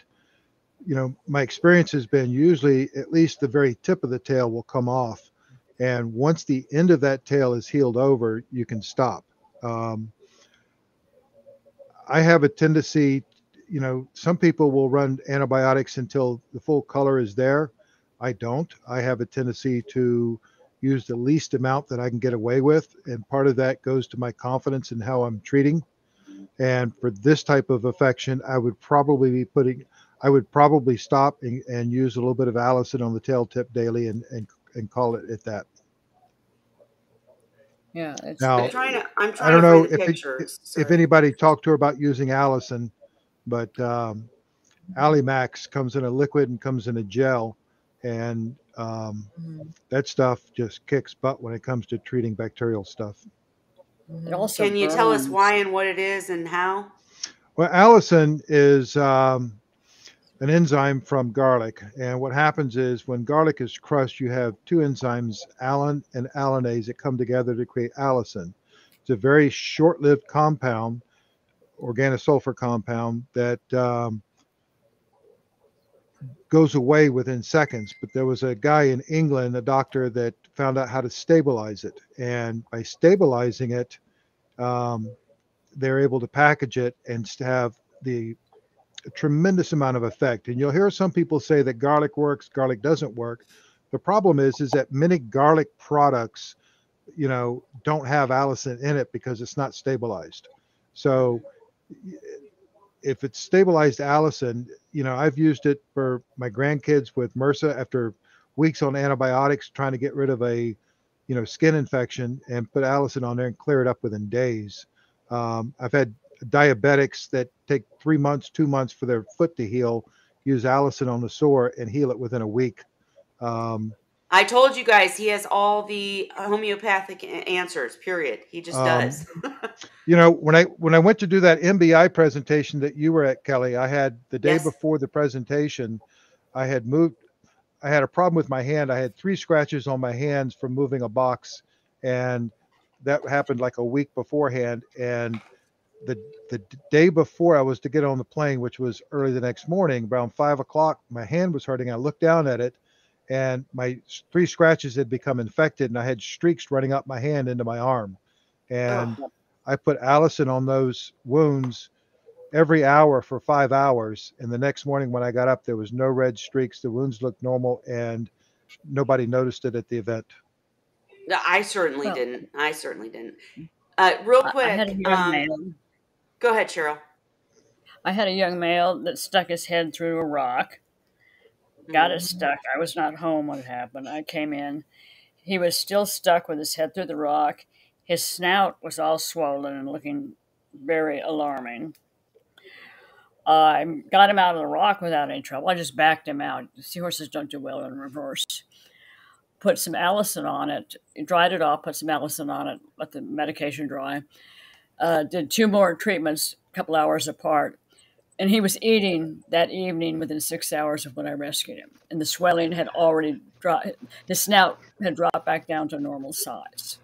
my experience has been usually at least the very tip of the tail will come off, and once the end of that tail is healed over, you can stop. I have a tendency, some people will run antibiotics until the full color is there. I don't. I have a tendency to use the least amount that I can get away with, and part of that goes to my confidence in how I'm treating. And for this type of affection, I would probably stop and use a little bit of allicin on the tail tip daily and call it at that.
Yeah.
Now,
I'm trying to
I don't know
if
anybody talked to her about using allicin, but Alimax comes in a liquid and comes in a gel, and that stuff just kicks butt when it comes to treating bacterial stuff.
It also
Can you tell us why and what it is and how?
Well, allicin is an enzyme from garlic, and what happens is when garlic is crushed, you have two enzymes, allan and allanase, that come together to create allicin. It's a very short-lived compound, organosulfur compound, that goes away within seconds. But there was a guy in England, a doctor, that found out how to stabilize it, and by stabilizing it, they're able to package it and have a tremendous amount of effect. And you'll hear some people say that garlic works, garlic doesn't work. The problem is that many garlic products, don't have allicin in it because it's not stabilized. So if it's stabilized allicin, I've used it for my grandkids with MRSA after weeks on antibiotics trying to get rid of a skin infection and put allicin on there and clear it up within days. I've had diabetics that take 3 months, 2 months for their foot to heal, use allicin on the sore and heal it within a week.
I told you guys he has all the homeopathic answers, period. He just does.
When I went to do that MBI presentation that you were at, Kelly, I had the day
Yes.
before the presentation, I had a problem with my hand. I had 3 scratches on my hands from moving a box, and that happened like a week beforehand. And the day before I was to get on the plane, which was early the next morning, around 5 o'clock, my hand was hurting. I looked down at it, and my 3 scratches had become infected, and I had streaks running up my hand into my arm. And I put allicin on those wounds every hour for 5 hours. And the next morning when I got up, there was no red streaks. The wounds looked normal, and nobody noticed it at the event.
No, I certainly didn't. I certainly didn't. Real quick,
I had a young male.
Go ahead, Cheryl.
I had a young male that stuck his head through a rock. Got it stuck. I was not home when it happened. I came in. He was still stuck with his head through the rock. His snout was all swollen and looking very alarming. I got him out of the rock without any trouble. I just backed him out. Seahorses don't do well in reverse. Put some allicin on it, dried it off, put some allicin on it, let the medication dry. Did 2 more treatments a couple hours apart. And he was eating that evening within 6 hours of when I rescued him. And the swelling had already dropped. The snout had dropped back down to normal size.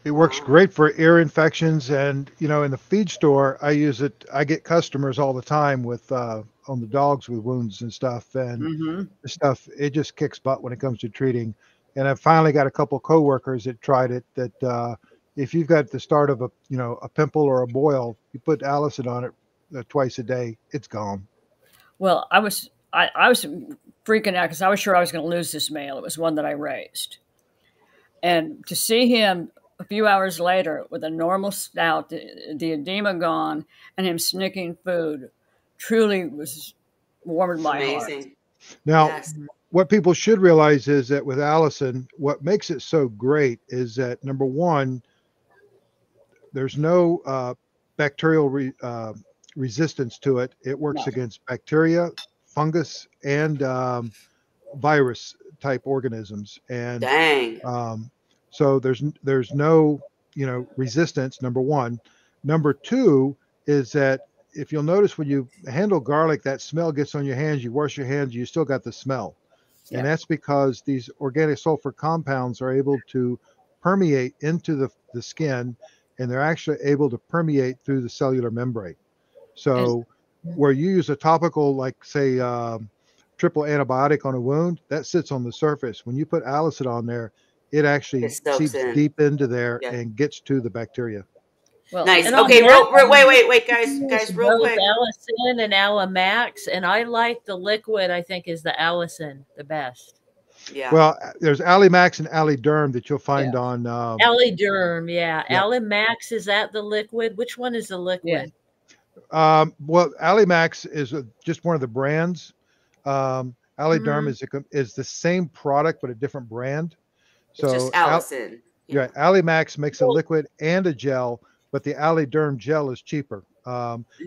It works great for ear infections. And, in the feed store, I use it. I get customers all the time with on the dogs with wounds and stuff. And the stuff, it just kicks butt when it comes to treating. And I've finally got a couple coworkers that tried it that if you've got the start of a pimple or a boil, you put allicin on it twice a day, it's gone.
Well, I was freaking out because I was sure I was going to lose this male. It was one that I raised. And to see him a few hours later with a normal snout, the edema gone, and him snicking food truly was warmed my heart.
Now, what people should realize is that with allicin, what makes it so great is that, number one, there's no bacterial resistance to it. It works against bacteria, fungus, and virus type organisms. And so there's no resistance, number one. Number two is that if you'll notice when you handle garlic, that smell gets on your hands, you wash your hands, you still got the smell. And that's because these organic sulfur compounds are able to permeate into the skin, and they're actually able to permeate through the cellular membrane. So where you use a topical, like say triple antibiotic on a wound, that sits on the surface. When you put allicin on there, it actually seeps deep into there and gets to the bacteria.
Well,
nice. Okay, wait, guys, real quick.
Allicin and Alamax, and I like the liquid. I think is the allicin the best.
Yeah.
Well, there's Alimax and Aliderm that you'll find on
Aliderm. Yeah. Alimax, is that the liquid? Which one is the liquid?
Well, Alimax is just one of the brands. Aliderm is the same product but a different brand. So
it's just allicin.
Alimax makes a liquid and a gel, but the Aliderm gel is cheaper.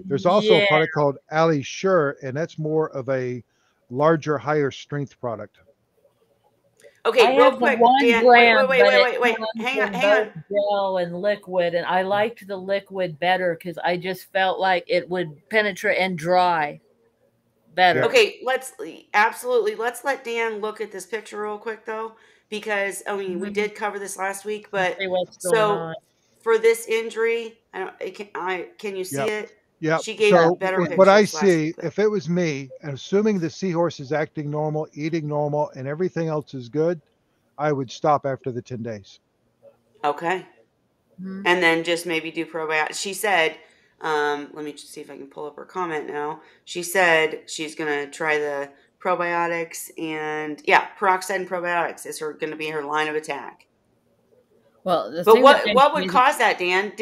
There's also a product called Alisure, and that's more of a larger, higher strength product.
Okay, real quick, Dan. Wait. Hang on.
Gel and liquid, and I liked the liquid better because I just felt like it would penetrate and dry better.
Okay, let's let Dan look at this picture real quick though, because I mean we did cover this last week, but so for this injury, can you see it?
Yeah.
She gave a better picture.
What I see, if it was me, and assuming the seahorse is acting normal, eating normal, and everything else is good, I would stop after the 10 days.
Okay. And then just maybe do probiotics. She said, let me just see if I can pull up her comment now. She said she's going to try the probiotics and peroxide and probiotics is going to be her line of attack.
Well,
but what would cause that, Dan?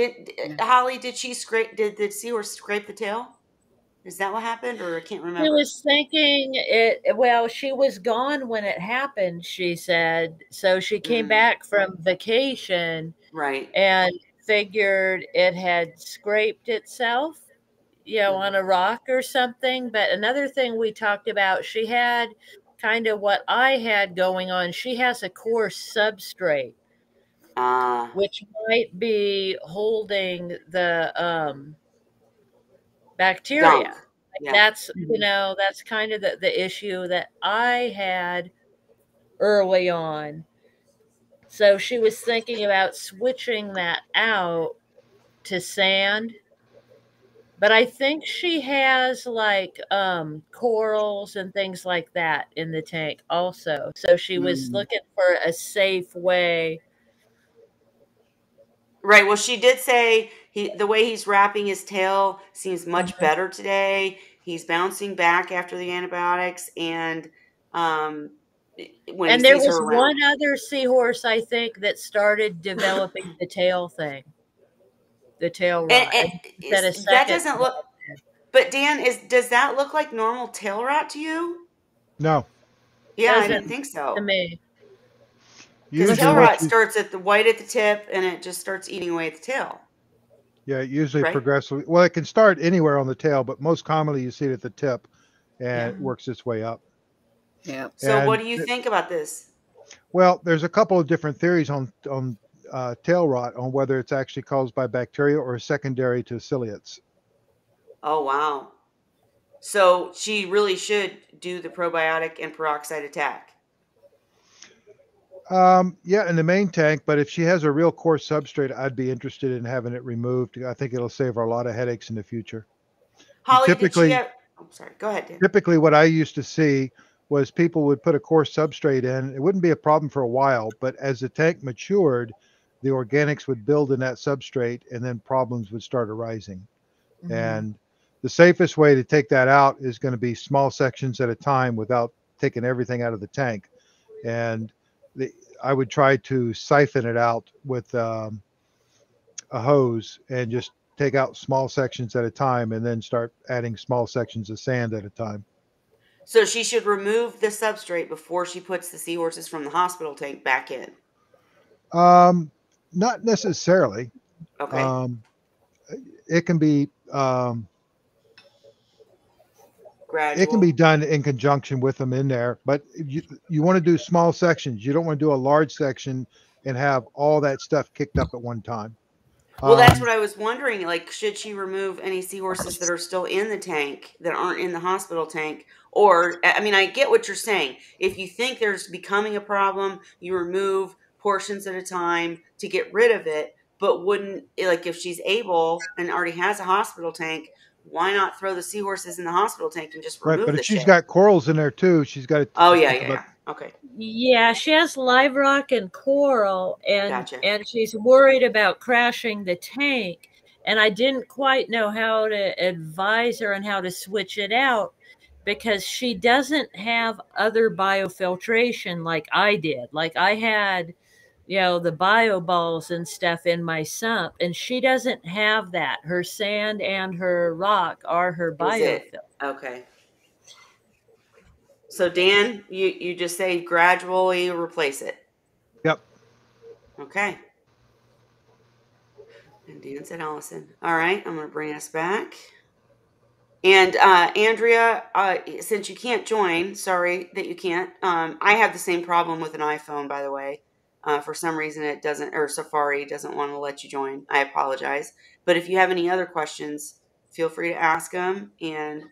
Holly, did the seahorse scrape the tail? Is that what happened, or I can't
She
remember?
was thinking it, well, she was gone when it happened, she said. So she came back from vacation
Right.
and figured it had scraped itself, on a rock or something. But another thing we talked about, she had kind of what I had going on. She has a coarse substrate, which might be holding the
Gunk.
bacteria.
Yeah.
That's kind of the issue that I had early on. So she was thinking about switching that out to sand. But I think she has like corals and things like that in the tank also. So she was looking for a safe way.
Right. Well, she did say the way he's wrapping his tail seems much
Mhm.
better today. He's bouncing back after the antibiotics, and um, when he
And there
sees her
was
around.
one other seahorse, I think, that started developing the tail thing, the tail rot.
And
And she said a
that
second
doesn't
one.
look. But Dan, does that look like normal tail rot to you?
No,
Yeah, I
Doesn't
didn't think
to
so.
me.
Because
usually
tail
what
rot
you,
starts at the white at the tip, and it just starts eating away at the tail.
yeah, usually
Right.
progressively. Well, it can start anywhere on the tail, but most commonly you see it at the tip, and
Yeah.
it works its way up.
Yeah.
So, what
And
do you think about this?
well, there's a couple of different theories on tail rot on whether it's actually caused by bacteria or secondary to ciliates.
Oh, wow. So she really should do the probiotic and peroxide attack.
Yeah, in the main tank, but if she has a real coarse substrate, I'd be interested in having it removed. I think it'll save her a lot of headaches in the future.
Holly, did she
Typically,
have? I'm sorry. Go ahead, Dan.
typically what I used to see was people would put a coarse substrate in. It wouldn't be a problem for a while, but as the tank matured, the organics would build in that substrate and then problems would start arising. And the safest way to take that out is going to be small sections at a time without taking everything out of the tank. And the, I would try to siphon it out with a hose and just take out small sections at a time and then start adding small sections of sand at a time.
So she should remove the substrate before she puts the seahorses from the hospital tank back in.
Um, Not necessarily.
Okay.
Um, it can be
Gradual.
done in conjunction with them in there, but you want to do small sections. You don't want to do a large section and have all that stuff kicked up at one time.
Well, that's
Um,
what I was wondering. Like, should she remove any seahorses that are still in the tank that aren't in the hospital tank? Or, I mean, I get what you're saying. If you think there's becoming a problem, you remove portions at a time to get rid of it. But wouldn't, like, if she's able and already has a hospital tank, why not throw the seahorses in the hospital tank and just
right, but
remove
if
the
she's
shit?
got corals in there too, she's got
Oh,
to
yeah,
think
yeah,
about.
yeah. Okay.
Yeah, she has live rock and coral, and
Gotcha.
she's worried about crashing the tank. And I didn't quite know how to advise her on how to switch it out because she doesn't have other biofiltration like I did. Like I had, the bio balls and stuff in my sump, and she doesn't have that. Her sand and her rock are her
Is it?
biofilm.
Okay. So, Dan, you just say gradually replace it.
Yep.
Okay. And Dan said Allison. All right, I'm going to bring us back. And Andrea, since you can't join, sorry that you can't. I have the same problem with an iPhone, by the way. For some reason, it doesn't, or Safari doesn't want to let you join. I apologize. But if you have any other questions, feel free to ask them. And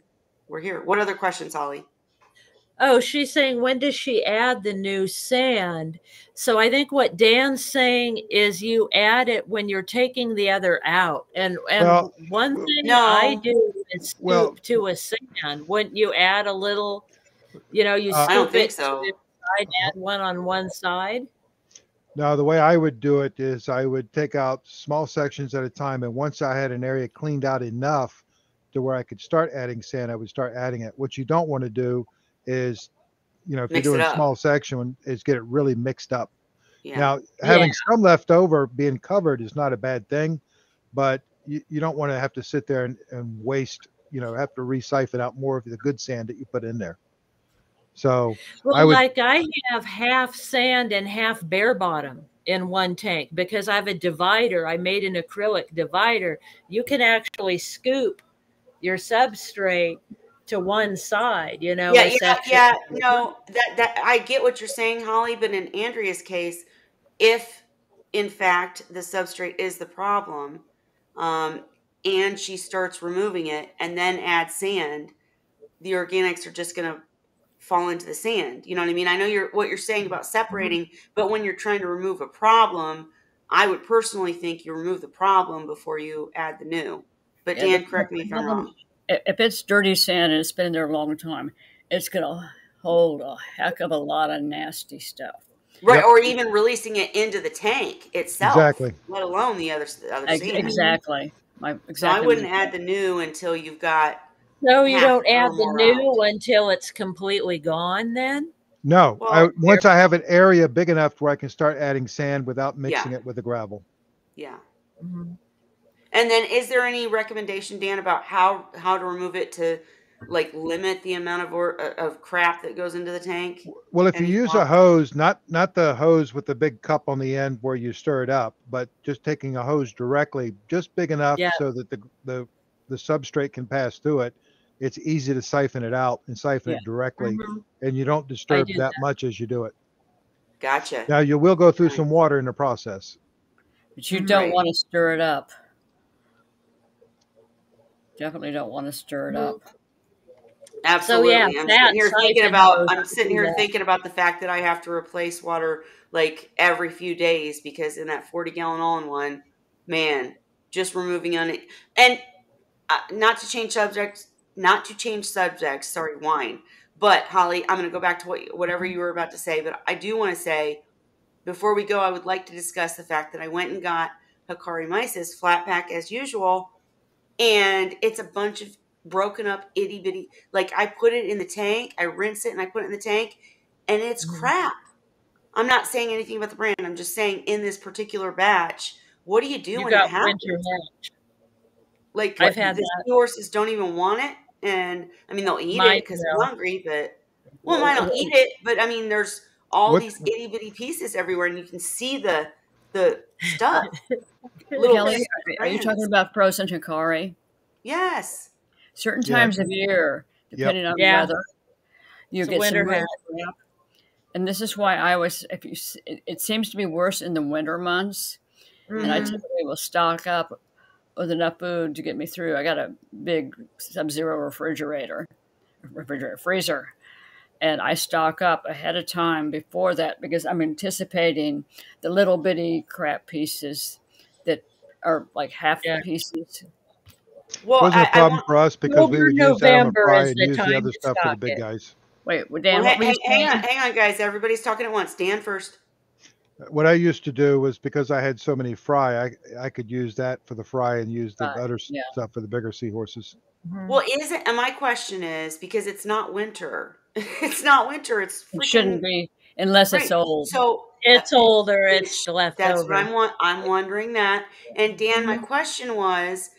we're here. What other questions, Holly?
Oh, she's saying when does she add the new sand? So I think what Dan's saying is you add it when you're taking the other out. And
Well,
one thing I
No,
do is
well,
scoop to a sand. Wouldn't you add a little, you
uh,
I don't
scoop
think
it to
so.
the side, add one on one side?
now the way I would do it is I would take out small sections at a time, and once I had an area cleaned out enough to where I could start adding sand, I would start adding it. What you don't want to do is, if you're
Mix it
doing a
up.
small section, is get it really mixed up.
Yeah.
Now,
Yeah.
having some left over being covered is not a bad thing, but you don't want to have to sit there and waste have to re-siphon out more of the good sand that you put in there. So I
Well,
would,
like I have half sand and half bare bottom in one tank because I have a divider. I made an acrylic divider. You can actually scoop your substrate to one side,
Yeah,
a section.
yeah. No, that I get what you're saying, Holly, but in Andrea's case, if in fact the substrate is the problem, um, and she starts removing it and then add sand, the organics are just going to fall into the sand. You know what I mean? I know what you're saying about separating, but when you're trying to remove a problem, I would personally think you remove the problem before you add the new. But
Yeah,
Dan, correct me if I'm
problem,
wrong.
if it's dirty sand and it's been there a long time, it's going to hold a heck of a lot of nasty stuff.
Right,
Yep.
or even releasing it into the tank itself,
exactly.
let alone the other sand.
Exactly.
So I wouldn't add the new until you've got
No, you
half
don't
or
add the
more
new
out.
until it's completely gone then?
No,
Well,
once I have an area big enough where I can start adding sand without
yeah,
mixing it with the gravel.
yeah.
Mm-hmm.
And then is there any recommendation, Dan, about how to remove it to like limit the amount of crap that goes into the tank?
Well, if you
Any
use a
thoughts?
hose, not the hose with the big cup on the end where you stir it up, but just taking a hose directly, just big enough
Yeah.
so that the substrate can pass through it, it's easy to siphon it out and siphon
Yeah.
it directly,
Mm-hmm.
and you don't
I
disturb
did
that
that.
much as you do it.
Gotcha.
Now you will go through
Nice.
some water in the process.
But you
Mhm.
don't
Right.
want to stir it up. Definitely don't want to stir it up.
So yeah,
Absolutely.
that siphon hose,
I'm
I
sitting
do
here
that.
thinking about the fact that I have to replace water like every few days because in that 40-gallon all-in-one, man, just removing on it. And not to change subjects, sorry, wine. But Holly, I'm going to go back to whatever you were about to say, but I do want to say before we go, I would like to discuss the fact that I went and got Hikari Mysis flat pack as usual, and it's a bunch of broken up itty bitty. Like I put it in the tank, I rinse it, and I put it in the tank, and it's
Mhm.
crap. I'm not saying anything about the brand. I'm just saying in this particular batch, what do you do
You
when that
got winter
happens?
hatch.
Like
I've
What
had
the
that.
seahorses don't even want it, and I mean they'll eat
Mine
it because they're
will.
hungry, but well, mine will eat it. But I mean, there's all
what
these itty bitty pieces everywhere, and you can see the
Uh,
stuff, little
Kelly, are you talking
strands.
about frozen hikari?
Yes.
Certain
yeah,
times of year,
yep.
depending on the
Yeah,
weather, you
it's a
get some
winter
real
hatch.
crap. And this is why I always, it seems to be worse in the winter months. And I
Mm-hmm.
Mm-hmm.
typically will stock up with enough food to get me through. I got a big sub-zero freezer, and I stock up ahead of time before that because I'm anticipating the little bitty crap pieces that are like half
Yeah.
pieces.
Well,
Wasn't a
I
problem
want.
for us because we
October,
would use that on the
November
fry
is
and
the
use the
time
other
to
stuff for the
stock
big
it.
guys.
Wait,
Well,
Dan, what were you saying?
hang on, guys. Everybody's talking at once. Dan first.
What I used to do was because I had so many fry, I could use that for the fry and use the
Right.
other
Yeah.
stuff for the bigger seahorses.
Mhm.
Well, isn't? And my question is because it's not winter. It's not winter. It's
It shouldn't
freaking
be unless it's
right.
old.
So
It's older. It's the
that's what
leftover.
I'm wondering that. And Dan, my
Mhm.
question was,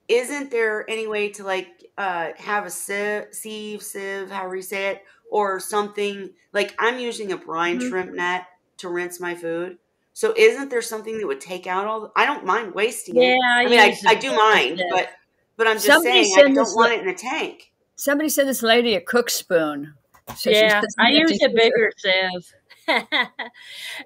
isn't there any way to like have a sieve, however you say it, or something like I'm using a brine
Mhm.
shrimp net to rinse my food. So isn't there something that would take out all? I don't mind wasting
Yeah,
it.
I
I mean,
use
I
the
do
paper
mind,
sieve.
but I'm just
Somebody
saying I
send
don't
this.
want it in a tank.
Somebody send this lady a cook spoon so she
Yeah,
doesn't
I
have to
use a
use her.
bigger sieve.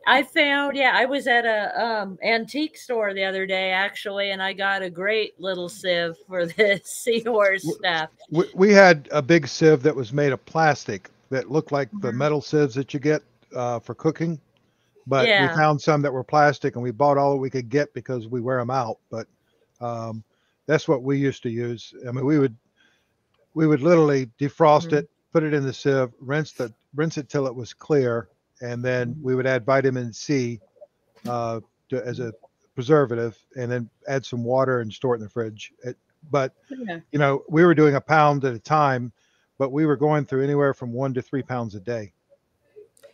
I found, yeah, I was at a antique store the other day actually, and I got a great little sieve for the seahorse stuff.
We had a big sieve that was made of plastic that looked like the
Mhm.
metal sieves that you get for cooking, but we
Yeah.
found some that were plastic and we bought all that we could get because we wear them out. But um, that's what we used to use. I mean, we would literally defrost
Mhm.
it, put it in the sieve, rinse it till it was clear, and then
Mhm.
we would add vitamin C uh, as a preservative, and then add some water and store it in the fridge. But
Yeah.
we were doing a pound at a time, but we were going through anywhere from 1 to 3 pounds a day.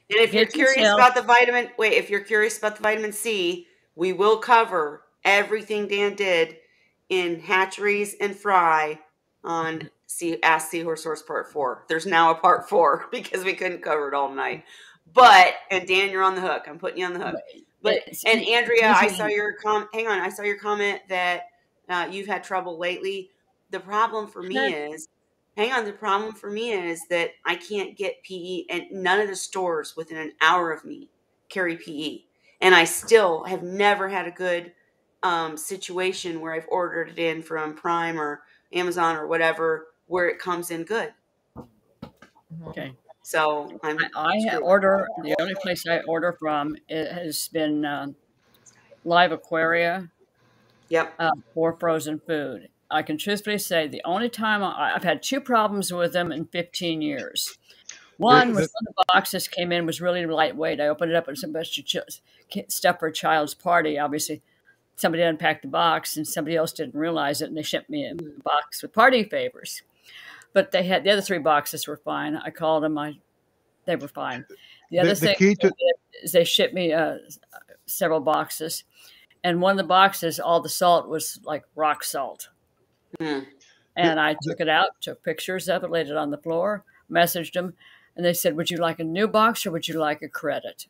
And if you're
Get
curious
yourself.
about the if you're curious about the vitamin C, we will cover everything Dan did in hatcheries and fry on Ask Seahorse Source Part 4. There's now a Part 4 because we couldn't cover it all night. But, and Dan, you're on the hook. I'm putting you on the hook. But, and Andrea, I saw your hang on, I saw your comment that you've had trouble lately. The problem for me is, the problem for me is that I can't get PE, and none of the stores within an hour of me carry PE. And I still have never had a good situation where I've ordered it in from Prime or Amazon or whatever, where it comes in good.
Okay.
So
I order, the only place I order from, it has been Live Aquaria.
Yep.
For frozen food. I can truthfully say the only time I've had 2 problems with them in 15 years. One was when the boxes came in was really lightweight. I opened it up and some stuff for a child's party. Obviously, somebody unpacked the box and somebody else didn't realize it, and they shipped me a box with party favors. But they had the other 3 boxes were fine. I called them. They were fine. The other thing is they shipped me several boxes. And one of the boxes, all the salt was like rock salt. And I took it out, took pictures of it, laid it on the floor, messaged them, and they said, would you like a new box or would you like a credit?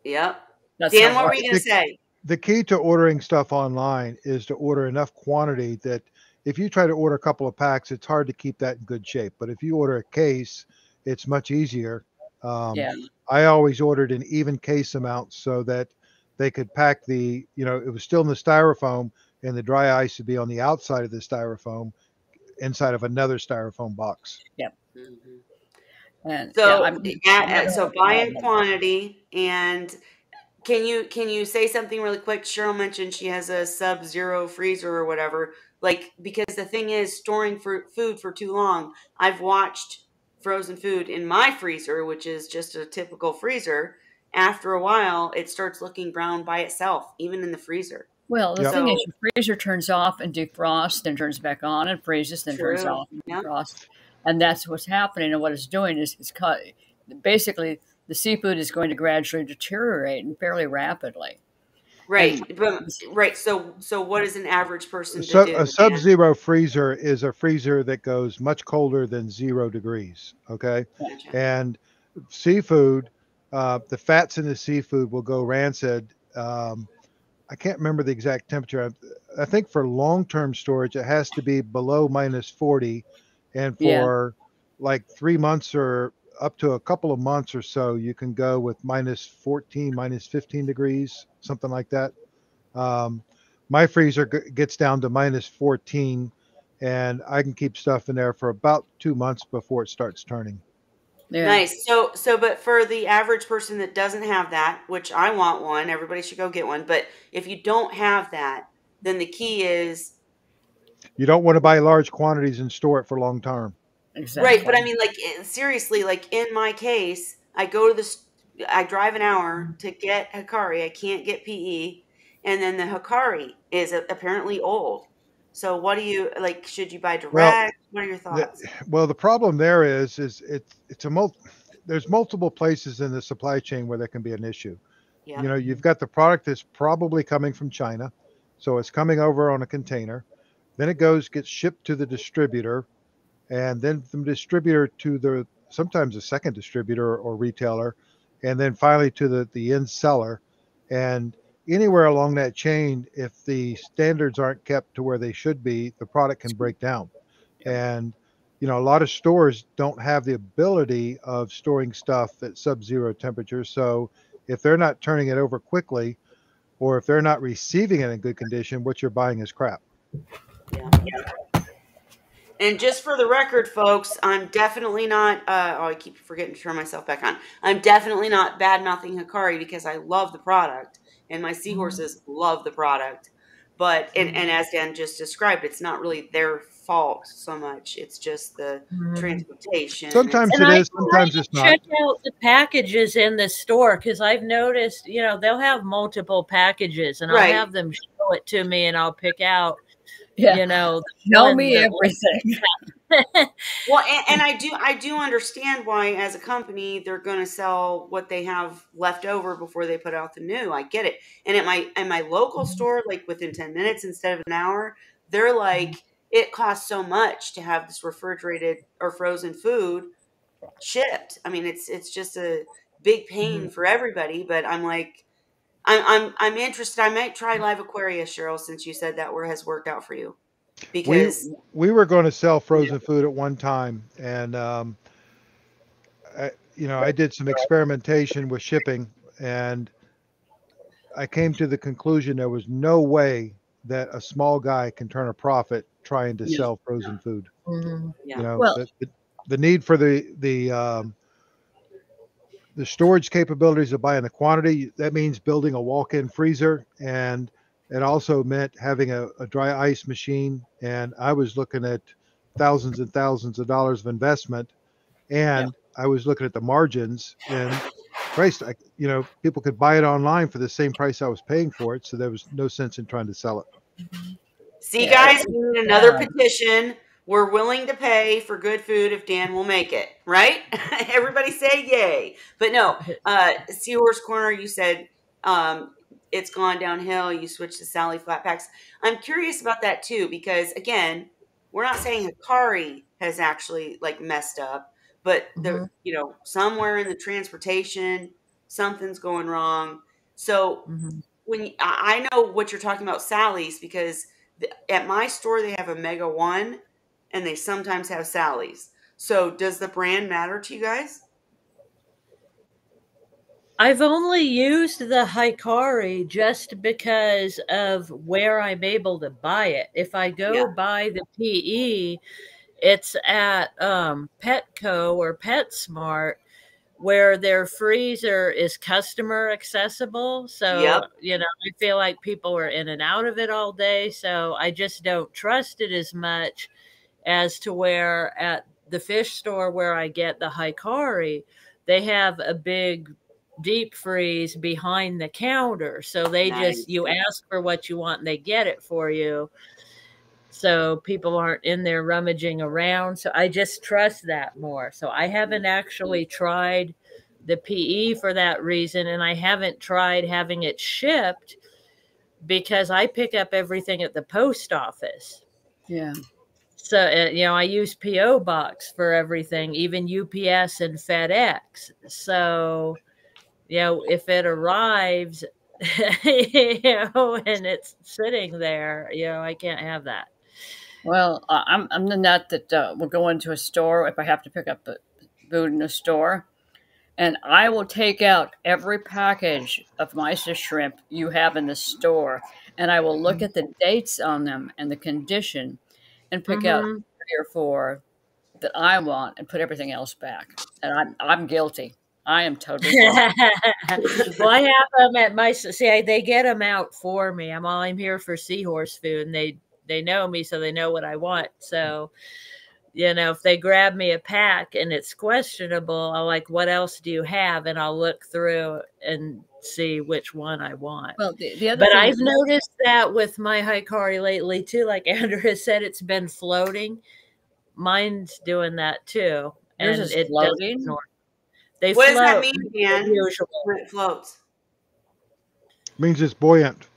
Yep. Dan, what were you going to say?
The key to ordering stuff online is to order enough quantity that if you try to order a couple of packs, it's hard to keep that in good shape. But if you order a case, it's much easier. I always ordered an even case amount so that they could pack it was still in the styrofoam, and the dry ice would be on the outside of the styrofoam inside of another styrofoam box.
Yep. And
so buy in quantity. And can you say something really quick? Cheryl mentioned she has a sub-zero freezer or whatever. Like, because the thing is, storing food for too long. I've watched frozen food in my freezer, which is just a typical freezer. After a while, it starts looking brown by itself, even in the freezer.
Well, the thing is, your freezer turns off and defrosts, then turns back on and freezes, then turns off and defrosts. And that's what's happening. And what it's doing is basically the seafood is going to gradually deteriorate and fairly rapidly.
Right. So what is an average person to do?
A sub-zero freezer is a freezer that goes much colder than 0 degrees. Okay.
Gotcha.
And seafood, the fats in the seafood will go rancid. I can't remember the exact temperature. I think for long-term storage, it has to be below -40. And for like 3 months or up to a couple of months or so, you can go with -14, -15 degrees, something like that. My freezer gets down to -14, and I can keep stuff in there for about 2 months before it starts turning.
Yeah. Nice. But for the average person that doesn't have that, which I want one, everybody should go get one. But if you don't have that, then the key is
you don't want to buy large quantities and store it for long term.
Exactly.
Right. But I mean, like, seriously, like in my case, I drive an hour to get Hikari. I can't get PE. And then the Hikari is apparently old. So what do you like? Should you buy direct? What are your thoughts?
The problem there is there's multiple places in the supply chain where there can be an issue. Yeah. You've got the product that's probably coming from China, so it's coming over on a container. Then it gets shipped to the distributor, and then from the distributor to sometimes a second distributor or retailer, and then finally to the end seller. And anywhere along that chain, if the standards aren't kept to where they should be, the product can break down. And, a lot of stores don't have the ability of storing stuff at sub-zero temperature. So if they're not turning it over quickly, or if they're not receiving it in good condition, what you're buying is crap.
Yeah. And just for the record, folks, I'm definitely not, I keep forgetting to turn myself back on. I'm definitely not bad-mouthing Hikari because I love the product. And my seahorses love the product. But, and as Dan just described, it's not really their fault so much. It's just the transportation.
Sometimes it is, sometimes it's not.
Check out the packages in the store, because I've noticed, they'll have multiple packages, and I'll have them show it to me, and I'll pick out,
tell me everything.
Well, and I do understand why, as a company, they're going to sell what they have left over before they put out the new. I get it. And at my local store, like within 10 minutes instead of an hour, they're like it costs so much to have this refrigerated or frozen food shipped. I mean, it's just a big pain for everybody. But I'm like, I'm interested. I might try live Aquaria, Cheryl, since you said that has worked out for you.
We
Because
we were going to sell frozen food at one time, and I did some experimentation with shipping, and I came to the conclusion there was no way that a small guy can turn a profit trying to
yeah,
sell frozen food.
yeah,
Well,
The need for the storage capabilities of buying the quantity, that means building a walk-in freezer, and it also meant having a dry ice machine. And I was looking at thousands and thousands of dollars of investment,
yeah.
and I was looking at the margins, and Christ, people could buy it online for the same price I was paying for it, so there was no sense in trying to sell it.
See,
Yeah,
guys, we need another petition. We're willing to pay for good food if Dan will make it, right? Everybody say yay. But no, Seahorse Corner, you said it's gone downhill. You switched to Sally flat packs. I'm curious about that too, because again, we're not saying Hikari has actually like messed up, but somewhere in the transportation, something's going wrong. So I know what you're talking about, Sally's, because at my store they have Omega 1 and they sometimes have Sally's. So does the brand matter to you guys?
I've only used the Hikari just because of where I'm able to buy it. If I go buy the PE, it's at Petco or PetSmart, where their freezer is customer accessible. So,
Yep.
I feel like people are in and out of it all day. So I just don't trust it as much as to where at the fish store where I get the Hikari, they have a big deep freeze behind the counter. So they
Nice.
you ask for what you want and they get it for you. So people aren't in there rummaging around. So I just trust that more. So I haven't actually tried the PE for that reason. And I haven't tried having it shipped because I pick up everything at the post office.
Yeah.
So, I use P.O. Box for everything, even UPS and FedEx. So, if it arrives, and it's sitting there, I can't have that.
Well, I'm the nut that will go into a store if I have to pick up food in a store, and I will take out every package of mysis shrimp you have in the store, and I will look at the dates on them and the condition, and pick out 3 or 4 that I want and put everything else back. And I'm guilty. I am totally guilty.
Well, I have them at my they get them out for me. I'm here for Seahorse food, and they know me, so they know what I want. So, if they grab me a pack and it's questionable, I'll like, what else do you have? And I'll look through and see which one I want.
Well, the other
but
thing
I've noticed that with my Hikari lately too. Like Andrew has said, it's been floating. Mine's doing that too,
yours
and
is
it
floating.
They
What
float.
does that mean, Dan?
Usually.
When it floats.
It means it's buoyant.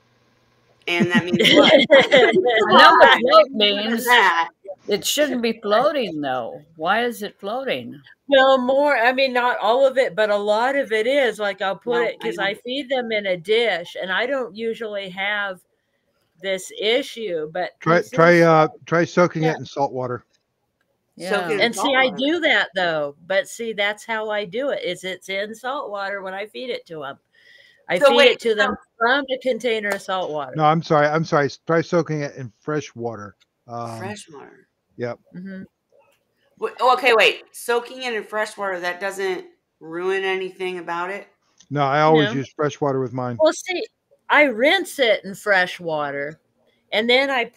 And that means what?
I know what float means.
That.
It shouldn't be floating, though. Why is it floating?
Well, not all of it, but a lot of it is. Like I'll put it because I feed them in a dish, and I don't usually have this issue. But
Try soaking it in salt water.
Yeah.
And see, I do that though. But see, that's how I do it. It's in salt water when I feed it to them. I feed it to them from a container of salt water.
No, I'm sorry. Try soaking it in fresh water.
Fresh water.
Yep.
Okay, wait. Soaking it in fresh water, that doesn't ruin anything about it?
No, I always use fresh water with mine.
Well, see, I rinse it in fresh water, and then I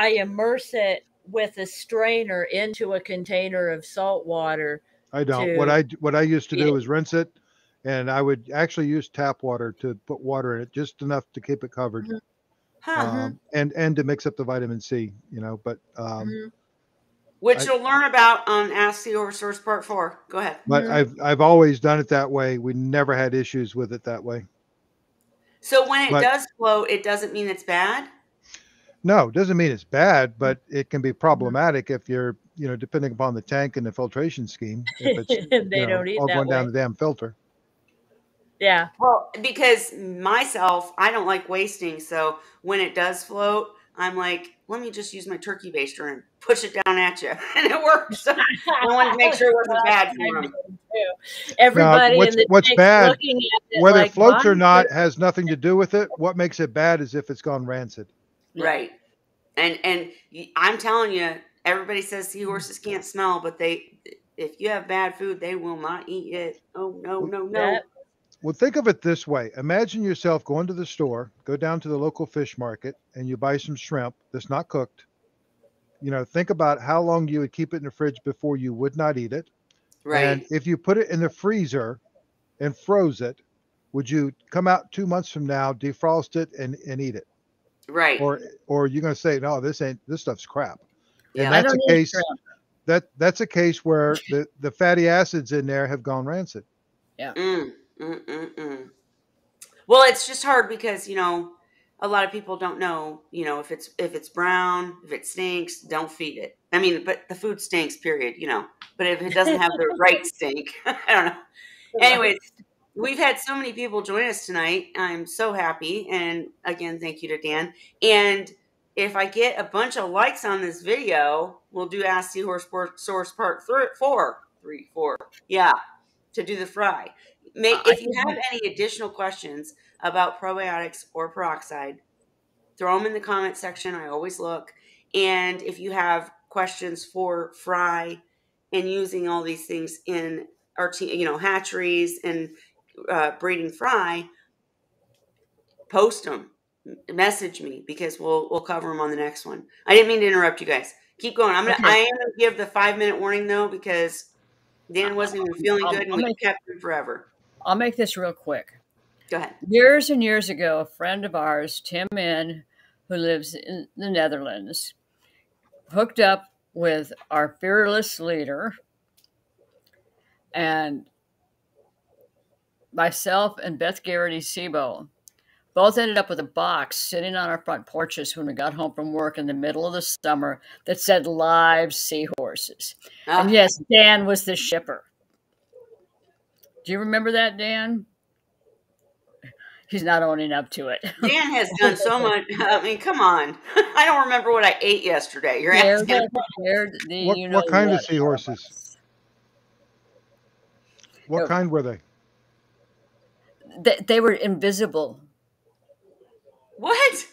immerse it with a strainer into a container of salt water.
I don't. What I used to do is rinse it, and I would actually use tap water to put water in it, just enough to keep it covered, and to mix up the vitamin C. But
which you'll learn about on Ask Seahorse Part 4. Go ahead.
But I've always done it that way. We never had issues with it that way.
So when it does float, it doesn't mean it's bad?
No, it doesn't mean it's bad, but it can be problematic if you're, depending upon the tank and the filtration scheme, if it's,
They don't eat
all
that
going down
way.
the damn filter.
Yeah.
Well, because myself, I don't like wasting. So when it does float, I'm like, let me just use my turkey baster and push it down at you. And it works. So I wanted to make sure it wasn't bad for them.
Now,
Everybody in the
what's
tank's
bad,
looking at it
whether it
like,
floats or
"Mine too."
not, has nothing to do with it. What makes it bad is if it's gone rancid.
Yeah.
Right. And I'm telling you, everybody says seahorses can't smell, but if you have bad food, they will not eat it. Oh, no,
Well,
no, no.
That,
well, think of it this way. Imagine yourself going to the store, go down to the local fish market, and you buy some shrimp that's not cooked. Think about how long you would keep it in the fridge before you would not eat it. And
Right.
if you put it in the freezer and froze it, would you come out 2 months from now, defrost it, and eat it?
Right.
Or are you going to say, no, this stuff's crap? And
Yeah.
I
that's
don't
a
eat
case
shrimp.
that's a case where the fatty acids in there have gone rancid.
Yeah.
Mm, mm, mm, mm. Well, it's just hard because, a lot of people don't know, if it's brown, if it stinks, don't feed it. I mean, but the food stinks, period. But if it doesn't have the right stink, I don't know. Anyways, we've had so many people join us tonight. I'm so happy. And again, thank you to Dan. And if I get a bunch of likes on this video, we'll do Ask Seahorse Source Part 4. Yeah, to do the fry.
I
If you
think
have any additional questions about probiotics or peroxide, throw them in the comment section. I always look. And if you have questions for fry and using all these things in our hatcheries and breeding fry, post them, message me, because we'll cover them on the next one. I didn't mean to interrupt you guys. Keep going. I
okay.
am gonna give the 5-minute warning though, because Dan wasn't even feeling good and we kept him forever.
I'll make this real quick.
Go ahead.
Years and years ago, a friend of ours, Tim Min, who lives in the Netherlands, hooked up with our fearless leader, and myself and Beth Garrity Sebo both ended up with a box sitting on our front porches when we got home from work in the middle of the summer that said live seahorses. And yes, Dan was the shipper. Do you remember that, Dan? He's not owning up to it.
Dan has done so much. I mean, come on. I don't remember what I ate yesterday. You're asking.
What kind of seahorses? What kind were they?
They were invisible.
What?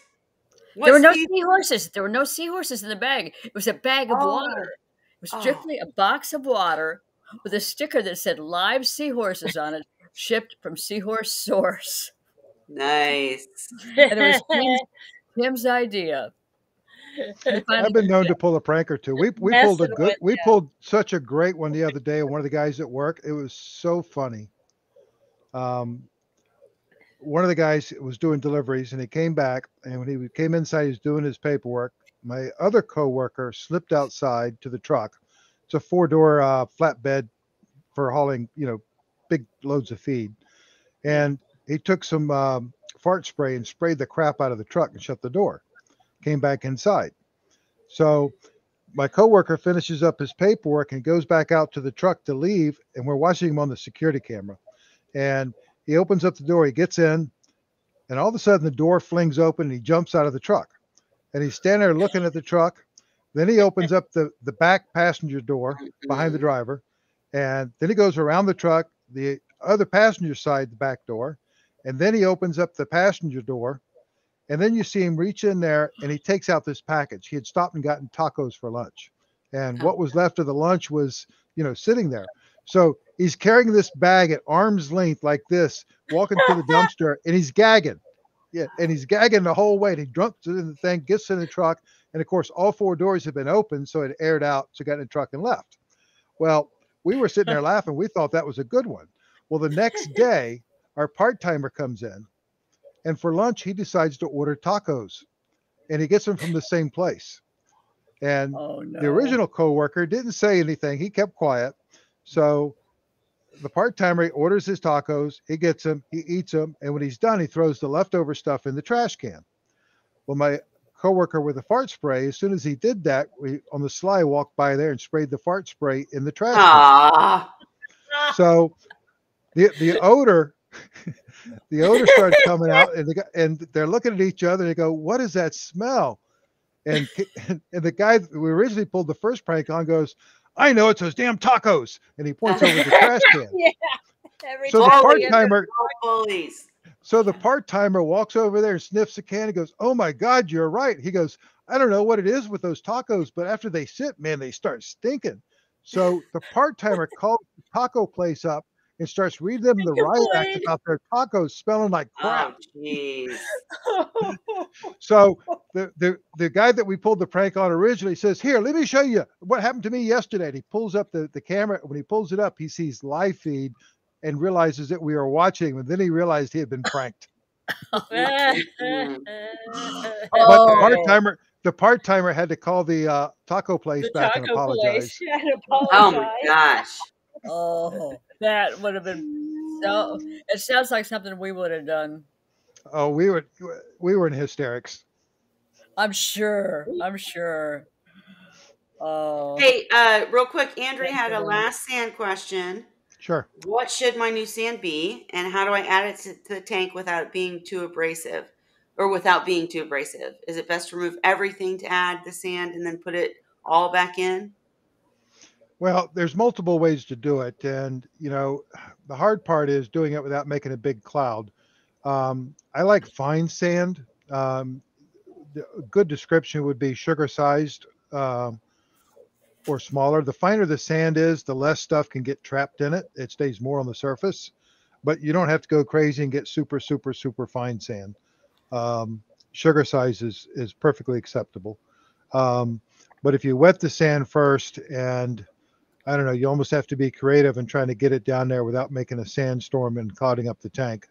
There were no seahorses. There were no seahorses in the bag. It was a bag of water. It was strictly a box of water with a sticker that said live seahorses on it, shipped from Seahorse Source.
Nice.
And it was Tim's idea.
I've been known to pull a prank or two. We pulled such a great one the other day. One of the guys at work. It was so funny. One of the guys was doing deliveries, and he came back, and when he came inside, he was doing his paperwork. My other coworker slipped outside to the truck. It's a 4-door flatbed for hauling, big loads of feed. And he took some fart spray and sprayed the crap out of the truck and shut the door. Came back inside. So my coworker finishes up his paperwork and goes back out to the truck to leave, and we're watching him on the security camera. And he opens up the door, he gets in, and all of a sudden the door flings open and he jumps out of the truck. And he's standing there looking at the truck. Then he opens up the back passenger door behind the driver. And then he goes around the truck, the other passenger side, the back door. And then he opens up the passenger door. And then you see him reach in there and he takes out this package. He had stopped and gotten tacos for lunch. And what was left of the lunch was, sitting there. So he's carrying this bag at arm's length like this, walking to the dumpster, and he's gagging. Yeah, and he's gagging the whole way. And he jumps in the thing, gets in the truck, and of course, all 4 doors had been open, so it aired out, so he got in the truck and left. Well, we were sitting there laughing. We thought that was a good one. Well, the next day, our part-timer comes in, and for lunch, he decides to order tacos, and he gets them from the same place. And the original coworker didn't say anything. He kept quiet. So the part-timer orders his tacos, he gets them, he eats them, and when he's done, he throws the leftover stuff in the trash can. Well, my coworker with a fart spray. As soon as he did that, we on the sly walked by there and sprayed the fart spray in the trash can.
Ah.
So the odor the odor starts coming out, and they're looking at each other. And they go, "What is that smell?" And the guy that we originally pulled the first prank on goes, "I know, it's those damn tacos," and he points over the trash can.
Yeah. Every
So the
time
part
we-
timer,
Bullies.
so the part timer walks over there and sniffs the can and goes, "Oh my God, you're right." He goes, "I don't know what it is with those tacos, but after they sit, man, they start stinking." So the part timer calls the taco place up and starts reading them the riot act
complain.
about their tacos smelling like crap.
Oh, jeez.
So the guy that we pulled the prank on originally says, "Here, let me show you what happened to me yesterday." And he pulls up the camera. When he pulls it up, he sees live feed and realizes that we are watching. And then he realized he had been pranked.
Mm.
But
Oh.
the part timer had to call the taco place
The
back and
taco
apologize.
place. I
Oh
apologize.
my gosh.
Oh, that would have been so. It sounds like something we would have done.
Oh, we were in hysterics.
I'm sure. I'm sure. Oh,
Hey, real quick, Andrea
Thank
had
you,
a
Lynn.
last sand question.
Sure.
What should my new sand be, and how do I add it to the tank without it being too abrasive, or without being too abrasive? Is it best to remove everything to add the sand and then put it all back in?
Well, there's multiple ways to do it, and the hard part is doing it without making a big cloud. I like fine sand. A good description would be sugar sized or smaller. The finer the sand is, the less stuff can get trapped in it. It stays more on the surface, but you don't have to go crazy and get super, super, super fine sand. Sugar size is perfectly acceptable. But if you wet the sand first, and I don't know, you almost have to be creative in trying to get it down there without making a sandstorm and clouding up the tank.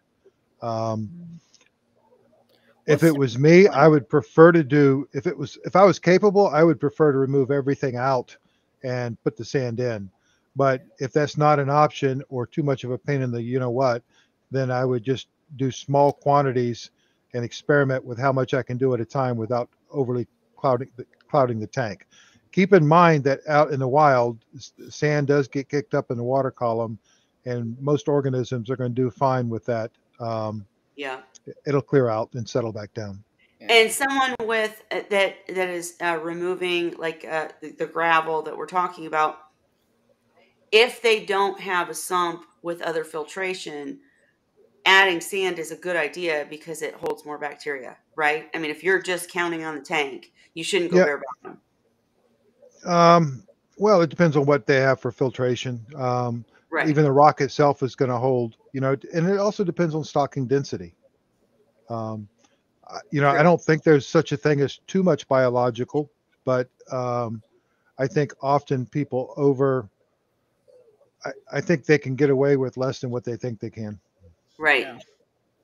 If it was me, I would prefer to do, if I was capable, I would prefer to remove everything out and put the sand in. But if that's not an option or too much of a pain in the what, then I would just do small quantities and experiment with how much I can do at a time without overly clouding the tank. Keep in mind that out in the wild, sand does get kicked up in the water column, and most organisms are going to do fine with that.
Yeah.
It'll clear out and settle back down.
And someone with that is removing like the gravel that we're talking about, if they don't have a sump with other filtration, adding sand is a good idea because it holds more bacteria, right? I mean, if you're just counting on the tank, you shouldn't go
Yeah.
bare bottom.
Well, it depends on what they have for filtration.
Right.
Even the rock itself is going to hold, and it also depends on stocking density. I don't think there's such a thing as too much biological, but I think often people I think they can get away with less than what they think they can.
Right.
Yeah.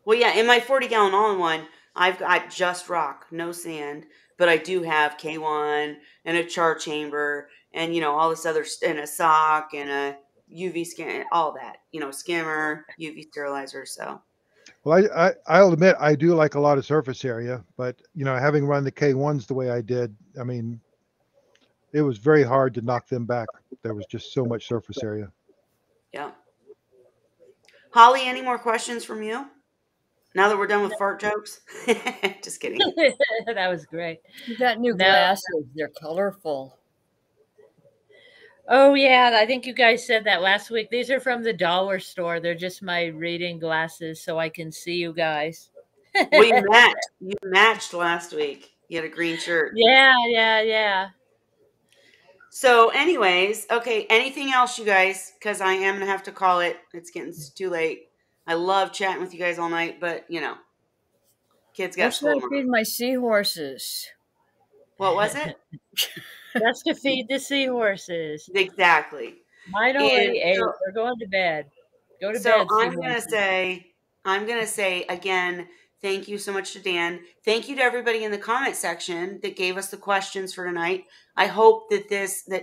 Well, yeah, in my 40-gallon all-in-one, I've got just rock, no sand, but I do have K1 and a char chamber and, all this other, and a sock and a UV scan, all that, skimmer, UV sterilizer. So,
Well, I'll admit I do like a lot of surface area, but having run the K1s the way I did, I mean, it was very hard to knock them back. There was just so much surface area.
yeah. Holly, any more questions from you? Now that we're done with fart jokes? Just kidding.
That was great.
You got new
No.
glasses. They're colorful.
Oh yeah, I think you guys said that last week. These are from the dollar store. They're just my reading glasses so I can see you guys.
Well, you matched last week. You had a green shirt.
Yeah.
So anyways, okay, anything else, you guys? Because I am going to have to call it. It's getting too late. I love chatting with you guys all night, but, kids got
What should I
school.
feed my seahorses?
What was it?
That's to feed the seahorses.
Exactly.
Mine already ate.
so-
They're going to bed. Go to
So
bed,
I'm going
seahorses.
to say again, thank you so much to Dan. Thank you to everybody in the comment section that gave us the questions for tonight. I hope that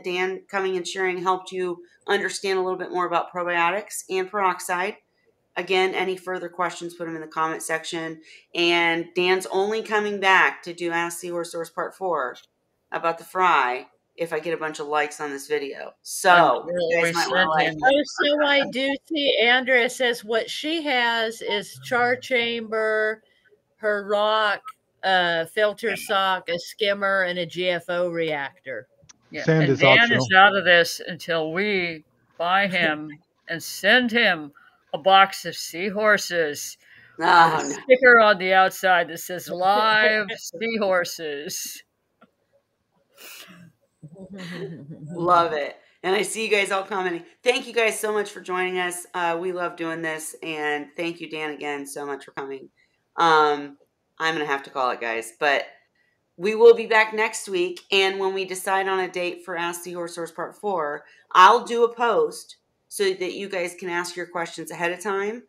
Dan coming and sharing helped you understand a little bit more about probiotics and peroxide. again, any further questions, put them in the comment section. And Dan's only coming back to do Ask Seahorse Source Part 4 about the fry if I get a bunch of likes on this video. So you guys might want to like.
Oh, so I do see Andrea says what she has is char chamber, her rock, filter sock, a skimmer, and a GFO reactor.
Yeah.
Sand
And
is
Dan
optional.
is out of this until we buy him and send him a box of seahorses with
Oh,
a
no.
sticker on the outside that says live seahorses.
Love it. And I see you guys all commenting. Thank you guys so much for joining us. We love doing this. And thank you, Dan, again, so much for coming. I'm going to have to call it, guys. But we will be back next week. And when we decide on a date for Ask Seahorse Source Part 4, I'll do a post so that you guys can ask your questions ahead of time.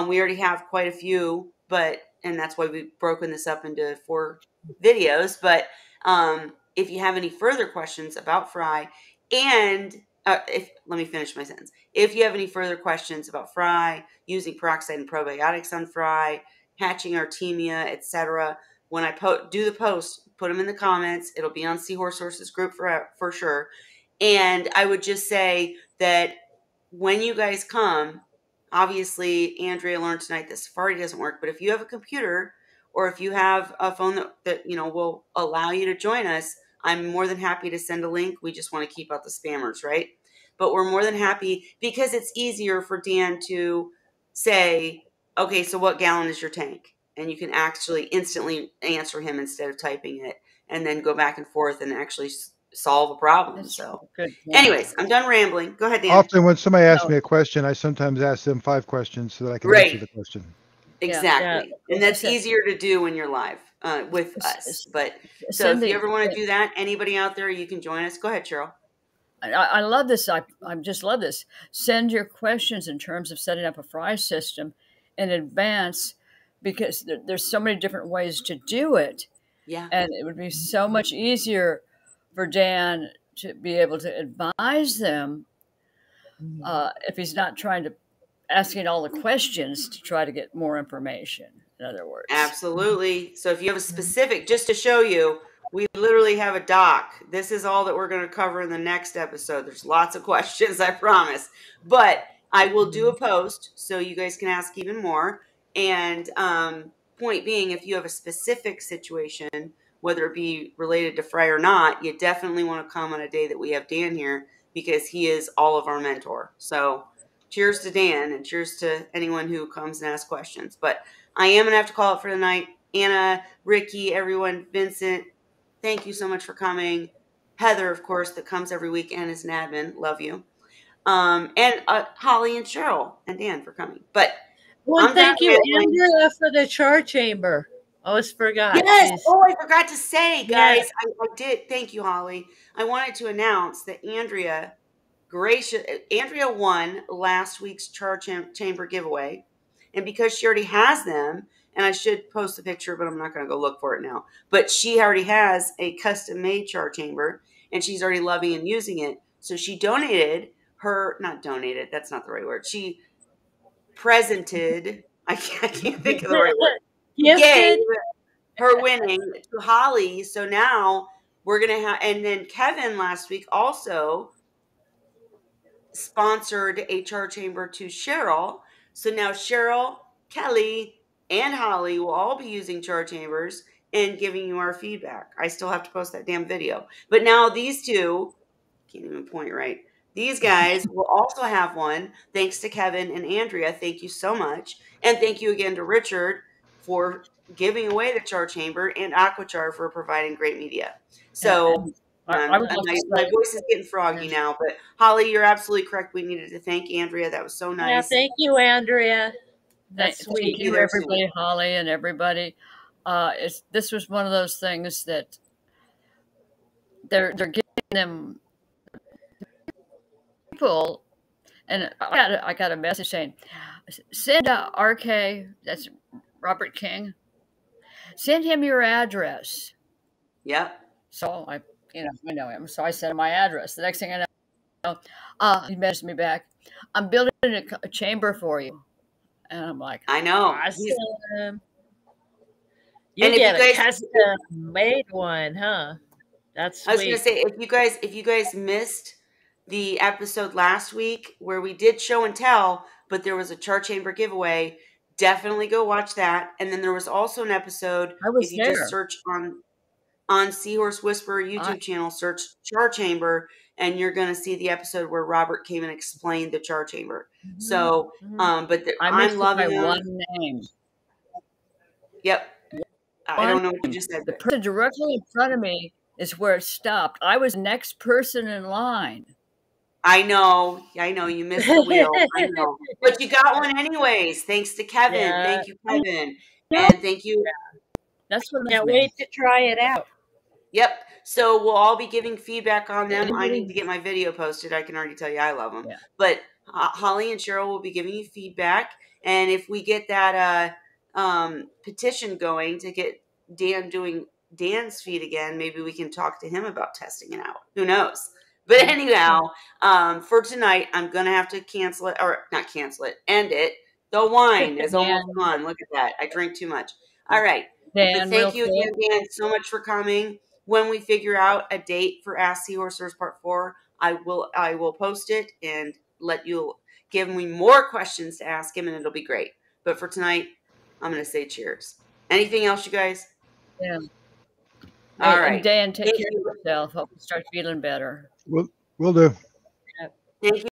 We already have quite a few, and that's why we've broken this up into 4 videos. But if you have any further questions about fry, and let me finish my sentence. If you have any further questions about fry, using peroxide and probiotics on fry, hatching artemia, etc., when I do the post, put them in the comments. It'll be on Seahorse Sources group for sure. And I would just say that when you guys come, obviously Andrea learned tonight that Safari doesn't work, but if you have a computer or if you have a phone that will allow you to join us, I'm more than happy to send a link. We just want to keep out the spammers, right? But we're more than happy because it's easier for Dan to say, okay, so what gallon is your tank? And you can actually instantly answer him instead of typing it and then go back and forth and actually solve a problem.
That's
So
good.
anyways, I'm done rambling. Go ahead, Dan.
Often when somebody asks me a question, I sometimes ask them 5 questions so that I can answer the question.
Exactly.
Yeah.
And that's easier to do when you're live with us. But so if you ever want to do that, anybody out there, you can join us. Go ahead, Cheryl.
I love this. I just love this. Send your questions in terms of setting up a fry system in advance because there's so many different ways to do it.
Yeah.
And it would be so much easier for Dan to be able to advise them if he's not asking all the questions to try to get more information, in other words.
Absolutely. So if you have a specific, just to show you, we literally have a doc. This is all that we're going to cover in the next episode. There's lots of questions, I promise. But I will do a post so you guys can ask even more. And point being, if you have a specific situation, whether it be related to fry or not, you definitely want to come on a day that we have Dan here because he is all of our mentor. So cheers to Dan and cheers to anyone who comes and asks questions. But I am going to have to call it for the night. Anna, Ricky, everyone, Vincent, thank you so much for coming. Heather, of course, that comes every week and is an admin. Love you. And Holly and Cheryl and Dan for coming. But
well, thank you, Andrea, for the char chamber. I almost forgot.
Yes. Oh, I forgot to say, guys.
Yes.
I did. Thank you, Holly. I wanted to announce that Andrea won last week's char chamber giveaway. And because she already has them, and I should post a picture, but I'm not going to go look for it now. But she already has a custom-made char chamber, and she's already loving and using it. So she donated not donated, that's not the right word. She presented, I can't think of the right word. Gave her winning to Holly. So now we're going to have, and then Kevin last week also sponsored a char chamber to Cheryl. So now Cheryl, Kelly, and Holly will all be using char chambers and giving you our feedback. I still have to post that damn video. But now these two, can't even point right. These guys will also have one. Thanks to Kevin and Andrea. Thank you so much. And thank you again to Richard for giving away the char chamber and Aquachar for providing great media. So my voice is getting froggy now, but Holly, you're absolutely correct. We needed to thank Andrea. That was so nice.
Yeah, thank you, Andrea. That's sweet.
Thank you, everybody, Holly and everybody. This was one of those things that they're getting them people, and I got a message saying, send RK, that's Robert King, send him your address.
Yep.
So I know him. So I sent him my address. The next thing I know, he messaged me back. I'm building a chamber for you. And I'm like,
I know.
Awesome. You
And if
get
you
a
guys,
custom made one, huh? That's
I was gonna
sweet.
say, if you guys missed the episode last week where we did show and tell, but there was a char chamber giveaway, definitely go watch that. And then there was also an episode,
I
if
was
you just
there.
search on Seahorse Whisperer YouTube channel, search char chamber, and you're gonna see the episode where Robert came and explained the char chamber. So, but
I
I'm
missed it by
loving them.
one name.
Yep. I don't know what you just said.
The person directly in front of me is where it stopped. I was the next person in line.
I know, you missed the wheel. I know, but you got one anyways. Thanks to Kevin.
Yeah.
Thank you, Kevin, and thank you.
That's what
Can't wait to try it out.
Yep. So we'll all be giving feedback on them. I need to get my video posted. I can already tell you I love them.
Yeah.
But Holly and Cheryl will be giving you feedback, and if we get that petition going to get Dan doing Dan's feed again, maybe we can talk to him about testing it out. Who knows? But anyhow, for tonight, I'm going to have to cancel it, or not cancel it, end it. The wine is almost gone. Look at that. I drink too much. All right.
Dan,
but thank you again, Dan, so much for coming. When we figure out a date for Ask Seahorse Part 4, I will post it and let you give me more questions to ask him, and it'll be great. But for tonight, I'm going to say cheers. Anything else, you guys?
Yeah.
All right.
And Dan, take care of yourself. Hope you start feeling better.
We'll do.
Thank you.